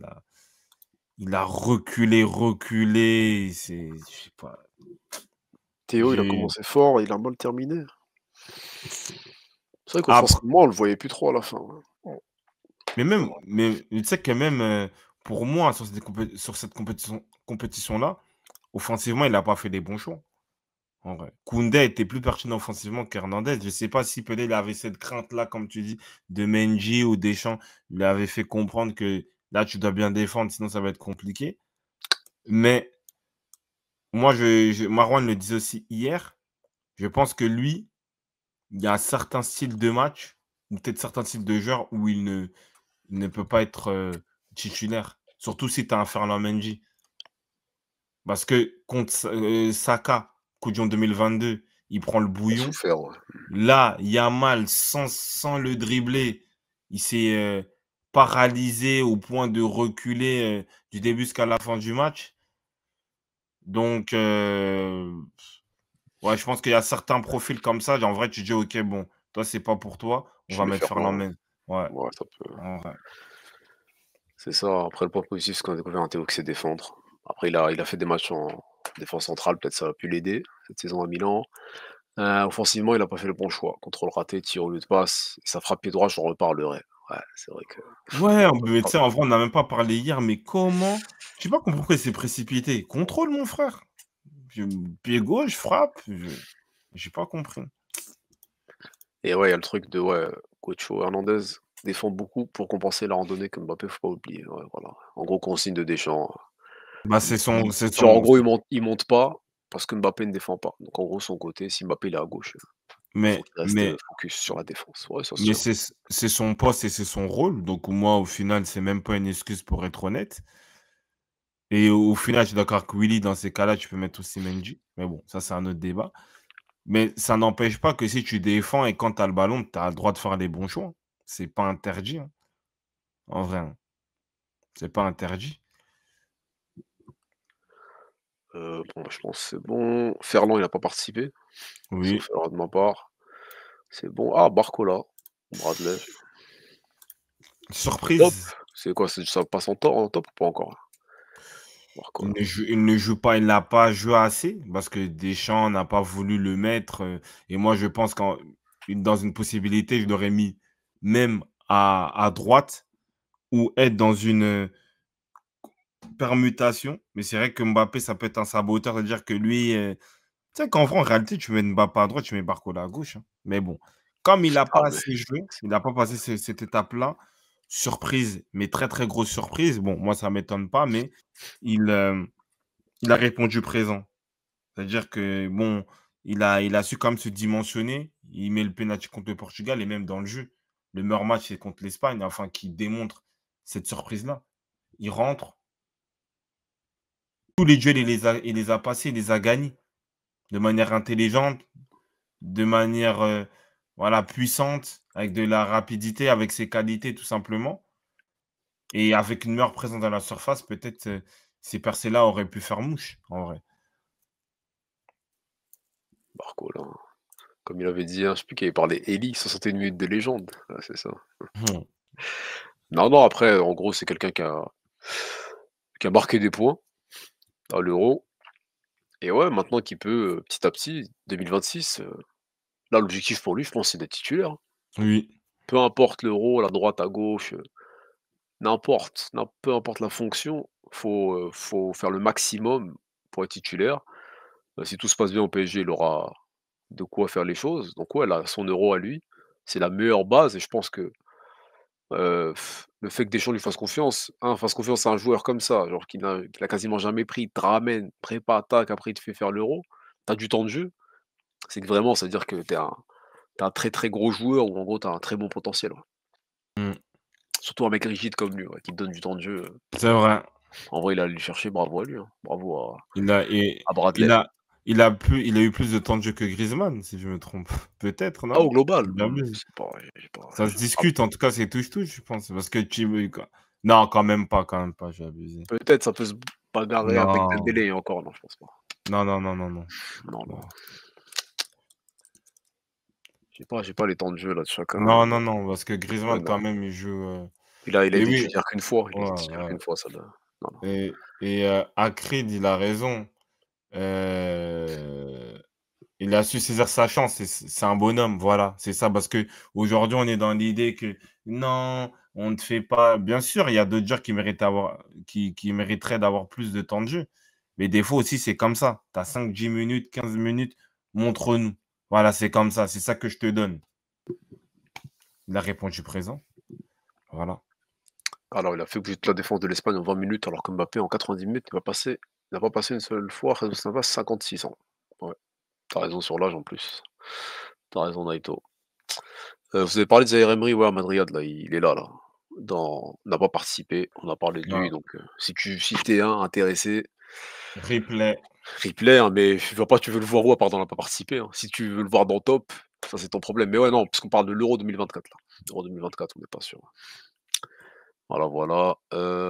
Il a reculé, reculé, je sais pas,
Théo, il a
j'ai
commencé fort, il a mal terminé. C'est vrai
après
qu'offensivement, on le voyait plus trop à la fin, ouais.
mais tu sais que même, pour moi, sur cette compétition-là, offensivement, il a pas fait des bons choix, en vrai. Koundé était plus pertinent offensivement qu'Hernandez. Je sais pas si peut-être il avait cette crainte-là, comme tu dis, de Mendy ou Deschamps lui avait fait comprendre que là, tu dois bien défendre, sinon ça va être compliqué. Mais moi, Marouane le disait aussi hier, je pense que lui, il y a certains styles de match, ou peut-être certains types de joueurs où il ne peut pas être, titulaire. Surtout si tu as un Ferland Mendy. Parce que contre Saka, coupe du monde 2022, il prend le
Il a
bouillon.
souffert, ouais.
Là, Yamal, sans le dribbler, il s'est, paralysé au point de reculer, du début jusqu'à la fin du match. Donc ouais, je pense qu'il y a certains profils comme ça, en vrai, tu dis: «OK, bon, toi, c'est pas pour toi, on
Tu
va
mets
mettre Ferland
Ferland,
Mendy». Ouais,
ouais, ça peut
en vrai.
c'est ça. Après le point positif, c'est qu'on a découvert un Théo qui sait défendre. Après il a fait des matchs en défense centrale, peut-être ça a pu l'aider cette saison à Milan. Offensivement, il a pas fait le bon choix. Contrôle raté, tir au lieu de passe, sa frappe pied droit, j'en reparlerai. Ouais, c'est vrai que
Ouais,
un peu de
mais tu sais,
travail.
en vrai, on n'a même pas parlé hier, mais comment? Je sais pas pourquoi il s'est précipité. Contrôle, mon frère. Je pied gauche, frappe, je j'ai pas compris.
Et ouais, il y a le truc de ouais, Cucho Hernandez défend beaucoup pour compenser la randonnée que Mbappé, faut pas oublier. Ouais, voilà. En gros, consigne de Deschamps,
Bah,
il
c'est
genre en
son
gros, il monte pas parce que Mbappé ne défend pas. Donc en gros, son côté, si Mbappé il est à gauche, faut
mais
qu'il reste,
mais
focus sur la défense. Ouais, ça se
mais
tient.
c'est son poste et c'est son rôle, donc moi, au final, c'est même pas une excuse pour être honnête et au final, je suis d'accord avec Willy, dans ces cas-là, tu peux mettre aussi Mendy, mais bon, ça, c'est un autre débat. Mais ça n'empêche pas que si tu défends et quand tu as le ballon, tu as le droit de faire les bons choix. C'est pas interdit, hein, en vrai, hein. C'est pas interdit.
Bon, bah, je pense que c'est bon. Ferland, il a pas participé, sauf
Oui,
erreur de ma part. C'est bon. Ah, Barcola, Bradley. Top.
surprise,
C'est quoi? Ça passe en top ou pas encore? Barcola.
il ne joue pas, il n'a pas joué assez parce que Deschamps n'a pas voulu le mettre, et moi je pense dans une possibilité, je l'aurais mis même à droite ou être dans une, permutation. Mais c'est vrai que Mbappé, ça peut être un saboteur, c'est-à-dire que lui, tu sais qu'en vrai, en réalité, tu mets Mbappé à droite, tu mets Barcola à gauche, hein. Mais bon, comme il n'a
Ah
pas
mais
assez joué, il n'a pas passé cette étape-là, surprise, mais très, très grosse surprise. Bon, moi, ça ne m'étonne pas, mais il, il a répondu présent. C'est-à-dire que, bon, il a su quand même se dimensionner. Il met le penalty contre le Portugal et même dans le jeu. Le meilleur match, c'est contre l'Espagne, enfin, qui démontre cette surprise-là. Il rentre, tous les duels, il les a passés, il les a gagnés de manière intelligente, de manière, voilà, puissante, avec de la rapidité, avec ses qualités tout simplement et avec une meilleure présence dans la surface, peut-être, ces percées-là auraient pu faire mouche, en vrai.
Barcola, comme il avait dit, hein, je sais plus qui avait parlé, Eli, 61 minutes de légende. Ouais, c'est ça.
Mmh.
Non, non, après, en gros, c'est quelqu'un qui a marqué des points à l'Euro et ouais, maintenant qu'il peut, petit à petit, 2026, là, l'objectif pour lui, je pense, c'est d'être titulaire, hein.
Oui,
Peu importe l'Euro, la droite, à gauche, peu importe la fonction, faut faire le maximum pour être titulaire. Si tout se passe bien au PSG, il aura de quoi faire les choses. Donc ouais, là, son Euro à lui, c'est la meilleure base et je pense que, le fait que Deschamps lui fasse confiance à un joueur comme ça, genre qu'il a quasiment jamais pris, il te ramène, prépa, tac, après il te fait faire l'Euro, tu as du temps de jeu, c'est que vraiment ça veut dire que tu es un très, très gros joueur ou en gros tu as un très bon potentiel, ouais.
mmh,
Surtout un mec rigide comme lui, ouais, qui te donne du temps de jeu,
c'est vrai.
en vrai il allait le chercher, bravo à lui, hein. Bravo à
Il a et
à
il
Bradley.
a il a eu plus de temps de jeu que Griezmann, si je me trompe. Peut-être,
Ah, au
non?
global?
Je dis abuse.
C'est pas j'ai pas
Ça se
j'ai pas
discute, en tout cas, c'est touche-touche, je pense, parce que tu quoi non, quand même pas, j'ai abusé.
peut-être ça peut se bagarrer avec
Non,
Dembélé et encore non, je pense pas.
non, non, non, non, non,
Non, non,
non.
j'ai pas les temps de jeu là de chacun,
Non, non, non, parce que
ouais,
Griezmann,
non.
quand même, il joue,
Il a
mais
été
oui,
titulaire qu'une fois, il a
ouais,
été titulaire
ouais
qu'une fois, ça le non, non.
Akrid, il a raison. Heu, il a su saisir sa chance, c'est un bonhomme, voilà, c'est ça. Parce qu'aujourd'hui, on est dans l'idée que non, on ne fait pas bien sûr, il y a d'autres joueurs qui mériteraient d'avoir plus de temps de jeu, mais des fois aussi, c'est comme ça. Tu as 5-10 minutes, 15 minutes, montre-nous. Voilà, c'est comme ça, c'est ça que je te donne. Il a répondu présent, voilà.
Alors il a fait bouger toute la défense de l'Espagne en 20 minutes alors que Mbappé en 90 minutes il n'a pas passé une seule fois Jesús Navas 56 ans. Ouais, tu as raison sur l'âge en plus. Tu as raison Naito. Vous avez parlé de Zaïre Emery, ouais à Madrid là, il est là. Il n'a pas participé, on a parlé de lui
Non,
donc si tu es intéressé,
replay,
replay, hein, mais je vois pas tu veux le voir où à part dans n'a pas participé, hein. Si tu veux le voir dans top, ça c'est ton problème. Mais ouais non, puisqu'on parle de l'Euro 2024 là. L'Euro 2024, on n'est pas sûr. Voilà, voilà.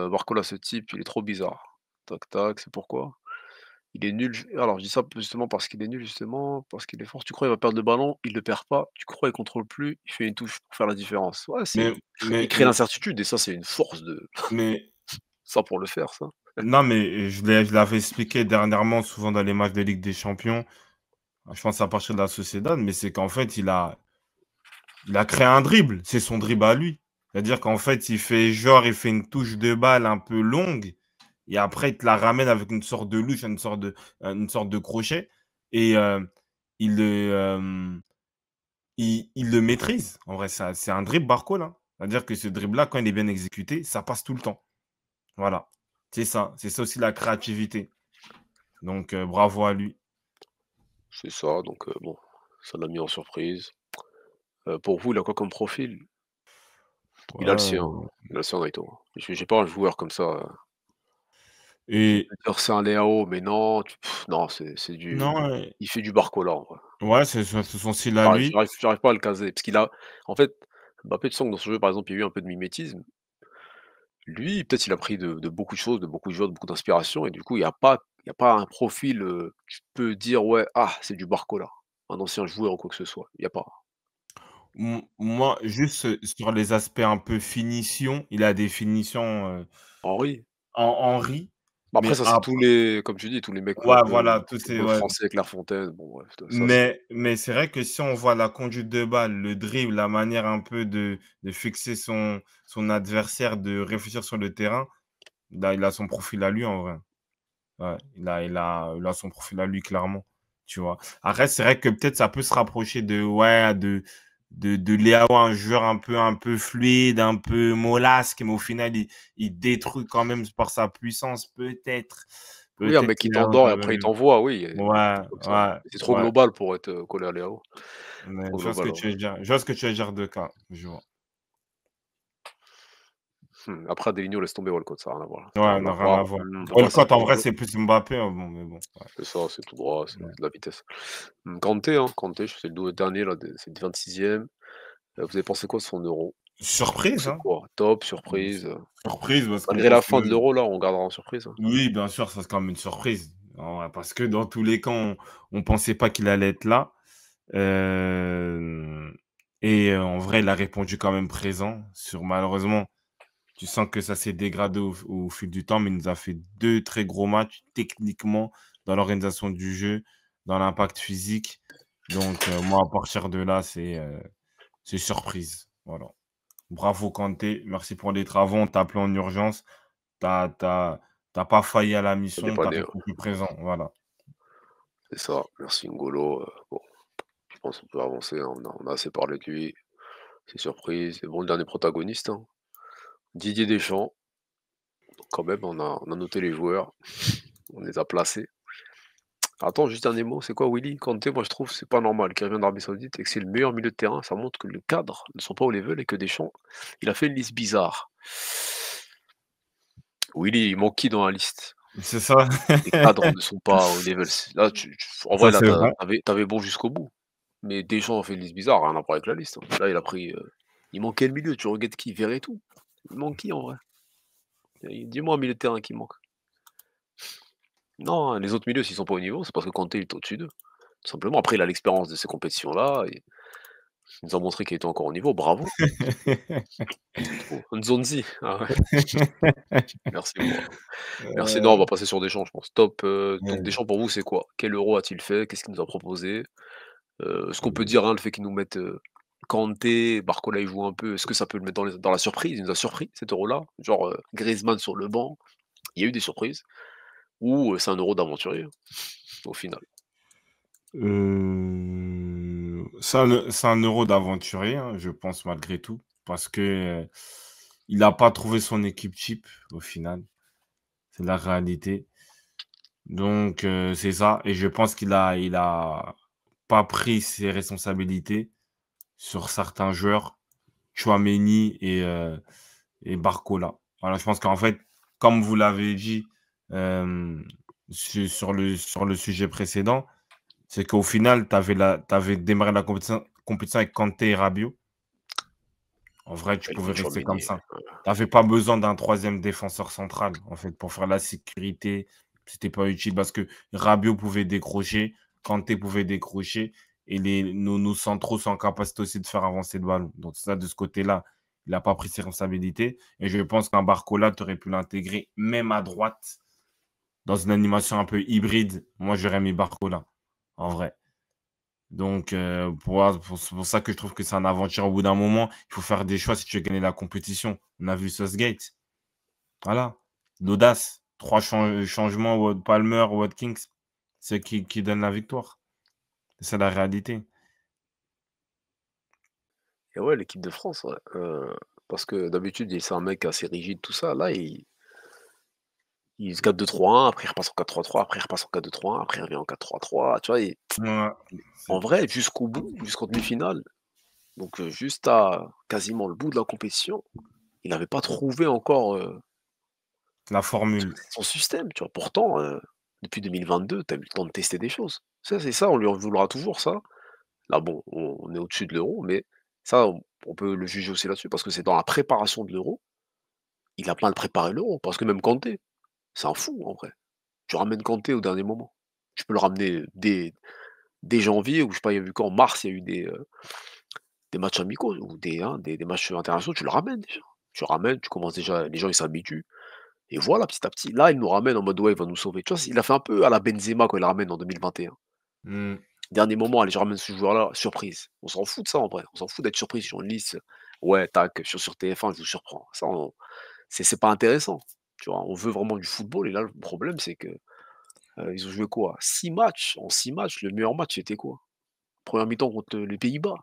Barcola, ce type, il est trop bizarre. Tac, tac, c'est pourquoi? Il est nul. Alors, je dis ça justement parce qu'il est nul, justement, parce qu'il est fort. Tu crois il va perdre le ballon, il le perd pas. Tu crois il contrôle plus, il fait une touche pour faire la différence. Ouais,
mais
il
mais
crée
mais
l'incertitude et ça, c'est une force de
mais
ça pour le faire, ça.
non, mais je l'avais expliqué dernièrement, souvent dans les matchs de Ligue des Champions. Je pense à partir de la Sociedad, mais c'est qu'en fait, il a créé un dribble. C'est son dribble à lui. C'est-à-dire qu'en fait, il fait une touche de balle un peu longue et après, il te la ramène avec une sorte de louche, une sorte de crochet et il le, il le maîtrise. En vrai, ça c'est un dribble Barcola. C'est-à-dire que ce dribble-là, quand il est bien exécuté, ça passe tout le temps. Voilà. C'est ça. C'est ça aussi la créativité. Donc bravo à lui.
C'est ça, donc bon, ça l'a mis en surprise. Pour vous, il a quoi comme profil? Il a le
Ouais,
sien, hein. Il a le sien Naito, hein. J'ai pas un joueur comme ça, je vais
et
te dire c'est un Leao, mais non, non, c'est
non,
du il fait du Barcola, en vrai.
ouais, c'est son style à lui.
J'arrive pas à le caser, parce qu'il a en fait, Mbappé, tu sens que dans ce jeu, par exemple, il y a eu un peu de mimétisme. Lui, peut-être il a pris de beaucoup de choses, de beaucoup de joueurs, de beaucoup d'inspiration et du coup, il y a pas un profil, tu peux dire: «Ouais, ah, c'est du Barcola», un ancien joueur ou quoi que ce soit, il y a pas.
Moi, juste, sur les aspects un peu finition, il a des finitions,
Henry,
en Henry,
bah, après
mais
ça, c'est
ap
tous les comme tu dis, tous les mecs un
ouais,
peu
voilà, tout c'est
football
ouais.
français, Clairefontaine, bon bref, ça c'est
Mais c'est vrai que si on voit la conduite de balle, le dribble, la manière un peu de fixer son adversaire, de réfléchir sur le terrain, il a son profil à lui, en vrai. Ouais, il a son profil à lui clairement, tu vois? Après, c'est vrai que peut-être ça peut se rapprocher de ouais, de Leao, un joueur un peu fluide, un peu molasque, mais au final, il détruit quand même par sa puissance, peut-être.
oui, un
Peut-être
mec qui
Leao
t'endort et
quand
après il
même
t'envoie, oui, il y a des
ouais,
trucs comme ça.
ouais,
C'est trop
ouais,
global pour être, collé à Léo.
mais
Trop global, ouais.
je vois ce que tu veux dire de cas, je vois.
Après Adelinho, laisse tomber Walcott, ça a rien à voir. Ça a
Ouais,
rien à
non, rien à
voir.
voir.
Après c'est
Walcott, en vrai, c'est plus Mbappé, bon, mais bon, ouais,
c'est ça, c'est tout droit, c'est
ouais.
de la vitesse. Kanté, hein, Kanté, c'est le dernier là, c'est le 26e. Vous avez pensé quoi de son Euro?
Surprise,
C'est
hein?
quoi? Top,
Mmh,
surprise,
surprise parce qu'on
malgré la
pense
fin de l'Euro là, on gardera en surprise, hein?
oui, bien sûr, ça c'est quand même une surprise. En vrai, parce que dans tous les cas, on pensait pas qu'il allait être là. Hem et en vrai, il a répondu quand même présent sur malheureusement, tu sens que ça s'est dégradé au fil du temps, mais il nous a fait 2 très gros matchs techniquement, dans l'organisation du jeu, dans l'impact physique. Donc moi, à partir de là, c'est surprise, voilà. Bravo Kanté, merci pour les travaux, on t'a appelé en urgence. Tu as pas failli à la
Ça
mission, tu as
dépanner, ouais.
répondu présent, voilà.
C'est ça, merci N'Golo, bon, je pense qu'on peut avancer, hein, on a assez parlé de lui, ses surprises et bon, le dernier protagoniste, hein, Didier Deschamps. Quand même, on a noté les joueurs, on les a placés. Attends, juste un dernier mot, c'est quoi Willy? Kanté, moi je trouve c'est pas normal qu'il revienne d'Arabie Saoudite et que c'est le meilleur milieu de terrain. Ça montre que le cadre ne sont pas au level et que Deschamps, il a fait une liste bizarre. Willy, il manque qui dans la liste?
C'est ça.
Les cadres ne sont pas au level. Là, en vrai,
Ça,
là,
c'est vrai.
t'avais bon jusqu'au bout. Mais Deschamps a fait une liste bizarre, rien à voir avec la liste, hein. Là, il a pris. Il manquait le milieu, tu regardes qui? Verretou. Il manque qui en vrai? Dis-moi un milieu de terrain qui manque. Non, hein, les autres milieux, s'ils sont pas au niveau, c'est parce que Kanté il est au-dessus d'eux. Tout simplement. Après, il a l'expérience de ces compétitions-là et il nous a montré qu'il était encore au niveau, bravo. Oh, Nzonzi, ah ouais, merci moi. Merci, non, on va passer sur Deschamps, je pense. Top, donc
Ouais,
Deschamps pour vous, c'est quoi? Quel Euro a-t-il fait? Qu'est-ce qu'il nous a proposé? Est-ce qu'on peut dire, hein, le fait qu'il nous mette, Kanté, Barcola, il joue un peu, est-ce que ça peut le mettre dans la surprise? Il nous a surpris cet Euro-là, genre, Griezmann sur le banc, il y a eu des surprises ou, c'est un Euro d'aventurier, au final?
c'est un euro d'aventurier, hein, je pense malgré tout, parce que, il a pas trouvé son équipe type au final, c'est la réalité. Donc c'est ça et je pense qu'il a pas pris ses responsabilités sur certains joueurs, Tchouaméni et Barcola. Voilà, je pense qu'en fait, comme vous l'avez dit, hem, sur le sujet précédent, c'est qu'au final, tu avais démarré la compétition avec Kanté et Rabiot. En vrai, tu
Ouais, il faut
pouvais rester comme
Tchouaméni,
ça. Tu avais pas besoin d'un troisième défenseur central, en fait, pour faire la sécurité. C'était pas utile parce que Rabiot pouvait décrocher, Kanté pouvait décrocher et nos centraux sont en capacité aussi de faire avancer le ballon. Donc ça, de ce côté-là, il a pas pris ses responsabilités et je pense qu'un Barcola, tu aurais pu l'intégrer même à droite dans une animation un peu hybride. Moi, j'aurais mis Barcola, en vrai. Donc, c'est pour ça que je trouve que c'est un aventure au bout d'un moment. Il faut faire des choix si tu veux gagner la compétition. On a vu Southgate. Voilà. L'audace. 3 changements, Palmer, Watkins, c'est qui donne la victoire. C'est ça la réalité.
Et ouais, l'équipe de France, ouais, parce que d'habitude, c'est un mec assez rigide, tout ça. Là, il se 4-2-3-1, après il repasse en 4-3-3, après il repasse en 4-2-3-1, après il revient en 4-3-3, tu vois? Et
Ouais,
en
c'est
vrai, jusqu'au bout, jusqu'en demi-finale, donc juste à quasiment le bout de la compétition, il n'avait pas trouvé encore,
la formule.
son système, tu vois? Pourtant, depuis 2022, tu as eu le temps de tester des choses. Ça, c'est ça, on lui en voudra toujours ça. Là, bon, on est au-dessus de l'Euro, mais ça, on peut le juger aussi là-dessus parce que c'est dans la préparation de l'Euro, il a mal préparé l'Euro parce que même Kanté, c'est un fou en vrai. Tu ramènes Kanté au dernier moment. Tu peux le ramener dès janvier ou je sais pas, il y a eu quand? En mars, il y a eu des matchs amicaux ou des matchs internationaux, tu le ramènes déjà. Tu le ramènes, tu commences déjà les gens ils s'habituent et voilà, petit à petit. Là, il nous ramène en mode: «Ouais, il va nous sauver». Tu vois? Il a fait un peu à la Benzema quand il le ramène en 2021.
Mmh.
Dernier moment, allez, je ramène ce joueur-là, surprise. On s'en fout de ça en vrai, on s'en fout d'être surpris sur une liste, ouais, tac, je suis sur TF1, je vous surprends. Ça, c'est pas intéressant, tu vois? On veut vraiment du football et là, le problème, c'est que, ils ont joué quoi? 6 matchs. En 6 matchs, le meilleur match, c'était quoi? Première mi-temps contre les Pays-Bas.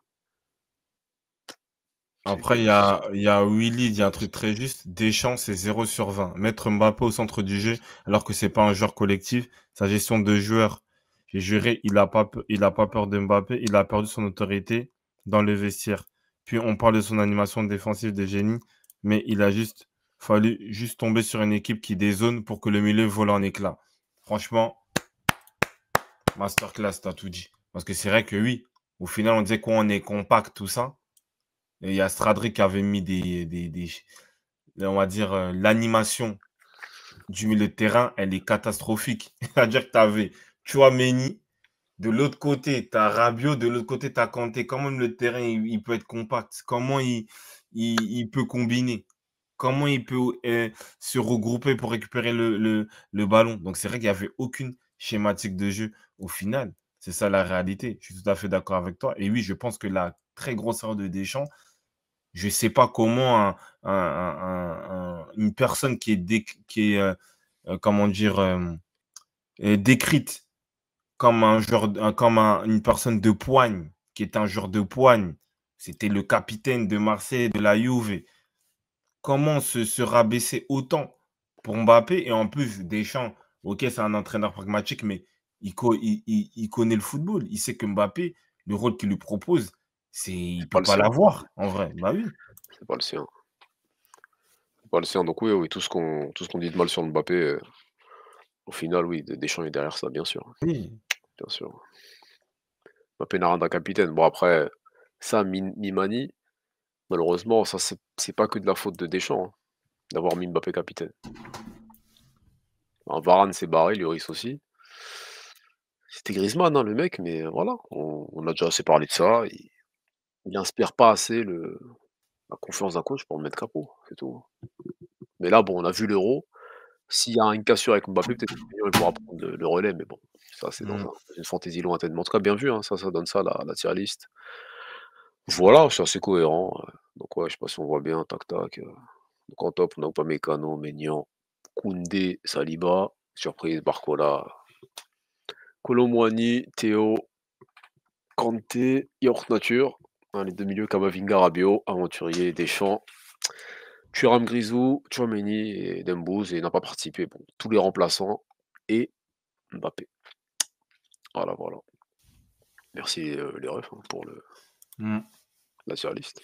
Après,
C'était
il y a Willy, il dit un truc très juste. Deschamps, c'est 0/20. Mettre Mbappé au centre du jeu, alors que c'est pas un joueur collectif. Sa gestion de joueur, j'ai juré, il a pas peur de Mbappé. Il a perdu son autorité dans le vestiaire. Puis on parle de son animation défensive de génie, mais il a juste fallu juste tomber sur une équipe qui dézone pour que le milieu vole en éclats. Franchement, masterclass, t'as tout dit. Parce que c'est vrai que oui, au final, on disait qu'on est compact, tout ça. Et il y a Stradrick qui avait mis on va dire, l'animation du milieu de terrain, elle est catastrophique. C'est-à-dire que tu avais Tchouaméni, de l'autre côté, tu as Rabiot, de l'autre côté, tu as Kanté. Comment le terrain, il peut être compact? Comment il peut combiner? Comment il peut, se regrouper pour récupérer le ballon? Donc c'est vrai qu'il y avait aucune schématique de jeu au final. C'est ça la réalité. Je suis tout à fait d'accord avec toi et oui, je pense que la très grosse erreur de Deschamps, je sais pas comment une personne qui est, comment dire? Décrite comme un joueur comme une personne de poigne, qui est un joueur de poigne. C'était le capitaine de Marseille de la Juve. Comment se rabaisser autant pour Mbappé? Et en plus, Deschamps, OK, c'est un entraîneur pragmatique, mais il connaît le football. Il sait que Mbappé, le rôle qu'il lui propose, il
c'est pas
peut
le
pas
sien,
l'avoir en vrai. Bah oui.
c'est pas le sien, c'est pas le sien. Donc oui, oui, tout ce qu'on dit de mal sur Mbappé, au final, oui, Deschamps est derrière ça, bien sûr,
Oui.
bien sûr. Mbappé n'a rien d'un capitaine. Bon après, ça, Mimani, malheureusement, ça c'est pas que de la faute de Deschamps, hein, d'avoir mis Mbappé capitaine. Ben, Varane s'est barré, Lloris aussi. C'était Griezmann, hein, le mec, mais voilà, on a déjà assez parlé de ça. Il inspire pas assez la confiance d'un coach pour le mettre capot, c'est tout. Mais là, bon, on a vu l'Euro. S'il y a une cassure avec Mbappé, peut-être que Maignan, il pourra prendre le relais, mais bon, ça c'est
Mmh.
dans une fantaisie lointaine. Mais en tout cas, bien vu, hein, ça donne ça la tier list. Voilà, c'est assez cohérent, donc ouais, je sais pas si on voit bien, tac tac, donc en top, on a Upamecano, Maignan, Koundé, Saliba, surprise, Barcola, Kolo Théo, Kanté, Yaourt Nature, hein, les 2 milieux Camavinga, Rabiot, Aventurier, Deschamps, Thuram, Grisou, Tchouaméni et Dembouz et n'a pas participé, bon, tous les remplaçants et Mbappé. Voilà, voilà. Merci, les refs, hein, pour
Mmh.
la tier list.